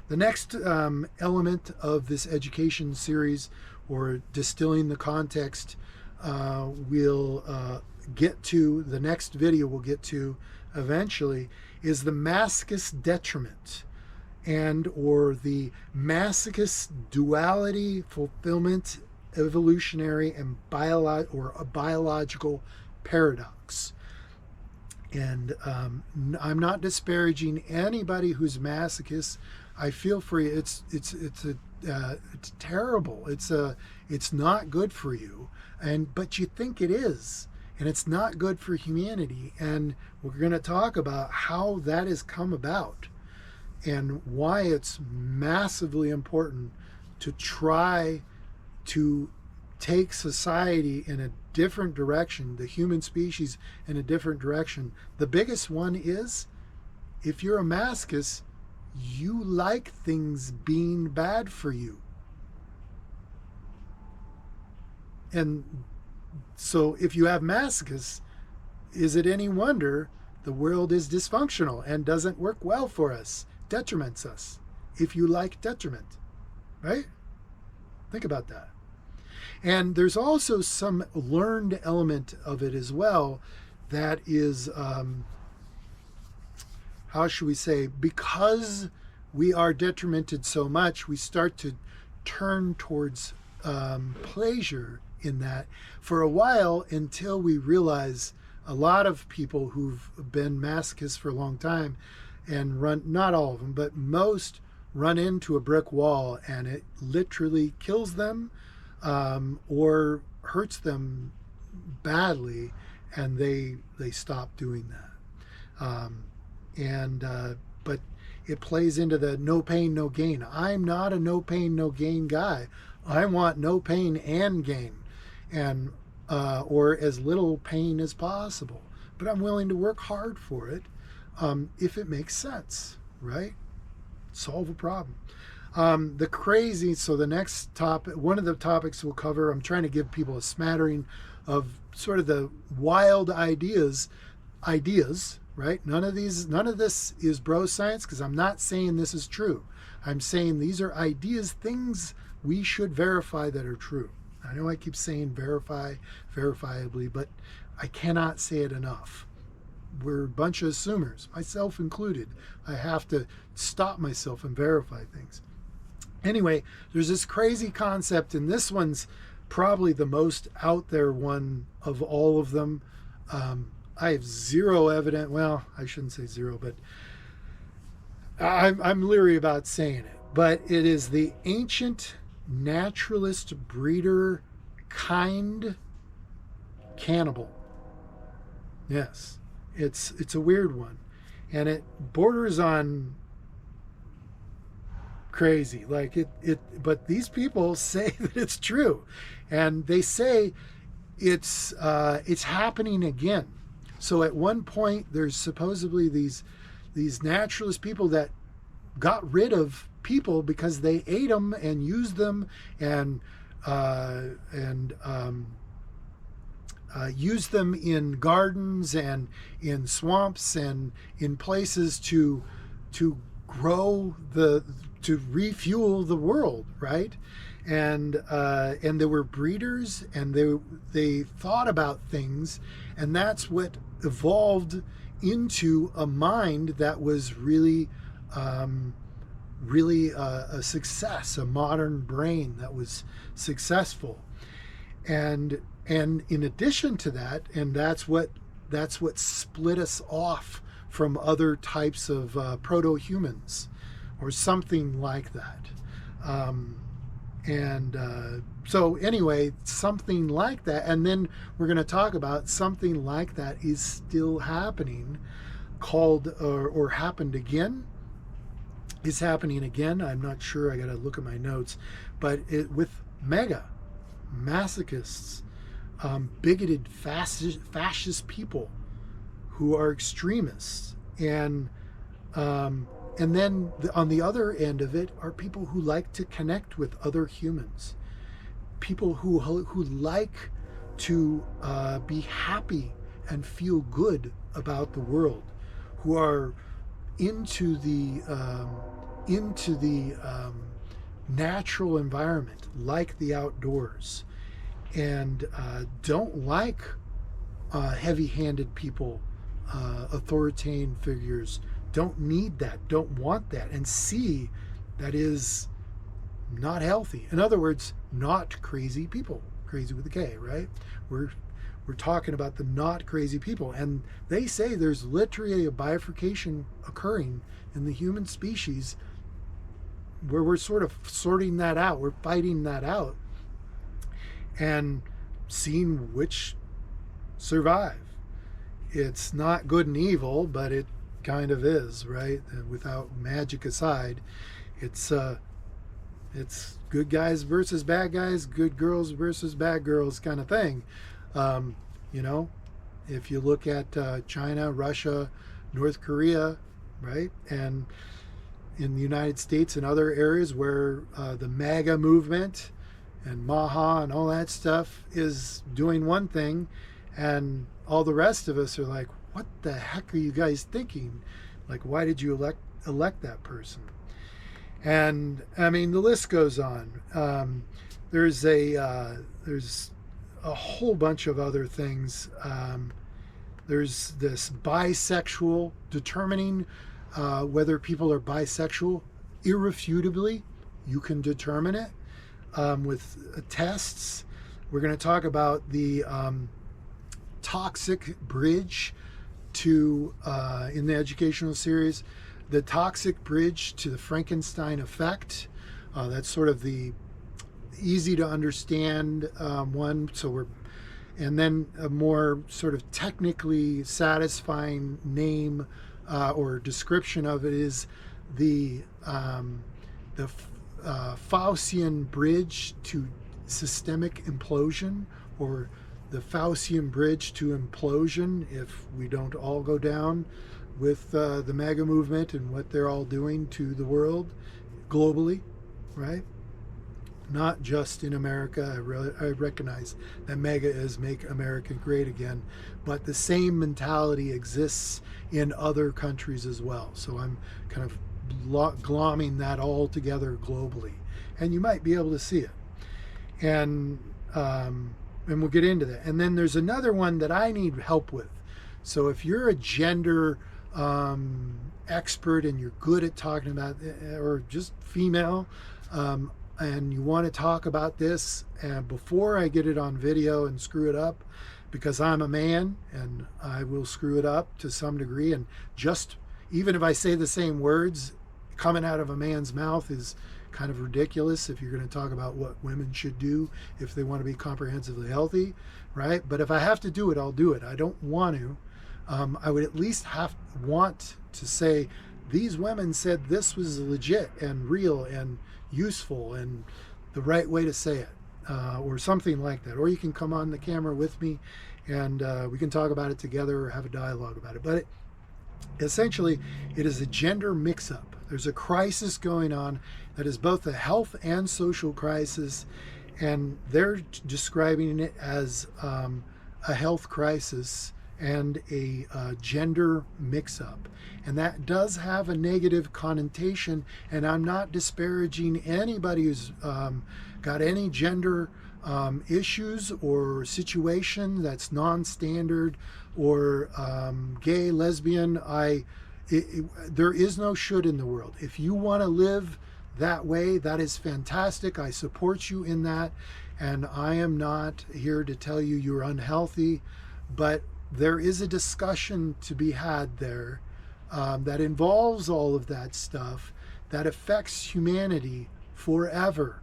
the next element of this education series, or distilling the context, we'll get to, the next video we'll get to eventually, is the masochist detriment, and or the masochist duality, fulfillment, evolutionary, and biological paradox. And I'm not disparaging anybody who's masochist. I feel for you. It's terrible. It's not good for you, but you think it is, and it's not good for humanity. And we're going to talk about how that has come about and why it's massively important to try to take society in a different direction, the human species in a different direction. The biggest one is, if you're a masochist, you like things being bad for you. And so if you have masochists, is it any wonder the world is dysfunctional and doesn't work well for us, detriments us, if you like detriment, right? Think about that. And there's also some learned element of it as well that is, how should we say, because we are detrimented so much, we start to turn towards pleasure in that for a while, until we realize a lot of people who've been masochists for a long time and run, not all of them, but most, run into a brick wall and it literally kills them or hurts them badly, and they stop doing that. But it plays into the no pain, no gain. I'm not a no pain, no gain guy. I want no pain and gain, and or as little pain as possible. But I'm willing to work hard for it if it makes sense, right? Solve a problem. So the next topic, one of the topics we'll cover, I'm trying to give people a smattering of sort of the wild ideas, right? None of this is bro science, because I'm not saying this is true. I'm saying these are ideas, things we should verify that are true. I know I keep saying verifiably, but I cannot say it enough. We're a bunch of assumers, myself included. I have to stop myself and verify things. Anyway, there's this crazy concept, and this one's probably the most out there one of all of them. I have zero evidence. Well, I shouldn't say zero, but I'm leery about saying it. But it is the ancient naturalist breeder kind cannibal. Yes, it's a weird one, and it borders on crazy. Like but these people say that it's true, and they say it's happening again. So at one point, there's supposedly these naturalist people that got rid of people because they ate them and used them and used them in gardens and in swamps and in places to grow to refuel the world, right? And there were breeders, and they thought about things, and that's what evolved into a mind that was really really a success, a modern brain that was successful. And in addition to that, and that's what split us off from other types of proto-humans or something like that. So anyway, something like that. And then we're going to talk about something like that is still happening, called or happened again. Is happening again. I'm not sure. I got to look at my notes. But with mega masochists, bigoted fascist people who are extremists, and then on the other end of it are people who like to connect with other humans, people who like to be happy and feel good about the world, who are into the natural environment, like the outdoors, and don't like heavy-handed people, authoritarian figures. Don't need that, don't want that, and see that is not healthy. In other words, not crazy people. Crazy with a K, right? We're talking about the not crazy people. And they say there's literally a bifurcation occurring in the human species where we're sort of sorting that out. We're fighting that out and seeing which survive. It's not good and evil, but it kind of is, right? And without magic aside, it's good guys versus bad guys, good girls versus bad girls kind of thing. If you look at China, Russia, North Korea, right? And in the United States and other areas where the MAGA movement and Maha and all that stuff is doing one thing, and all the rest of us are like, what the heck are you guys thinking? Like, why did you elect that person? And I mean, the list goes on. There's a whole bunch of other things. There's this bisexual, determining whether people are bisexual. Irrefutably, you can determine it with tests. We're going to talk about the toxic bridge to, in the educational series, the toxic bridge to the Frankenstein effect. That's sort of the easy to understand one. And then a more sort of technically satisfying name or description of it is the Faustian bridge to systemic implosion, or the Faustian bridge to implosion if we don't all go down with the MAGA movement and what they're all doing to the world globally, right? Not just in America. I recognize that MAGA is Make America Great Again, but the same mentality exists in other countries as well. So I'm kind of glomming that all together globally, and you might be able to see it. And we'll get into that. And then there's another one that I need help with. So if you're a gender expert and you're good at talking about, or just female, and you want to talk about this, and before I get it on video and screw it up, because I'm a man and I will screw it up to some degree, and just even if I say the same words, coming out of a man's mouth is kind of ridiculous if you're going to talk about what women should do if they want to be comprehensively healthy, right? But if I have to do it, I'll do it. I don't want to. I would at least want to say, these women said this was legit and real and useful and the right way to say it, or something like that. Or you can come on the camera with me and we can talk about it together or have a dialogue about it. But essentially, it is a gender mix-up. There's a crisis going on that is both a health and social crisis, and they're describing it as a health crisis and a gender mix-up. And that does have a negative connotation, and I'm not disparaging anybody who's got any gender issues or situation that's non-standard or gay, lesbian. There is no should in the world. If you want to live that way, that is fantastic. I support you in that. And I am not here to tell you you're unhealthy, but there is a discussion to be had there that involves all of that stuff that affects humanity forever,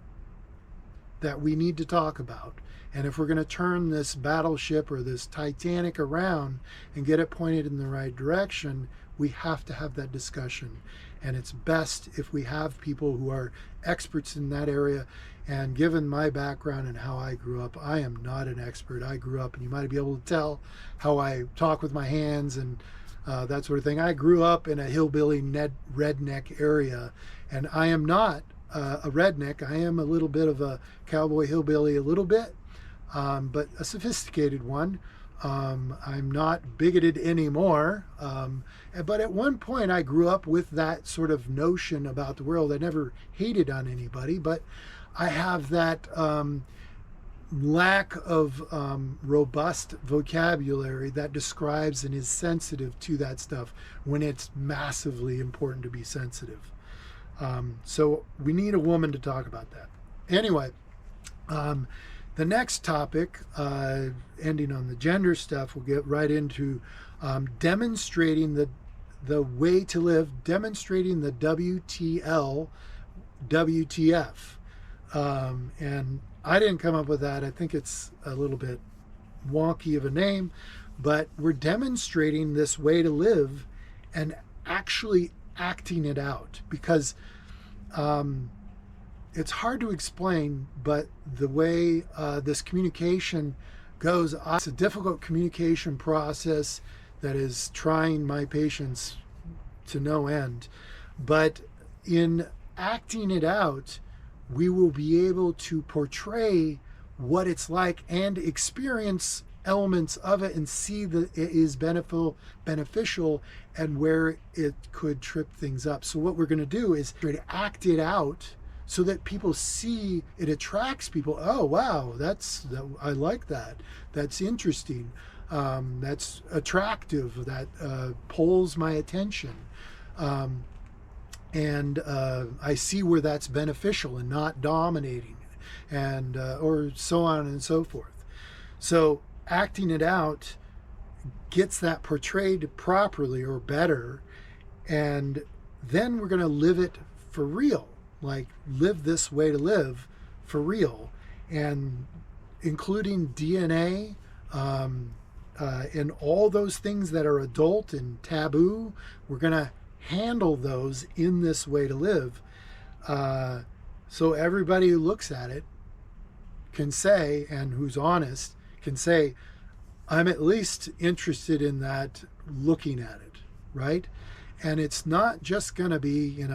that we need to talk about. And if we're going to turn this battleship or this Titanic around and get it pointed in the right direction, we have to have that discussion. And it's best if we have people who are experts in that area. And given my background and how I grew up, I am not an expert. I grew up, and you might be able to tell how I talk with my hands and that sort of thing. I grew up in a hillbilly redneck area, and I am not a redneck. I am a little bit of a cowboy hillbilly, a little bit, but a sophisticated one. I'm not bigoted anymore. But at one point I grew up with that sort of notion about the world. I never hated on anybody, but I have that lack of robust vocabulary that describes and is sensitive to that stuff when it's massively important to be sensitive. So we need a woman to talk about that. Anyway, the next topic, ending on the gender stuff, we'll get right into demonstrating the way to live, demonstrating the WTL, WTF. And I didn't come up with that. I think it's a little bit wonky of a name, but we're demonstrating this way to live and actually acting it out, because it's hard to explain, but the way this communication goes, it's a difficult communication process that is trying my patience to no end. But in acting it out, we will be able to portray what it's like and experience elements of it and see that it is beneficial and where it could trip things up. So what we're going to do is try to act it out so that people see it, attracts people. Oh, wow, I like that. That's interesting. That's attractive. That pulls my attention. And I see where that's beneficial and not dominating, and or so on and so forth. So acting it out gets that portrayed properly or better, and then we're going to live it for real, like live this way to live for real, and including DNA and all those things that are adult and taboo. We're going to handle those in this way to live, so everybody who looks at it can say, and who's honest can say, I'm at least interested in that, looking at it, right? And it's not just going to be,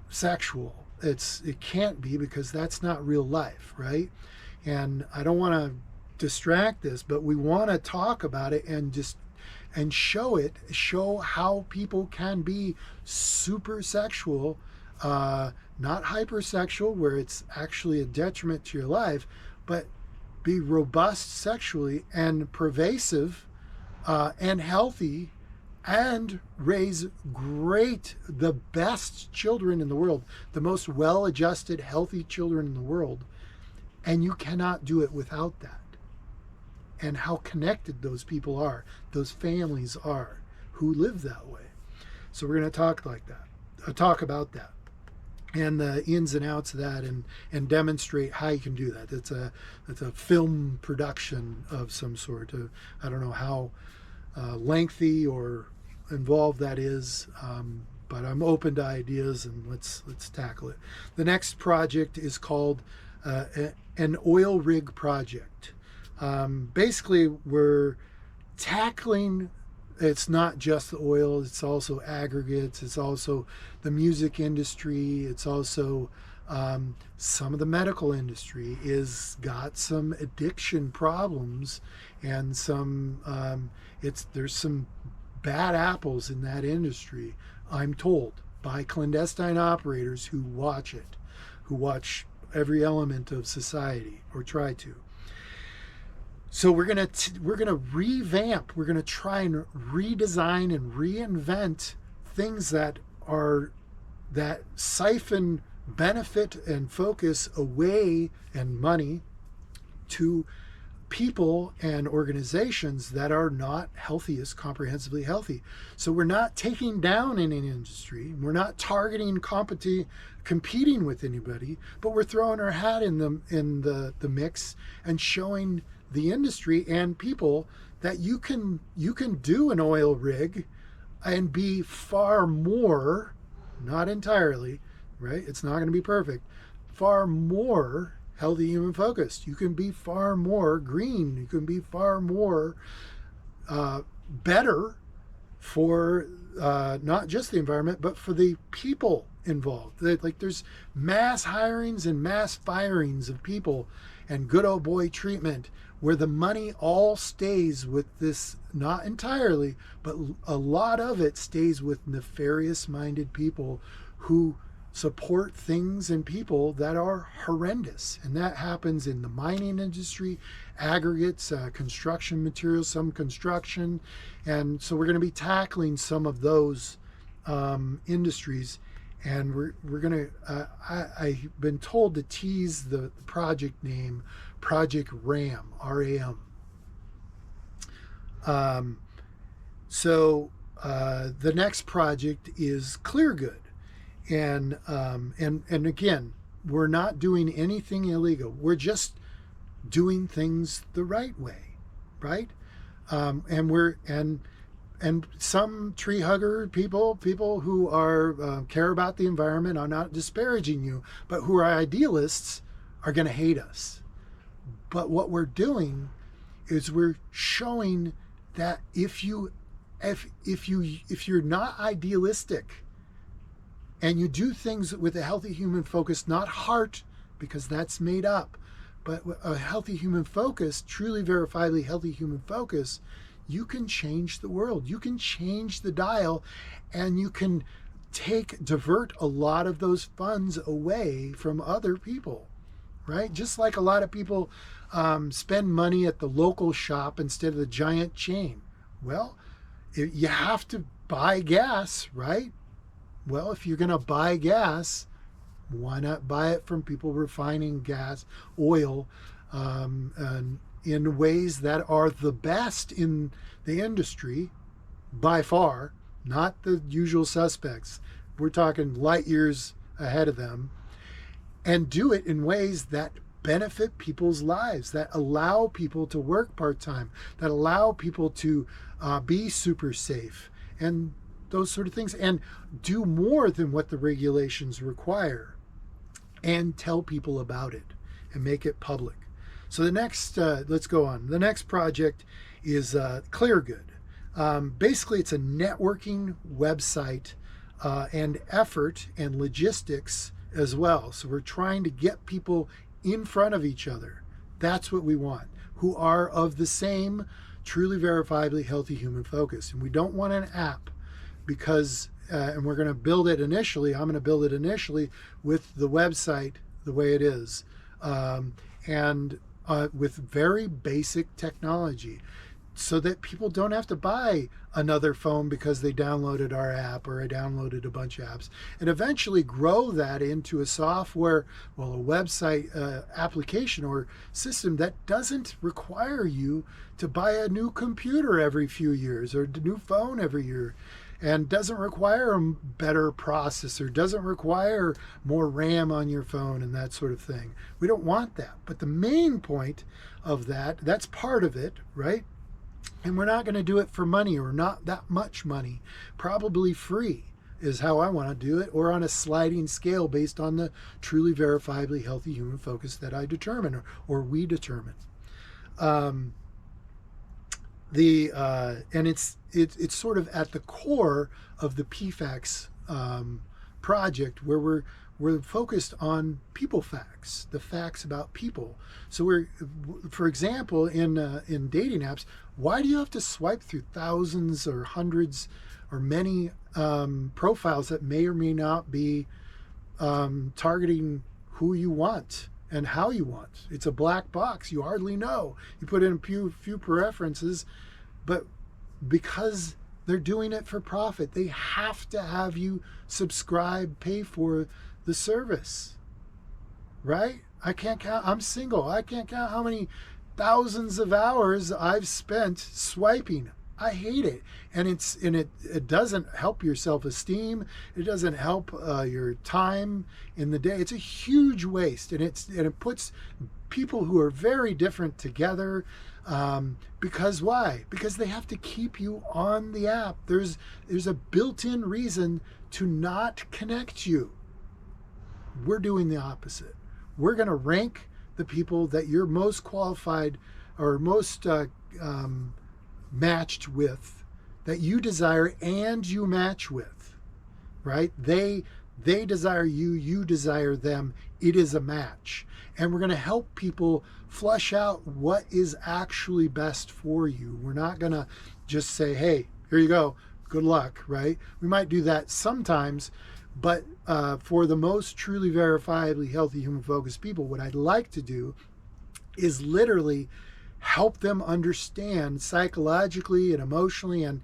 sexual. It can't be, because that's not real life, right? And I don't want to distract this, but we want to talk about it and show how people can be super sexual, not hypersexual where it's actually a detriment to your life, but be robust sexually and pervasive and healthy, and raise the best children in the world, the most well-adjusted, healthy children in the world. And you cannot do it without that. And how connected those people are, those families are who live that way. So we're going to talk about that, and the ins and outs of that, and demonstrate how you can do that. It's a film production of some sort. I don't know how lengthy or involved that is, but I'm open to ideas, and let's tackle it. The next project is called an oil rig project. Basically, we're tackling, it's not just the oil, it's also aggregates, it's also the music industry, it's also some of the medical industry is got some addiction problems, and there's some bad apples in that industry, I'm told, by clandestine operators who watch it, who watch every element of society, or try to. So we're gonna revamp. We're gonna try and redesign and reinvent things that siphon benefit and focus away and money to people and organizations that are not healthiest, comprehensively healthy. So we're not taking down any industry. We're not targeting competing with anybody, but we're throwing our hat in the mix and showing the industry and people that you can do an oil rig and be far more, not entirely, right? It's not going to be perfect. Far more healthy human focused. You can be far more green. You can be far more better for not just the environment, but for the people involved. Like there's mass hirings and mass firings of people and good old boy treatment where the money all stays with this, not entirely, but a lot of it stays with nefarious minded people who support things and people that are horrendous. And that happens in the mining industry, aggregates, construction materials, some construction. And so we're going to be tackling some of those industries. And we're going to, I've been told to tease the project name Project RAM, RAM. So the next project is Clear Good. And again, we're not doing anything illegal. We're just doing things the right way, right? And some tree hugger people who are care about the environment, are not disparaging you, but who are idealists are going to hate us. But what we're doing is we're showing that if you're not idealistic and you do things with a healthy human focus, not heart, because that's made up, but a healthy human focus, truly verifiably healthy human focus, you can change the world. You can change the dial, and you can divert a lot of those funds away from other people, right? Just like a lot of people spend money at the local shop instead of the giant chain. Well, you have to buy gas, right? Well, if you're going to buy gas, why not buy it from people refining gas, oil, and in ways that are the best in the industry by far, not the usual suspects. We're talking light years ahead of them, and do it in ways that benefit people's lives, that allow people to work part-time, that allow people to be super safe, and those sort of things, and do more than what the regulations require, and tell people about it and make it public. So the next, let's go on. The next project is Clear Good. Basically, it's a networking website and effort and logistics as well. So we're trying to get people in front of each other. That's what we want, who are of the same truly verifiably healthy human focus. And we don't want an app because, and we're going to build it initially, I'm going to build it initially with the website the way it is. And with very basic technology, so that people don't have to buy another phone because they downloaded our app or I downloaded a bunch of apps, and eventually grow that into a software, well, a website application or system that doesn't require you to buy a new computer every few years or a new phone every year, and doesn't require a better processor, doesn't require more RAM on your phone and that sort of thing. We don't want that. But the main point of that's part of it, right? And we're not going to do it for money, or not that much money. Probably free is how I want to do it, or on a sliding scale based on the truly verifiably healthy human focus that I determine, or we determine. And it's sort of at the core of the PFAX project, where we're focused on people facts, the facts about people. So for example, in dating apps, why do you have to swipe through thousands or hundreds or many profiles that may or may not be targeting who you want and how you want. It's a black box. You hardly know. You put in a few preferences, but because they're doing it for profit, they have to have you subscribe, pay for the service, right? I can't count. I'm single. I can't count how many thousands of hours I've spent swiping. I hate it, and it doesn't help your self-esteem. It doesn't help your time in the day. It's a huge waste, and it puts people who are very different together. Because why? Because they have to keep you on the app. There's a built-in reason to not connect you. We're doing the opposite. We're going to rank the people that you're most qualified or most matched with, that you desire and you match with, right? They desire you, you desire them. It is a match. And we're going to help people flush out what is actually best for you. We're not going to just say, hey, here you go, good luck, right? We might do that sometimes, but for the most truly verifiably healthy human focused people, what I'd like to do is literally help them understand psychologically and emotionally and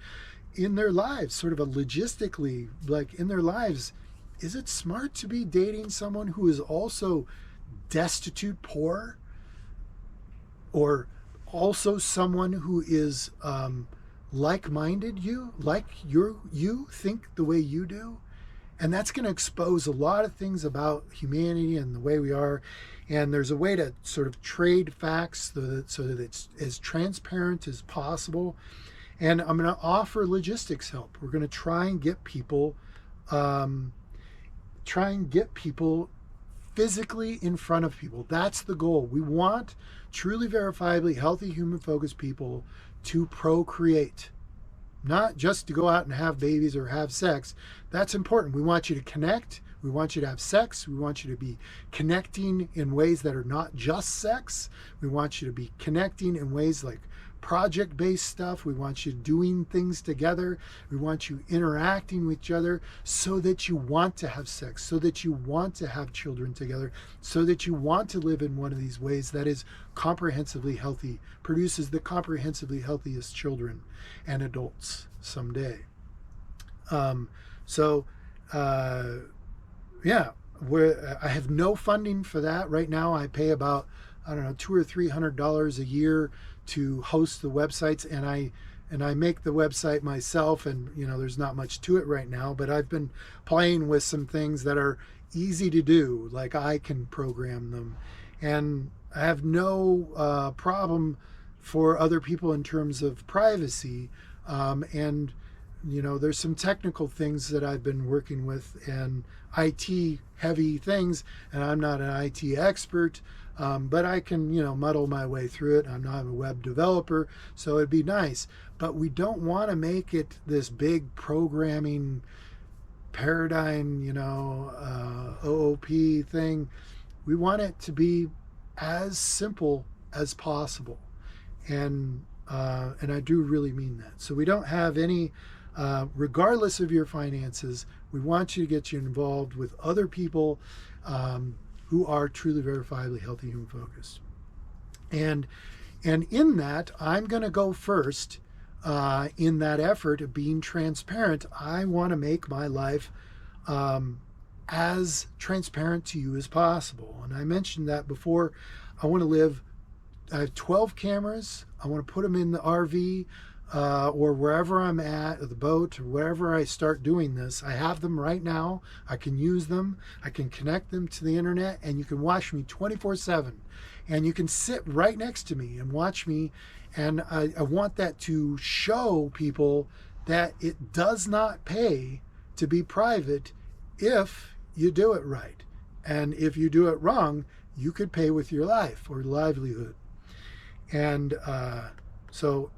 in their lives, sort of a logistically, like in their lives, is it smart to be dating someone who is also destitute, poor, or also someone who is like-minded you think the way you do? And that's going to expose a lot of things about humanity and the way we are. And there's a way to sort of trade facts so that it's as transparent as possible. And I'm going to offer logistics help. We're going to try and get people physically in front of people. That's the goal. We want truly verifiably healthy human focused people to procreate, not just to go out and have babies or have sex. That's important. We want you to connect. We want you to have sex. We want you to be connecting in ways that are not just sex. We want you to be connecting in ways like project-based stuff. We want you doing things together. We want you interacting with each other so that you want to have sex, so that you want to have children together, so that you want to live in one of these ways that is comprehensively healthy, produces the comprehensively healthiest children and adults someday. I have no funding for that right now. I pay about, $200 or $300 a year to host the websites, and I make the website myself, and there's not much to it right now, but I've been playing with some things that are easy to do, like I can program them, and I have no problem for other people in terms of privacy, and there's some technical things that I've been working with and IT heavy things, and I'm not an IT expert, but I can, muddle my way through it. I'm not a web developer, so it'd be nice. But we don't want to make it this big programming paradigm, OOP thing. We want it to be as simple as possible. And I do really mean that. So we don't have any, regardless of your finances, we want you to get you involved with other people who are truly verifiably healthy human focused. And in that, I'm going to go first in that effort of being transparent. I want to make my life as transparent to you as possible. And I mentioned that before. I have 12 cameras. I want to put them in the RV or wherever I'm at, or the boat, or wherever I start doing this. I have them right now. I can use them. I can connect them to the internet, and you can watch me 24/7. And you can sit right next to me and watch me. And I want that to show people that it does not pay to be private if you do it right. And if you do it wrong, you could pay with your life or livelihood. And so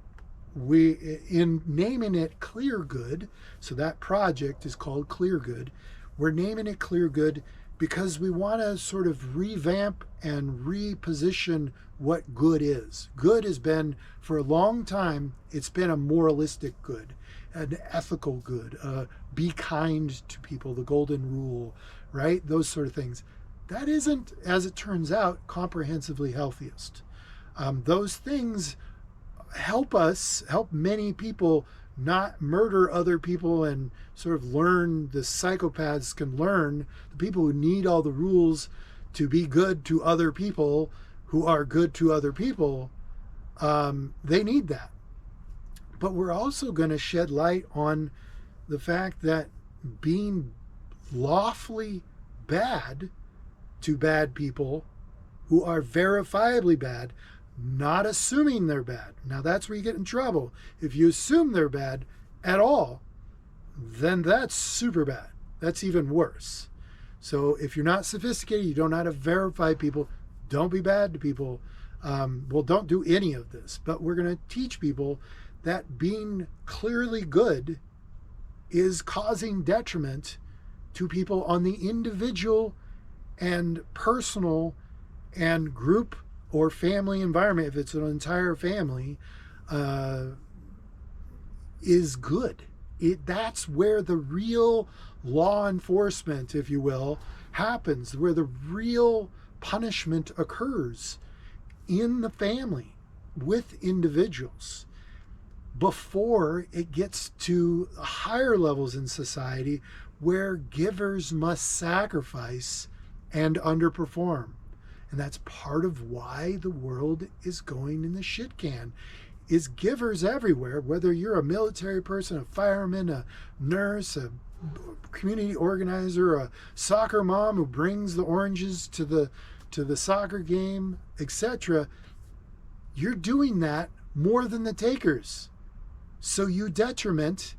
in naming it Clear Good, so that project is called Clear Good, we're naming it Clear Good because we want to sort of revamp and reposition what good is. Good has been, for a long time, it's been a moralistic good, an ethical good, be kind to people, the golden rule, right? Those sort of things. that isn't, as it turns out, comprehensively healthiest. Those things help many people not murder other people and sort of learn, the psychopaths can learn, the people who need all the rules to be good to other people who are good to other people, they need that. But we're also going to shed light on the fact that being lawfully bad to bad people who are verifiably bad, not assuming they're bad. Now that's where you get in trouble. If you assume they're bad at all, then that's super bad. That's even worse. So if you're not sophisticated, you don't know how to verify people, don't be bad to people. Well, don't do any of this. But we're going to teach people that being clearly good is causing detriment to people on the individual and personal and group or family environment. If it's an entire family, is good. That's where the real law enforcement, if you will, happens, where the real punishment occurs in the family with individuals before it gets to higher levels in society where givers must sacrifice and underperform. And that's part of why the world is going in the shit can, is givers everywhere, whether you're a military person, a fireman, a nurse, a community organizer, a soccer mom who brings the oranges to the soccer game, etc. You're doing that more than the takers. So you are detrimented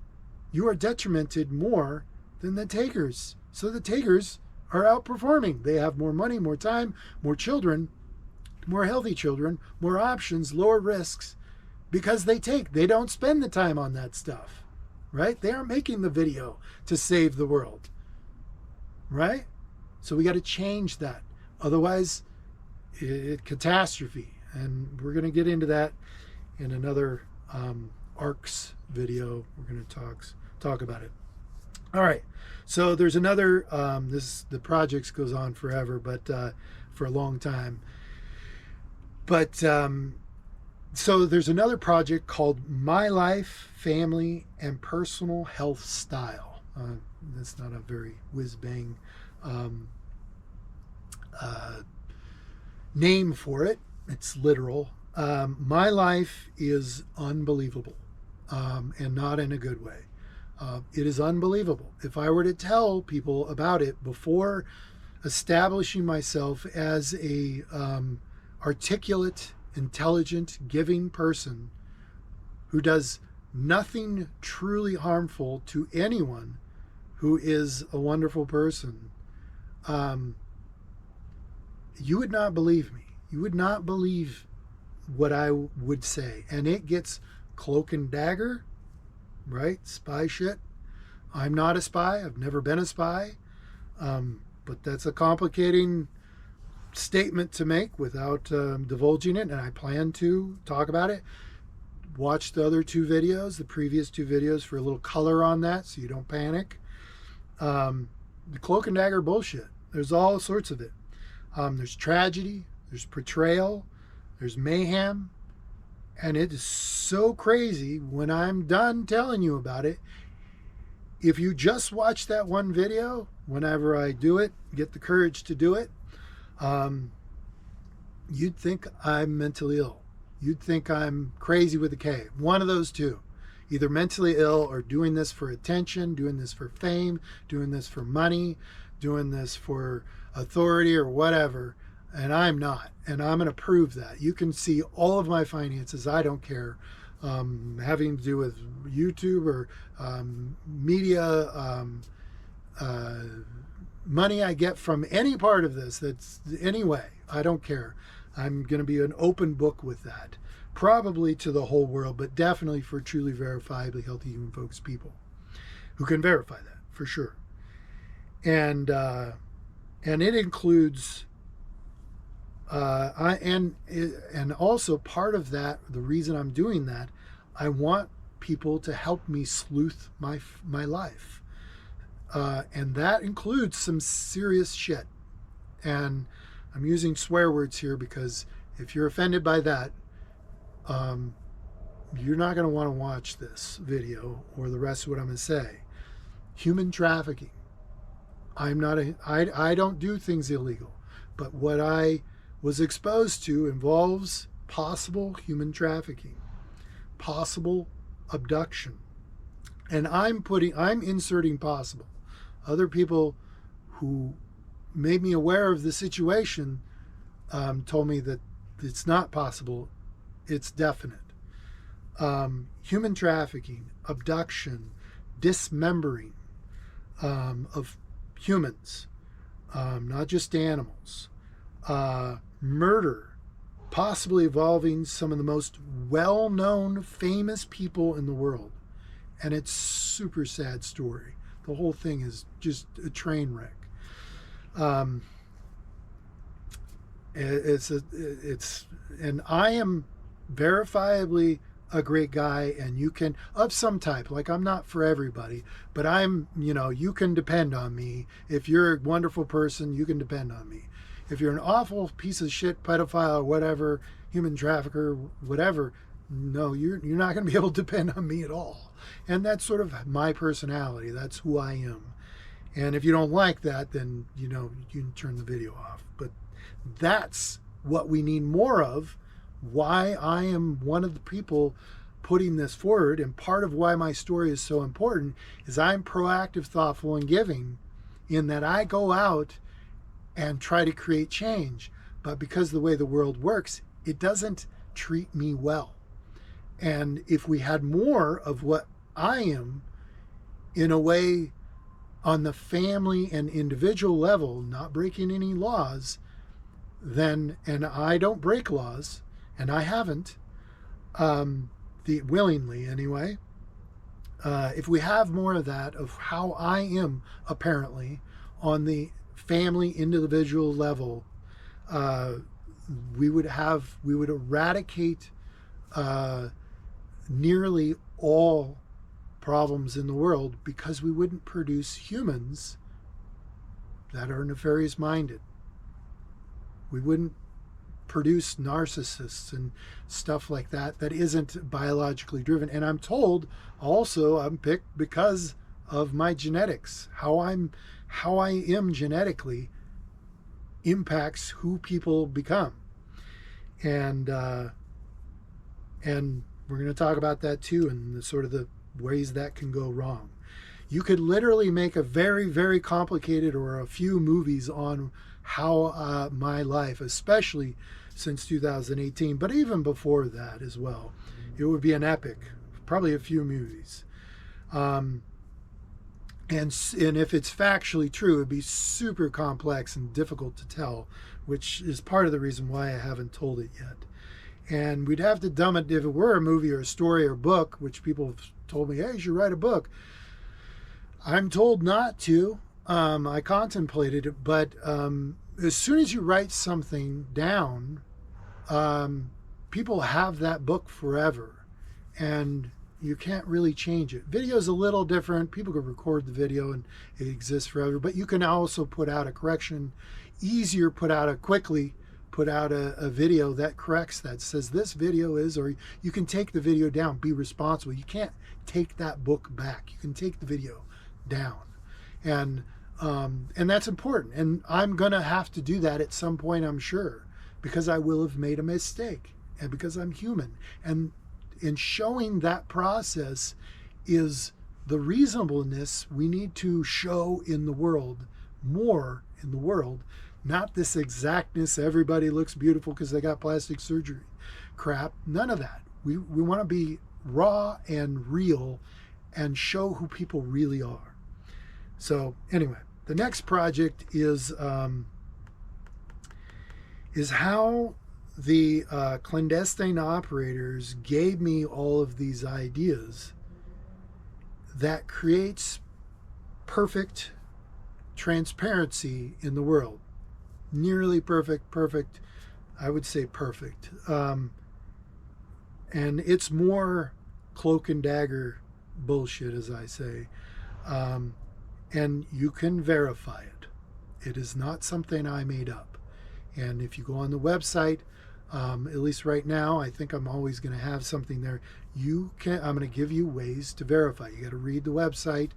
more than the takers. So the takers are outperforming. They have more money, more time, more children, more healthy children, more options, lower risks, because they don't spend the time on that stuff, right? They aren't making the video to save the world, right? So we got to change that. Otherwise, catastrophe. And we're going to get into that in another ARCs video. We're going to talk about it. All right. So there's another, the projects goes on forever, but for a long time. But so there's another project called My Life, Family, and Personal Health Style. That's not a very whiz-bang name for it. It's literal. My life is unbelievable, and not in a good way. It is unbelievable. If I were to tell people about it before establishing myself as a articulate, intelligent, giving person who does nothing truly harmful to anyone who is a wonderful person, you would not believe me. You would not believe what I would say. And it gets cloak and dagger, right? Spy shit. I'm not a spy. I've never been a spy. But that's a complicating statement to make without divulging it. And I plan to talk about it. Watch the other two videos, the previous two videos, for a little color on that so you don't panic. The cloak and dagger bullshit. There's all sorts of it. There's tragedy. There's portrayal. There's mayhem. And it is so crazy when I'm done telling you about it. If you just watch that one video, whenever I do it, get the courage to do it, you'd think I'm mentally ill. You'd think I'm crazy with a K. One of those two. Either mentally ill or doing this for attention, doing this for fame, doing this for money, doing this for authority or whatever. And I'm not. And I'm going to prove that. You can see all of my finances. I don't care. Having to do with YouTube or media, money I get from any part of this. That's anyway. I don't care. I'm going to be an open book with that. Probably to the whole world, but definitely for truly verifiably healthy human focused people who can verify that for sure. And it includes and also part of that, the reason I'm doing that, I want people to help me sleuth my life, and that includes some serious shit. And I'm using swear words here because if you're offended by that, you're not going to want to watch this video or the rest of what I'm going to say. Human trafficking. I don't do things illegal, but what I was exposed to involves possible human trafficking, possible abduction. And I'm inserting possible. Other people who made me aware of the situation told me that it's not possible, it's definite. Human trafficking, abduction, dismembering of humans, not just animals, murder, possibly involving some of the most well-known, famous people in the world. And it's super sad story. The whole thing is just a train wreck. And I am verifiably a great guy, and you can, of some type, like I'm not for everybody, but you can depend on me. If you're a wonderful person, you can depend on me. If you're an awful piece of shit, pedophile or whatever, human trafficker, whatever, no, you're not going to be able to depend on me at all. And that's sort of my personality. That's who I am. And if you don't like that, then, you can turn the video off. But that's what we need more of. Why I am one of the people putting this forward, and part of why my story is so important is I'm proactive, thoughtful, and giving, in that I go out and try to create change. But because of the way the world works, it doesn't treat me well. And if we had more of what I am, in a way, on the family and individual level, not breaking any laws, then, and I don't break laws, and I haven't, willingly anyway, if we have more of that, of how I am apparently on the family individual level, we would eradicate nearly all problems in the world, because we wouldn't produce humans that are nefarious minded. We wouldn't produce narcissists and stuff like that isn't biologically driven. And I'm told also I'm picked because of my genetics. How I am genetically impacts who people become. And we're going to talk about that too, and the sort of the ways that can go wrong. You could literally make a very, very complicated, or a few movies on how my life, especially since 2018, but even before that as well. It would be an epic, probably a few movies. And if it's factually true, it'd be super complex and difficult to tell, which is part of the reason why I haven't told it yet. And we'd have to dumb it if it were a movie or a story or book, which people have told me, hey, you should write a book. I'm told not to. I contemplated it, but as soon as you write something down, people have that book forever, and you can't really change it. Video is a little different. People can record the video and it exists forever, but you can also put out a correction, quickly put out a video that corrects that, says this video is, or you can take the video down, be responsible. You can't take that book back. You can take the video down. And that's important. And I'm going to have to do that at some point, I'm sure, because I will have made a mistake, and because I'm human. And in showing that process is the reasonableness we need to show in the world, more in the world, not this exactness, everybody looks beautiful because they got plastic surgery crap. None of that. We want to be raw and real and show who people really are. So anyway, the next project is how the clandestine operators gave me all of these ideas that creates perfect transparency in the world. Nearly perfect, I would say perfect. And it's more cloak and dagger bullshit, as I say. And you can verify it. It is not something I made up. And if you go on the website, at least right now, I think I'm always going to have something there. I'm going to give you ways to verify. You got to read the website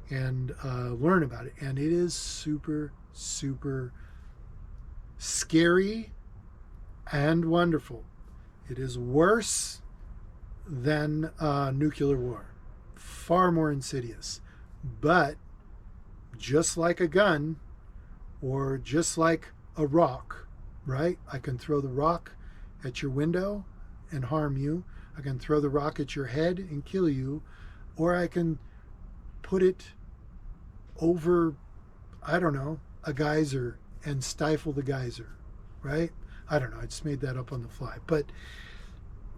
and learn about it. And it is super, super scary and wonderful. It is worse than nuclear war, far more insidious. But just like a gun, or just like a rock, right? I can throw the rock at your window and harm you. I can throw the rock at your head and kill you. Or I can put it over, I don't know, a geyser and stifle the geyser, right? I don't know. I just made that up on the fly. But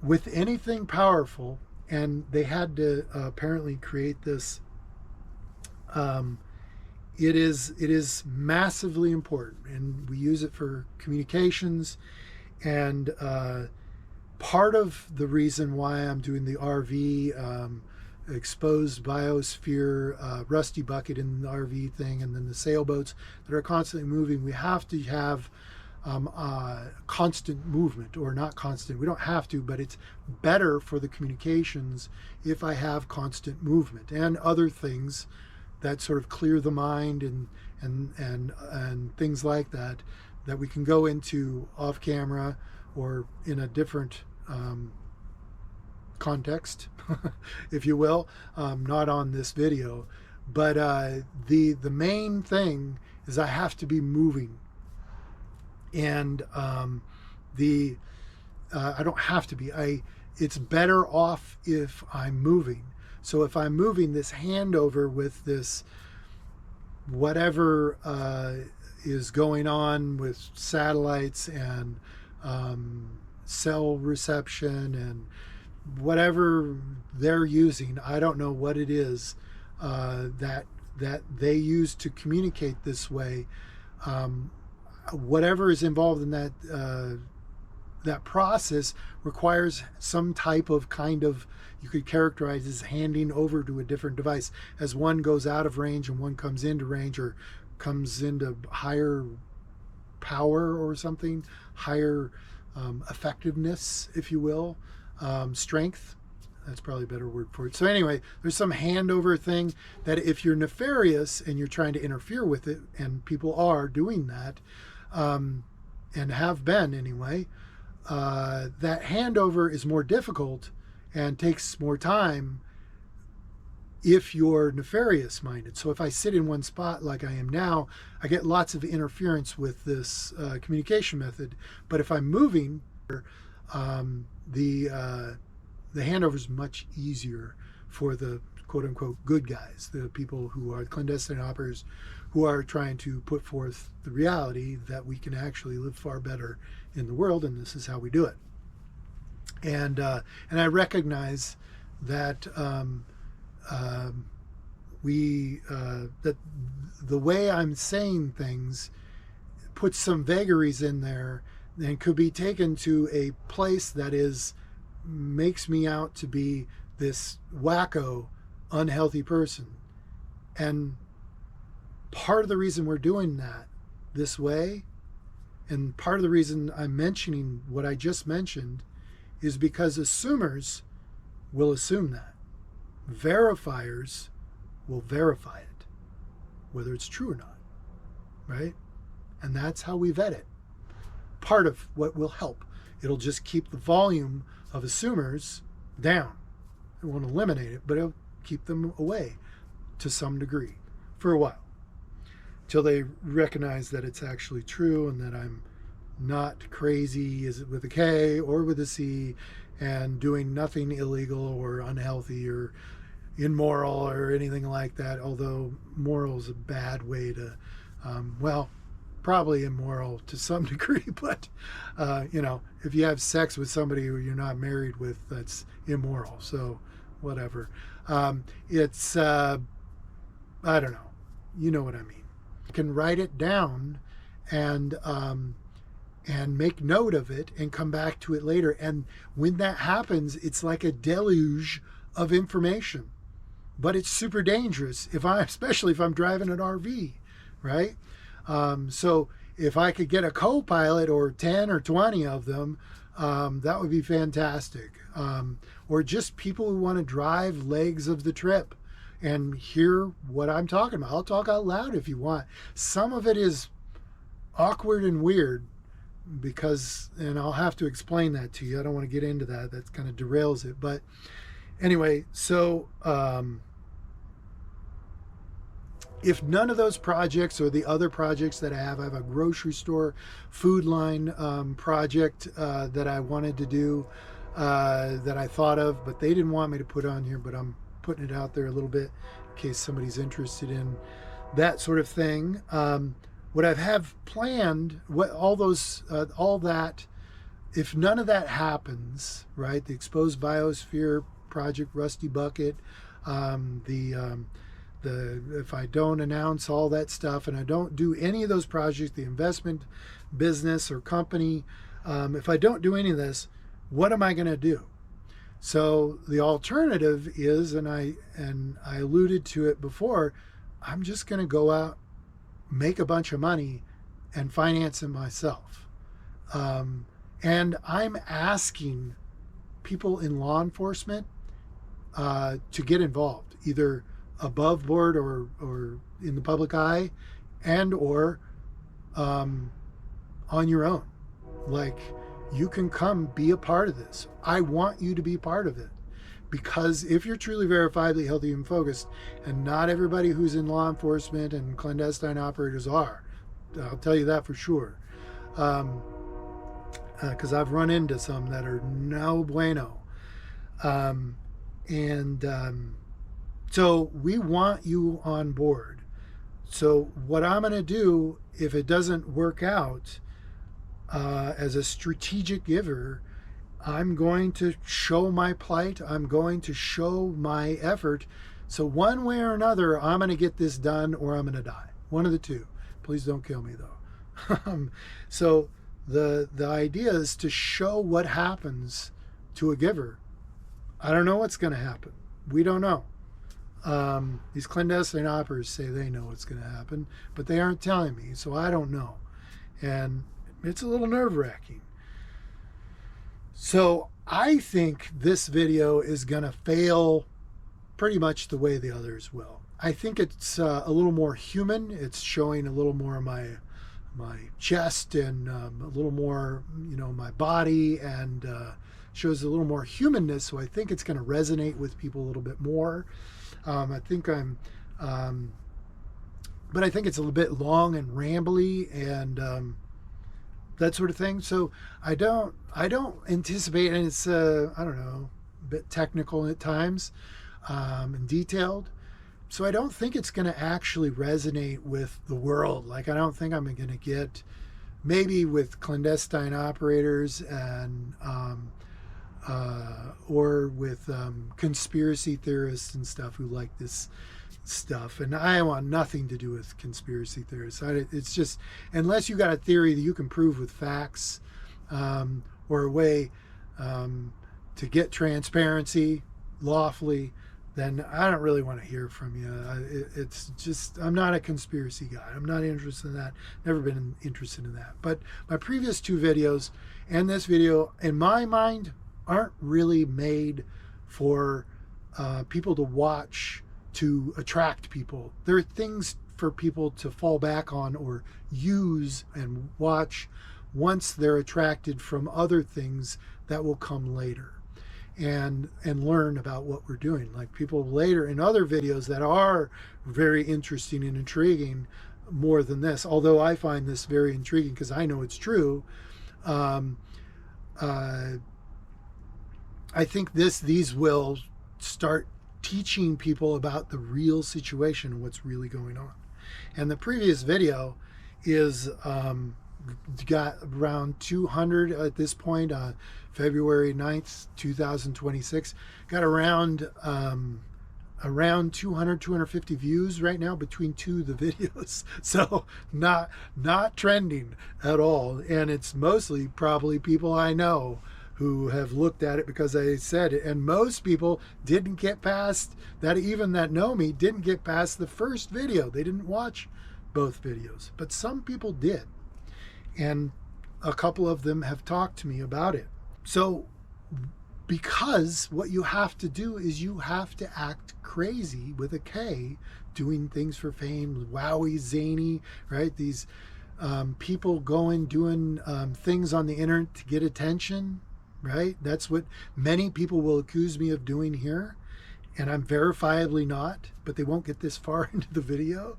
with anything powerful, and they had to apparently create this, it is massively important, and we use it for communications. And part of the reason why I'm doing the RV exposed biosphere rusty bucket in the RV thing, and then the sailboats that are constantly moving, we have to have constant movement, or not constant. We don't have to, but it's better for the communications if I have constant movement and other things that sort of clear the mind and things like that we can go into off camera or in a different context, if you will, not on this video. But the main thing is I have to be moving, and I don't have to be. It's better off if I'm moving. So if I'm moving this handover with this whatever is going on with satellites and cell reception and whatever they're using, I don't know what it is that they use to communicate this way. Whatever is involved in that process requires some type of you could characterize as handing over to a different device as one goes out of range and one comes into range, or comes into higher power or something, higher effectiveness, if you will, strength. That's probably a better word for it. So anyway, there's some handover thing that if you're nefarious and you're trying to interfere with it, and people are doing that, and have been anyway, that handover is more difficult and takes more time if you're nefarious minded. So if I sit in one spot like I am now, I get lots of interference with this communication method. But if I'm moving, the handover is much easier for the quote unquote good guys, the people who are clandestine operators, who are trying to put forth the reality that we can actually live far better in the world, and this is how we do it. And I recognize that that the way I'm saying things puts some vagaries in there and could be taken to a place that makes me out to be this wacko, unhealthy person. And part of the reason we're doing that this way, and part of the reason I'm mentioning what I just mentioned, is because assumers will assume that. Verifiers will verify it, whether it's true or not, right? And that's how we vet it. Part of what will help. It'll just keep the volume of assumers down. It won't eliminate it, but it'll keep them away to some degree for a while, till they recognize that it's actually true and that I'm not crazy, is it with a K or with a C, and doing nothing illegal or unhealthy or immoral or anything like that. Although moral is a bad way to, probably immoral to some degree, but if you have sex with somebody who you're not married with, that's immoral. So whatever. It's I don't know. You know what I mean. You can write it down and make note of it and come back to it later. And when that happens, it's like a deluge of information. But it's super dangerous especially if I'm driving an RV, right? So if I could get a co-pilot or 10 or 20 of them, that would be fantastic. Or just people who want to drive legs of the trip and hear what I'm talking about. I'll talk out loud if you want. Some of it is awkward and weird because, and I'll have to explain that to you. I don't want to get into that. That kind of derails it. But anyway, so if none of those projects or the other projects that I have a grocery store food line project that I wanted to do, that I thought of, but they didn't want me to put on here, but I'm putting it out there a little bit in case somebody's interested in that sort of thing. What I have planned, all that, if none of that happens, right? The Exposed Biosphere project, Rusty Bucket, if I don't announce all that stuff and I don't do any of those projects, the investment business or company, if I don't do any of this, what am I going to do? So the alternative is, and I alluded to it before, I'm just going to go out, make a bunch of money, and finance it myself. And I'm asking people in law enforcement to get involved, either above board or in the public eye, and or on your own. Like, you can come be a part of this. I want you to be part of it, because if you're truly verifiably healthy and focused, and not everybody who's in law enforcement and clandestine operators are, I'll tell you that for sure, because I've run into some that are no bueno. So we want you on board. So what I'm going to do, if it doesn't work out, as a strategic giver, I'm going to show my plight. I'm going to show my effort. So one way or another, I'm going to get this done or I'm going to die. One of the two. Please don't kill me though. So the idea is to show what happens to a giver. I don't know what's going to happen. We don't know. These clandestine operators say they know what's going to happen, but they aren't telling me, so I don't know. And it's a little nerve-wracking. So I think this video is going to fail pretty much the way the others will. I think it's a little more human. It's showing a little more of my chest and a little more, my body, and shows a little more humanness. So I think it's going to resonate with people a little bit more. I think but I think it's a little bit long and rambly and that sort of thing. So I don't anticipate, and it's I don't know, a bit technical at times and detailed. So I don't think it's going to actually resonate with the world. Like, I don't think I'm going to get, maybe with clandestine operators and or with conspiracy theorists and stuff who like this stuff. And I want nothing to do with conspiracy theorists. It's just, unless you got a theory that you can prove with facts, or a way to get transparency lawfully, then I don't really want to hear from you. It's just, I'm not a conspiracy guy. I'm not interested in that. Never been interested in that. But my previous two videos and this video, in my mind, aren't really made for people to watch to attract people. There are things for people to fall back on or use and watch once they're attracted from other things that will come later, and learn about what we're doing. Like, people later in other videos that are very interesting and intriguing more than this, although I find this very intriguing because I know it's true. I think these will start teaching people about the real situation and what's really going on. And the previous video is got around 200 at this point, February 9th, 2026. Got around 250 views right now between two of the videos. So not trending at all. And it's mostly probably people I know who have looked at it because I said it. And most people didn't get past that, even that know me, didn't get past the first video. They didn't watch both videos, but some people did. And a couple of them have talked to me about it. So, because what you have to do is you have to act crazy with a K, doing things for fame, wowie, zany, right? These people going, doing things on the internet to get attention, right? That's what many people will accuse me of doing here. And I'm verifiably not, but they won't get this far into the video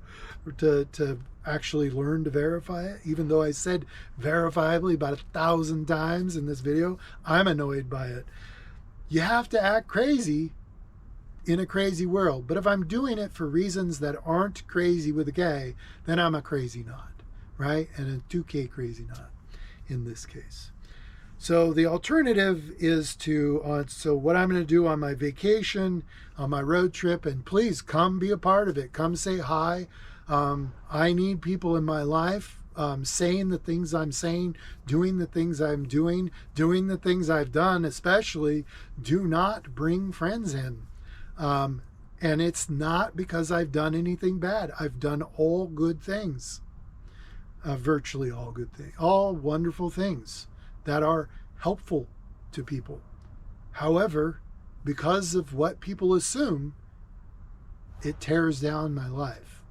to actually learn to verify it. Even though I said verifiably about 1,000 times in this video, I'm annoyed by it. You have to act crazy in a crazy world. But if I'm doing it for reasons that aren't crazy with a K, then I'm a crazy knot, right? And a 2K crazy knot in this case. So the alternative is to, so what I'm going to do on my vacation, on my road trip, and please come be a part of it. Come say hi. I need people in my life saying the things I'm saying, doing the things I'm doing the things I've done, especially. Do not bring friends in. And it's not because I've done anything bad. I've done all good things, virtually all good things, all wonderful things that are helpful to people. However, because of what people assume, it tears down my life.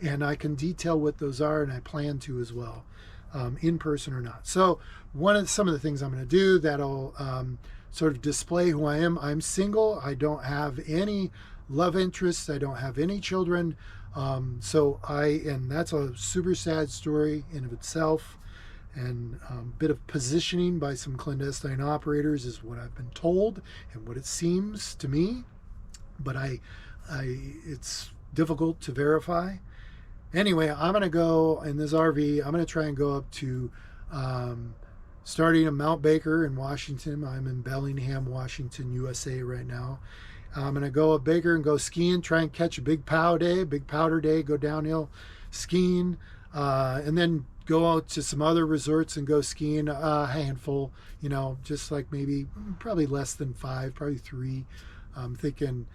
And I can detail what those are, and I plan to as well, in person or not. So some of the things I'm going to do that'll sort of display who I am. I'm single. I don't have any love interests. I don't have any children. And that's a super sad story in of itself. And a bit of positioning by some clandestine operators is what I've been told and what it seems to me. But it's difficult to verify. Anyway, I'm going to go in this RV. I'm going to try and go up to starting at Mount Baker in Washington. I'm in Bellingham, Washington, USA right now. I'm going to go up Baker and go skiing, try and catch a big powder day, go downhill skiing, and then go out to some other resorts and go skiing, a handful, just like probably less than 5, probably 3. I'm thinking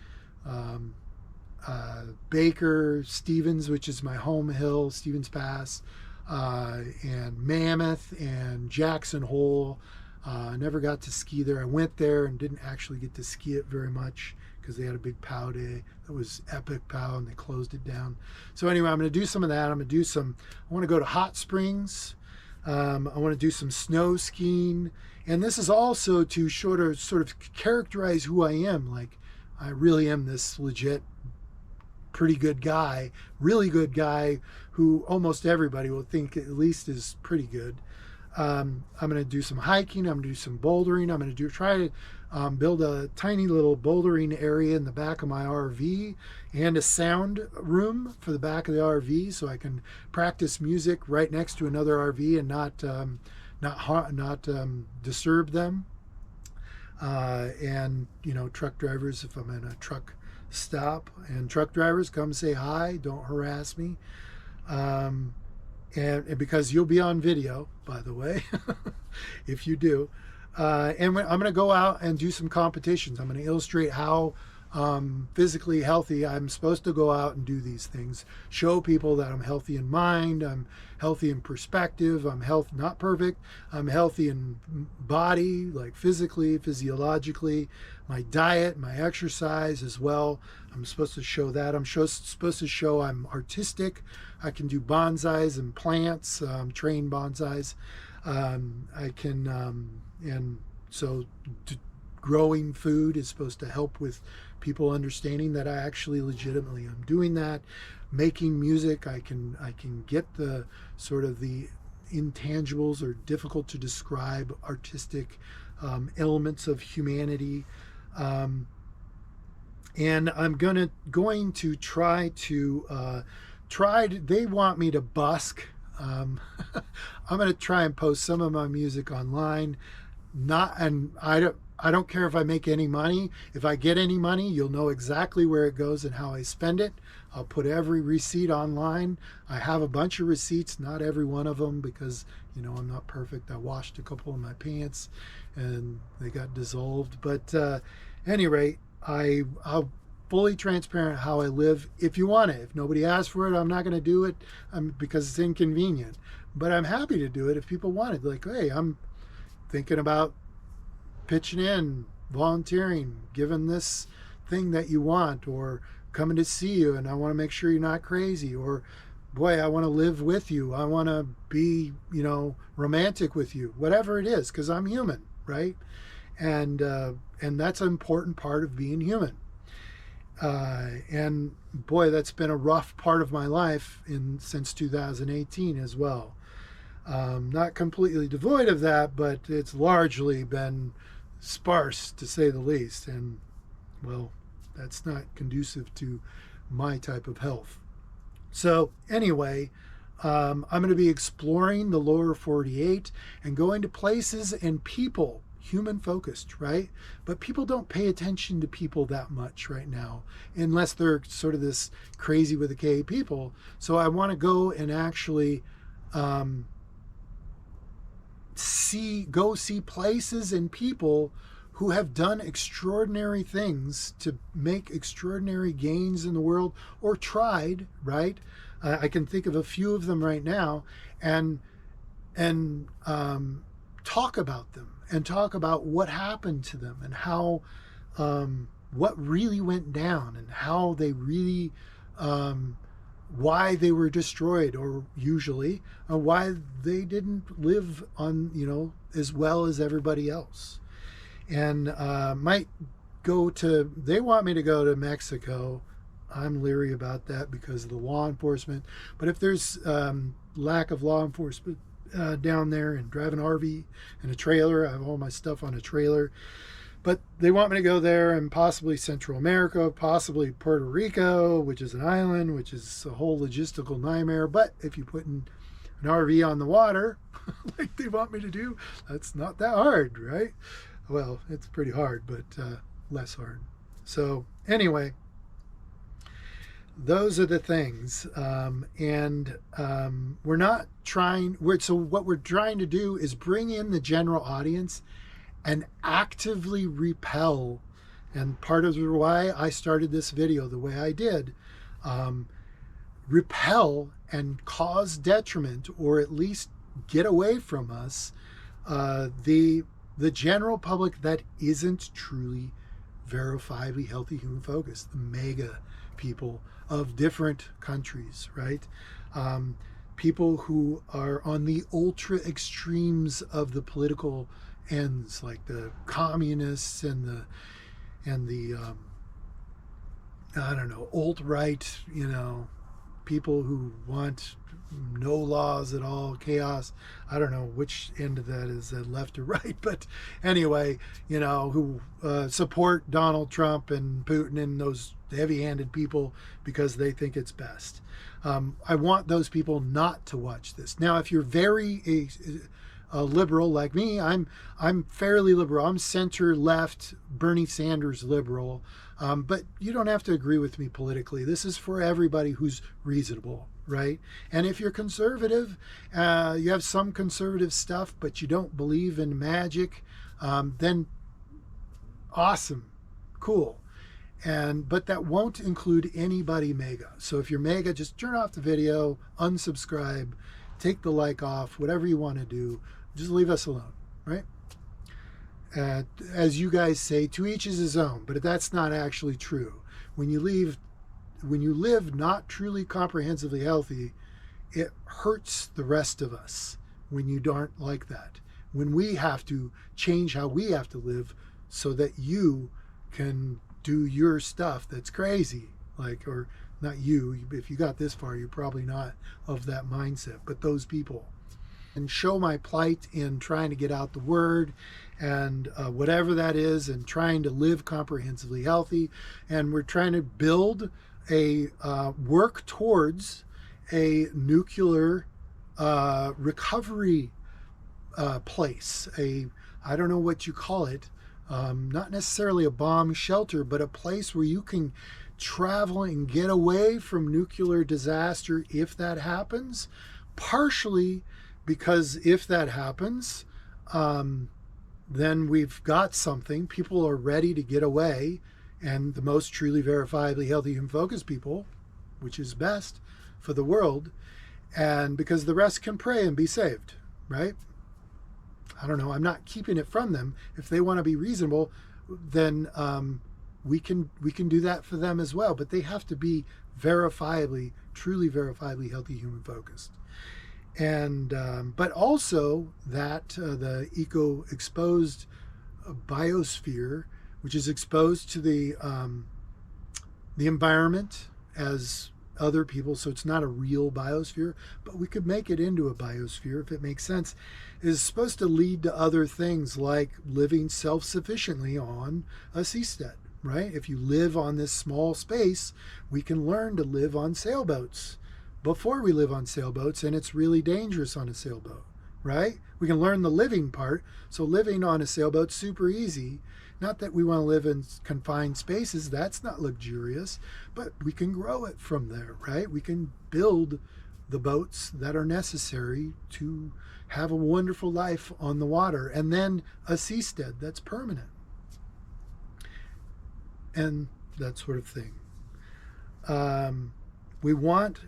Baker, Stevens, which is my home hill, Stevens Pass, and Mammoth and Jackson Hole. I never got to ski there. I went there and didn't actually get to ski it very much because they had a big POW day. That was epic POW, and they closed it down. So anyway, I'm going to do some of that. I want to go to hot springs. I want to do some snow skiing. And this is also to sort of characterize who I am. Like, I really am this legit, pretty good guy, really good guy who almost everybody will think at least is pretty good. I'm going to do some hiking. I'm going to do some bouldering. I'm going to try to build a tiny little bouldering area in the back of my RV and a sound room for the back of the RV so I can practice music right next to another RV and not disturb them. And truck drivers, if I'm in a truck stop, and truck drivers, come say hi. Don't harass me. And because you'll be on video, by the way, if you do. And I'm going to go out and do some competitions. I'm going to illustrate how physically healthy I'm supposed to go out and do these things. Show people that I'm healthy in mind, I'm healthy in perspective, I'm not perfect, I'm healthy in body, like physically, physiologically, my diet, my exercise as well. I'm supposed to show that. I'm supposed to show I'm artistic. I can do bonsais and plants, train bonsais. I can, and so growing food is supposed to help with people understanding that I actually legitimately am doing that. Making music, I can get the sort of the intangibles or difficult to describe artistic elements of humanity. And I'm going to try to they want me to busk. I'm going to try and post some of my music online. I don't care if I make any money. If I get any money, you'll know exactly where it goes and how I spend it. I'll put every receipt online. I have a bunch of receipts, not every one of them, because I'm not perfect. I washed a couple of my pants and they got dissolved. But at any rate, I'll fully transparent how I live if you want it. If nobody asks for it, I'm not going to do it because it's inconvenient. But I'm happy to do it if people want it. Like, hey, I'm thinking about pitching in, volunteering, giving this thing that you want, or coming to see you and I want to make sure you're not crazy, or boy, I want to live with you. I want to be, romantic with you, whatever it is, because I'm human, right? And that's an important part of being human. And boy, that's been a rough part of my life since 2018 as well. Not completely devoid of that, but it's largely been sparse, to say the least. And, well, that's not conducive to my type of health. So anyway, I'm going to be exploring the lower 48 and going to places and people, human focused, right? But people don't pay attention to people that much right now, unless they're sort of this crazy with a K people. So I want to go and actually see places and people who have done extraordinary things to make extraordinary gains in the world, or tried, right? I can think of a few of them right now, and talk about them, and talk about what happened to them, and how what really went down, and how they really why they were destroyed, or usually why they didn't live on as well as everybody else. And might go to, they want me to go to Mexico. I'm leery about that because of the law enforcement. But if there's lack of law enforcement down there, and drive an RV and a trailer, I have all my stuff on a trailer. But they want me to go there, and possibly Central America, possibly Puerto Rico, which is an island, which is a whole logistical nightmare. But if you put an RV on the water, like they want me to do, that's not that hard, right? Well, it's pretty hard, but less hard. So anyway, those are the things. We're not trying, so what we're trying to do is bring in the general audience and actively repel. And part of why I started this video the way I did, repel and cause detriment, or at least get away from us, the general public that isn't truly verifiably healthy human focused, the mega people of different countries, right? People who are on the ultra extremes of the political ends, like the communists and the I don't know, alt-right, people who want no laws at all, chaos. I don't know which end of that is, left or right, but anyway, who support Donald Trump and Putin and those heavy-handed people because they think it's best. I want those people not to watch this. Now, if you're very liberal like me, I'm fairly liberal. I'm center-left, Bernie Sanders liberal, but you don't have to agree with me politically. This is for everybody who's reasonable, right? And if you're conservative, you have some conservative stuff, but you don't believe in magic, then awesome, cool. But that won't include anybody mega. So if you're mega, just turn off the video, unsubscribe, take the like off, whatever you want to do. Just leave us alone, right? As you guys say, to each is his own, but that's not actually true. When you live not truly comprehensively healthy, it hurts the rest of us when you aren't like that. When we have to change how we have to live so that you can do your stuff that's crazy, or not you. If you got this far, you're probably not of that mindset, but those people. And show my plight in trying to get out the word, and whatever that is, and trying to live comprehensively healthy. And we're trying to build work towards a nuclear recovery place. I don't know what you call it, not necessarily a bomb shelter, but a place where you can travel and get away from nuclear disaster if that happens. Partially because if that happens, then we've got something. People are ready to get away and the most truly verifiably healthy human focused people, which is best for the world, and because the rest can pray and be saved, right? I don't know. I'm not keeping it from them. If they want to be reasonable, then we can do that for them as well. But they have to be verifiably, truly verifiably healthy human focused. And but also that the eco-exposed biosphere, which is exposed to the environment as other people, so it's not a real biosphere, but we could make it into a biosphere if it makes sense, is supposed to lead to other things like living self-sufficiently on a seastead, right? If you live on this small space, we can learn to live on sailboats before we live on sailboats, and it's really dangerous on a sailboat, right? We can learn the living part, so living on a sailboat's super easy. Not that we want to live in confined spaces, that's not luxurious, but we can grow it from there, right? We can build the boats that are necessary to have a wonderful life on the water, and then a seastead that's permanent, and that sort of thing. We want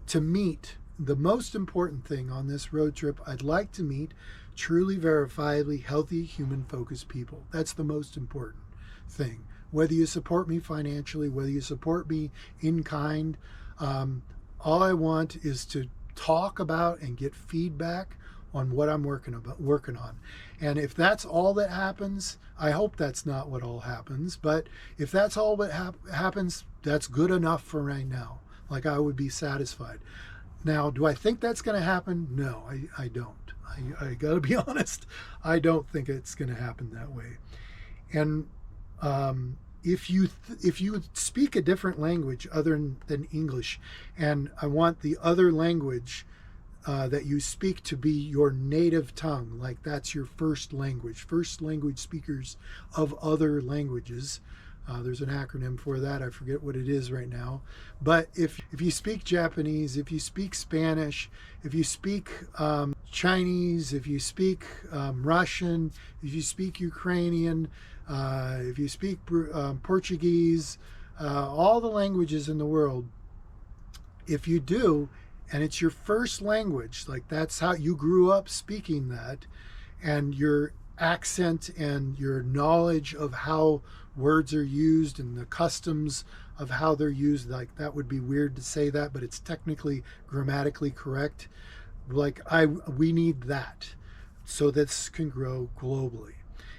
to meet the most important thing on this road trip. I'd like to meet truly verifiably healthy human focused people. That's the most important thing. Whether you support me financially, whether you support me in kind, all I want is to talk about and get feedback on what I'm working on. And if that's all that happens, I hope that's not what all happens, but if that's all that happens, that's good enough for right now. Like, I would be satisfied. Now, do I think that's going to happen? No, I don't. I got to be honest. I don't think it's going to happen that way. And if you speak a different language other than English, and I want the other language that you speak to be your native tongue, like that's your first language speakers of other languages. There's an acronym for that. I forget what it is right now. But if you speak Japanese, if you speak Spanish, if you speak Chinese, if you speak Russian, if you speak Ukrainian, if you speak Portuguese, all the languages in the world, if you do, and it's your first language, like that's how you grew up speaking that, and your accent and your knowledge of how words are used and the customs of how they're used, like that would be weird to say that, but it's technically grammatically correct. Like we need that so this can grow globally.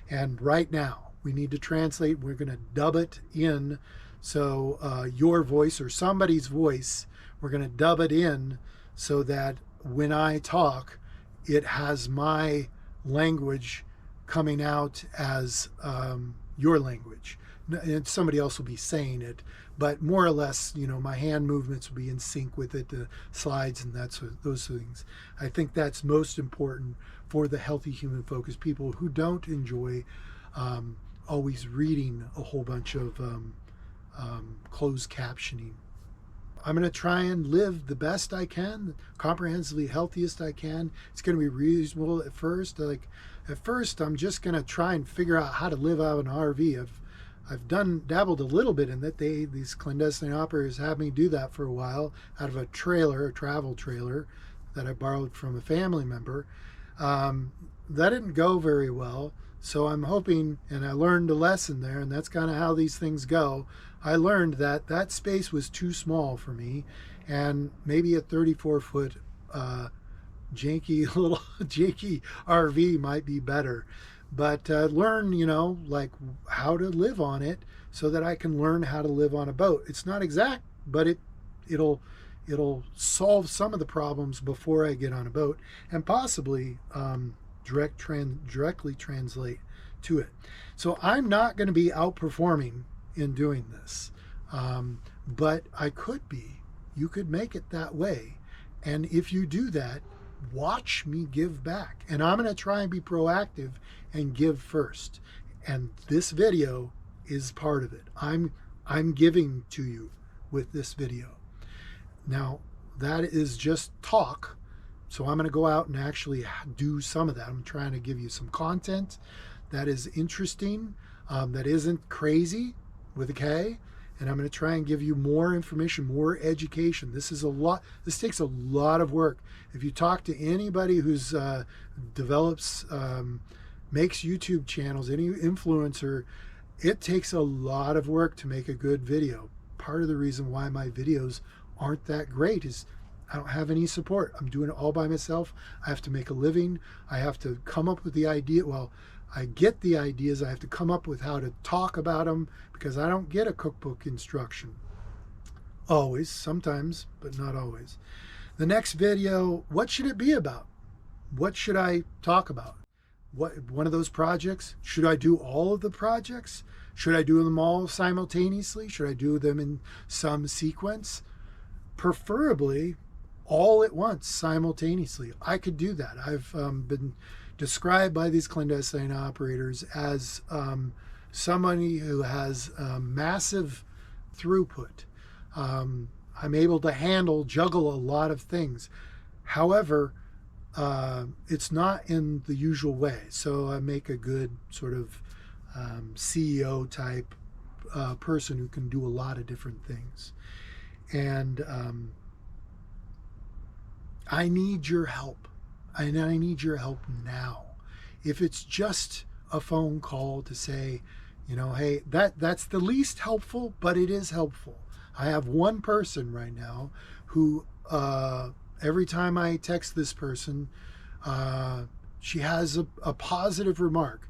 And right now we need to translate. We're going to dub it in. So your voice or somebody's voice, we're going to dub it in so that when I talk, it has my language coming out as your language. And somebody else will be saying it, but more or less, my hand movements will be in sync with it, the slides and those things. I think that's most important for the healthy human focused people who don't enjoy always reading a whole bunch of closed captioning. I'm going to try and live the best I can, comprehensively healthiest I can. It's going to be reasonable at first. At first, I'm just going to try and figure out how to live out of an RV. I've dabbled a little bit in that. These clandestine operators have me do that for a while out of a travel trailer that I borrowed from a family member. That didn't go very well. So I'm hoping, and I learned a lesson there, and that's kind of how these things go. I learned that space was too small for me, and maybe a 34-foot janky RV might be better. But learn, like how to live on it so that I can learn how to live on a boat. It's not exact, but it'll solve some of the problems before I get on a boat, and possibly directly translate to it. So I'm not going to be outperforming in doing this, but I could be. You could make it that way, and if you do that, watch me give back. And I'm going to try and be proactive and give first, and this video is part of it. I'm giving to you with this video. Now that is just talk, so I'm going to go out and actually do some of that. I'm trying to give you some content that is interesting, that isn't crazy with a K. And I'm going to try and give you more information, more education. This takes a lot of work. If you talk to anybody who's develops, makes YouTube channels, any influencer, it takes a lot of work to make a good video. Part of the reason why my videos aren't that great is I don't have any support. I'm doing it all by myself. I have to make a living. I have to come up with the idea. Well, I get the ideas. I have to come up with how to talk about them because I don't get a cookbook instruction. Always, sometimes, but not always. The next video, what should it be about? What should I talk about? One of those projects? Should I do all of the projects? Should I do them all simultaneously? Should I do them in some sequence? Preferably all at once, simultaneously. I could do that. I've been described by these clandestine operators as somebody who has massive throughput. I'm able to juggle a lot of things. However, it's not in the usual way. So I make a good sort of CEO type person who can do a lot of different things. And I need your help. And I need your help now. If it's just a phone call to say, hey, that's the least helpful, but it is helpful. I have one person right now who every time I text this person, she has a positive remark,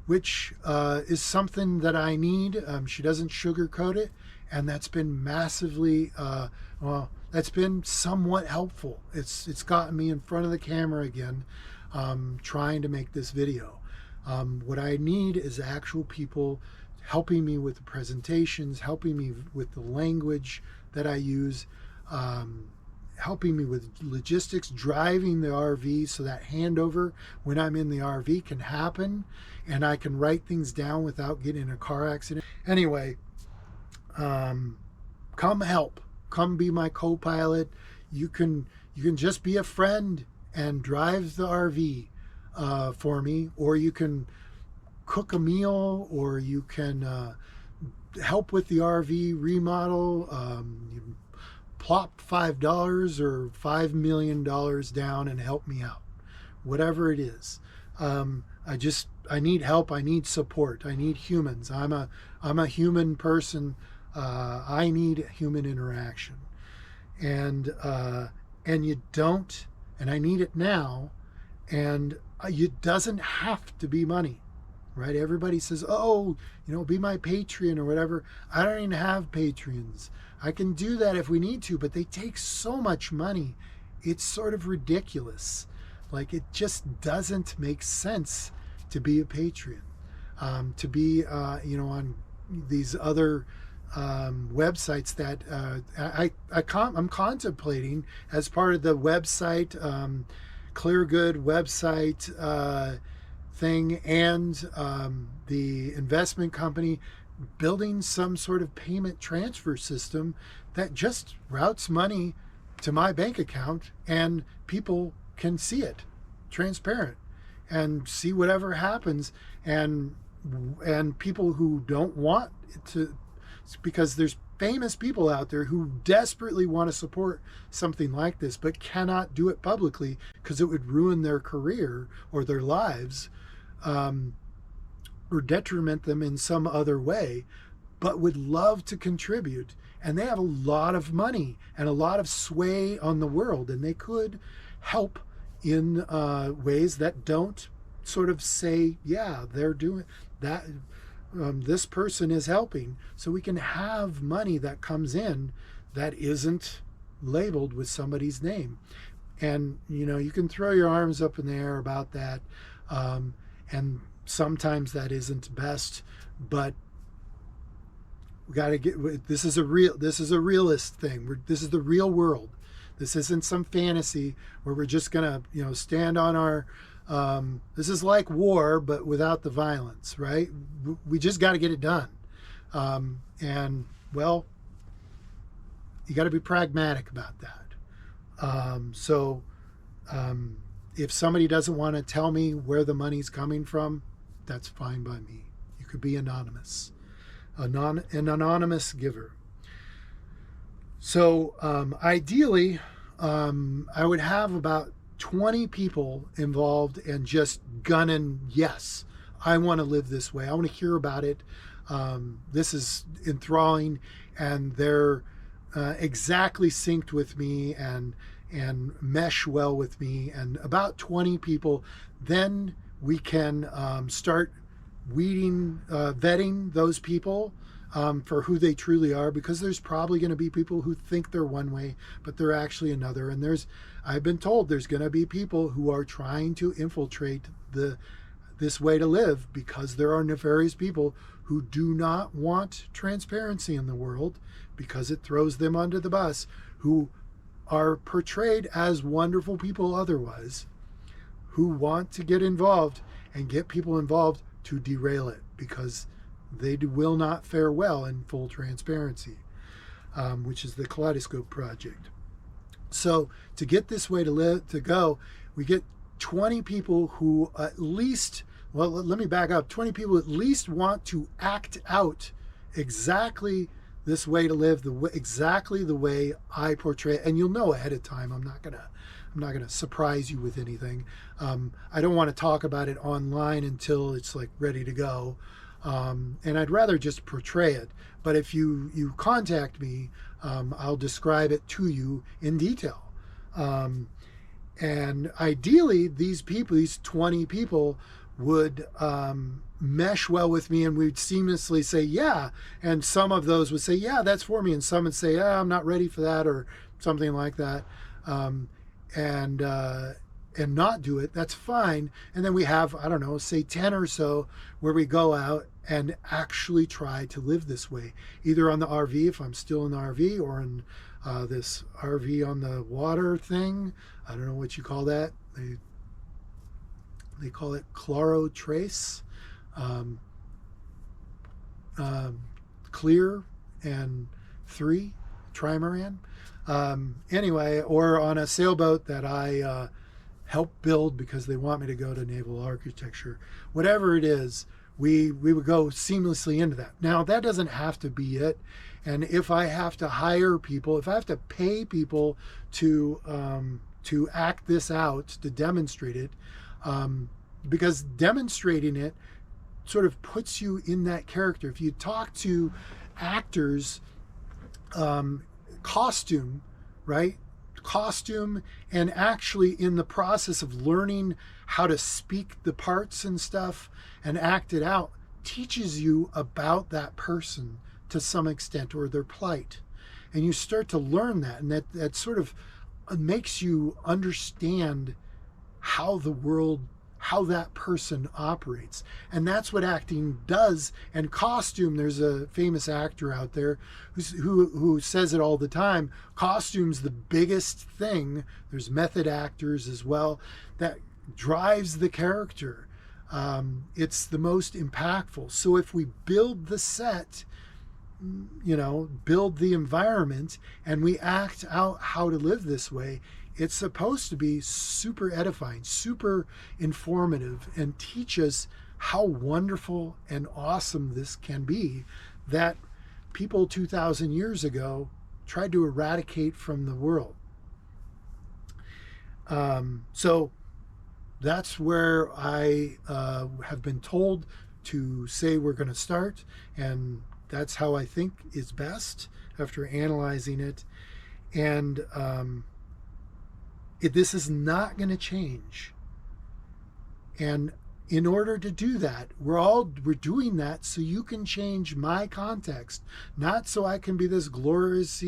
which is something that I need. She doesn't sugarcoat it, and that's been massively, that's been somewhat helpful. It's gotten me in front of the camera again, trying to make this video. What I need is actual people helping me with the presentations, helping me with the language that I use, helping me with logistics, driving the RV so that handover when I'm in the RV can happen and I can write things down without getting in a car accident. Anyway, come help. Come be my co-pilot. You can just be a friend and drive the RV for me, or you can cook a meal, or you can help with the RV remodel. You plop $5 or $5 million down and help me out. Whatever it is. I need help. I need support. I need humans. I'm a human person. I need human interaction, and you don't, and I need it now, and it doesn't have to be money, right? Everybody says, oh, be my Patreon or whatever. I don't even have Patreons. I can do that if we need to, but they take so much money. It's sort of ridiculous. Like, it just doesn't make sense to be a Patreon, to be, on these other websites that I'm contemplating as part of the website, ClearGood website thing, and the investment company building some sort of payment transfer system that just routes money to my bank account and people can see it transparent and see whatever happens, and people who don't want it to, because there's famous people out there who desperately want to support something like this but cannot do it publicly because it would ruin their career or their lives, or detriment them in some other way, but would love to contribute. And they have a lot of money and a lot of sway on the world, and they could help in ways that don't sort of say, yeah, they're doing that. This person is helping, so we can have money that comes in that isn't labeled with somebody's name. And you can throw your arms up in the air about that, and sometimes that isn't best, but we got to get, this is a realist thing. This is the real world. This isn't some fantasy where we're just gonna stand on our this is like war, but without the violence, right? We just got to get it done. And, well, you got to be pragmatic about that. If somebody doesn't want to tell me where the money's coming from, that's fine by me. You could be anonymous, an anonymous giver. So ideally, I would have about 20 people involved and just gunning, yes, I want to live this way. I want to hear about it. This is enthralling, and they're exactly synced with me and mesh well with me. And about 20 people, then we can start vetting those people for who they truly are, because there's probably going to be people who think they're one way, but they're actually another. And I've been told there's going to be people who are trying to infiltrate this way to live, because there are nefarious people who do not want transparency in the world because it throws them under the bus, who are portrayed as wonderful people otherwise, who want to get involved and get people involved to derail it, because they will not fare well in full transparency, which is the Kaleidoscope Project. So to get this way to go, we get 20 people who at least, well, let me back up, 20 people at least want to act out exactly this way to live, exactly the way I portray it. And you'll know ahead of time. I'm not gonna surprise you with anything. I don't want to talk about it online until it's like ready to go. And I'd rather just portray it. But if you contact me, I'll describe it to you in detail. And ideally, these 20 people would mesh well with me, and we'd seamlessly say, yeah. And some of those would say, yeah, that's for me. And some would say, yeah, I'm not ready for that, or something like that. And not do it, that's fine. And then we have, I don't know, say 10 or so where we go out and actually try to live this way, either on the RV, if I'm still in the RV, or in this RV on the water thing. I don't know what you call that. They call it Chloro Trace, Clear, and 3 Trimaran. Anyway, or on a sailboat that I help build because they want me to go to naval architecture. Whatever it is, we would go seamlessly into that. Now, that doesn't have to be it. And if I have to hire people, if I have to pay people to act this out, to demonstrate it, because demonstrating it sort of puts you in that character. If you talk to actors, costume, right? Costume, and actually in the process of learning how to speak the parts and stuff and act it out, teaches you about that person to some extent, or their plight. And you start to learn that, and that sort of makes you understand how that person operates. And that's what acting does. And costume, there's a famous actor out there who says it all the time. Costume's the biggest thing. There's method actors as well, that drives the character. It's the most impactful. So if we build the set, build the environment, and we act out how to live this way, it's supposed to be super edifying, super informative, and teach us how wonderful and awesome this can be, that people 2,000 years ago tried to eradicate from the world. So that's where I have been told to say we're going to start, and that's how I think is best after analyzing it. And this is not going to change. And in order to do that, we're doing that so you can change my context, not so I can be this glorious,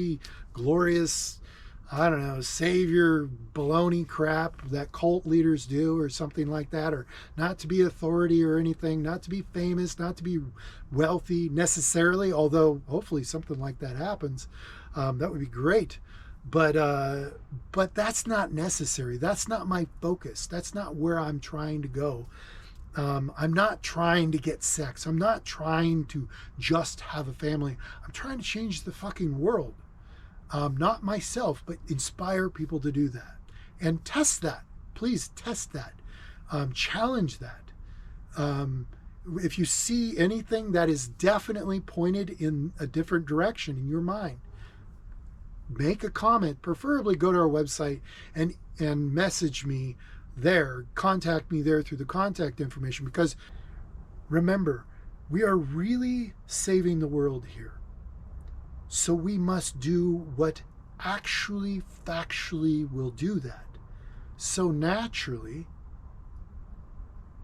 I don't know, savior baloney crap that cult leaders do, or something like that, or not to be authority or anything, not to be famous, not to be wealthy necessarily, although hopefully something like that happens. That would be great. But that's not necessary. That's not my focus. That's not where I'm trying to go. I'm not trying to get sex. I'm not trying to just have a family. I'm trying to change the fucking world. Not myself, but inspire people to do that. And test that. Please test that. Challenge that. if you see anything that is definitely pointed in a different direction in your mind, make a comment. Preferably go to our website and message me there. Contact me there through the contact information, because remember, we are really saving the world here. So we must do what actually, factually will do that. So naturally,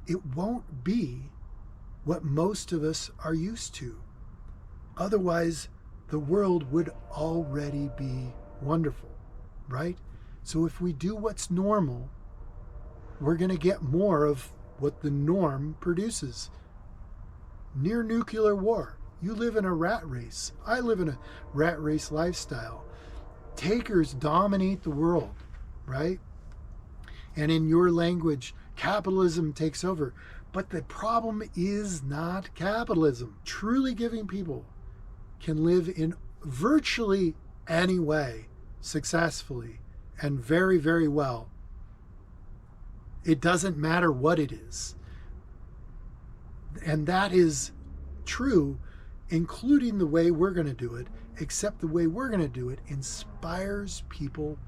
it won't be what most of us are used to. Otherwise, the world would already be wonderful, right? So if we do what's normal, we're going to get more of what the norm produces. Near nuclear war. You live in a rat race. I live in a rat race lifestyle. Takers dominate the world, right? And in your language, capitalism takes over. But the problem is not capitalism. Truly giving people can live in virtually any way successfully and very, very well. It doesn't matter what it is. And that is true, including the way we're going to do it, except the way we're going to do it inspires people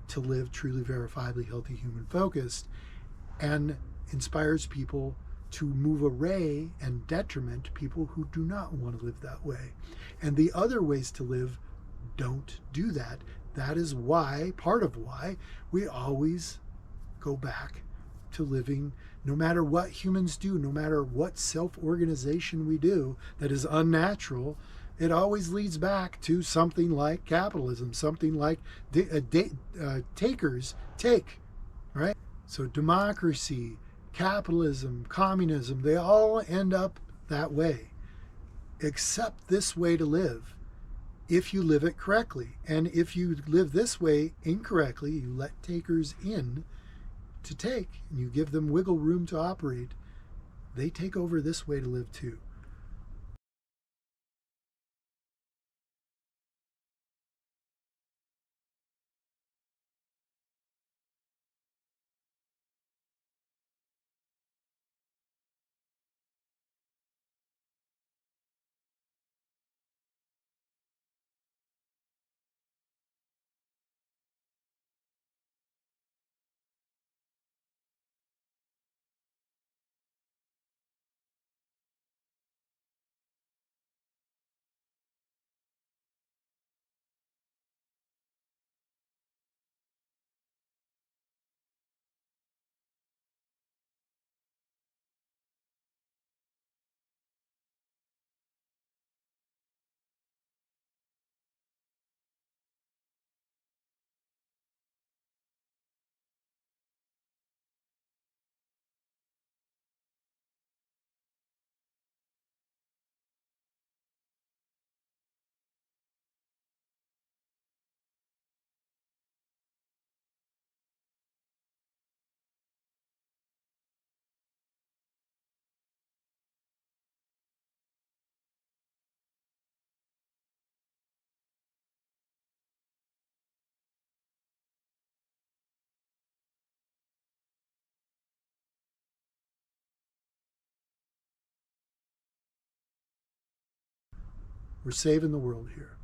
to live truly verifiably healthy, human focused, and inspires people to move away and detriment people who do not want to live that way. And the other ways to live don't do that. That is why, part of why, we always go back to living, no matter what humans do, no matter what self-organization we do that is unnatural, it always leads back to something like capitalism, something like takers take, right? So democracy, capitalism, communism, they all end up that way, except this way to live, if you live it correctly. And if you live this way incorrectly, you let takers in to take, and you give them wiggle room to operate, they take over this way to live too. We're saving the world here.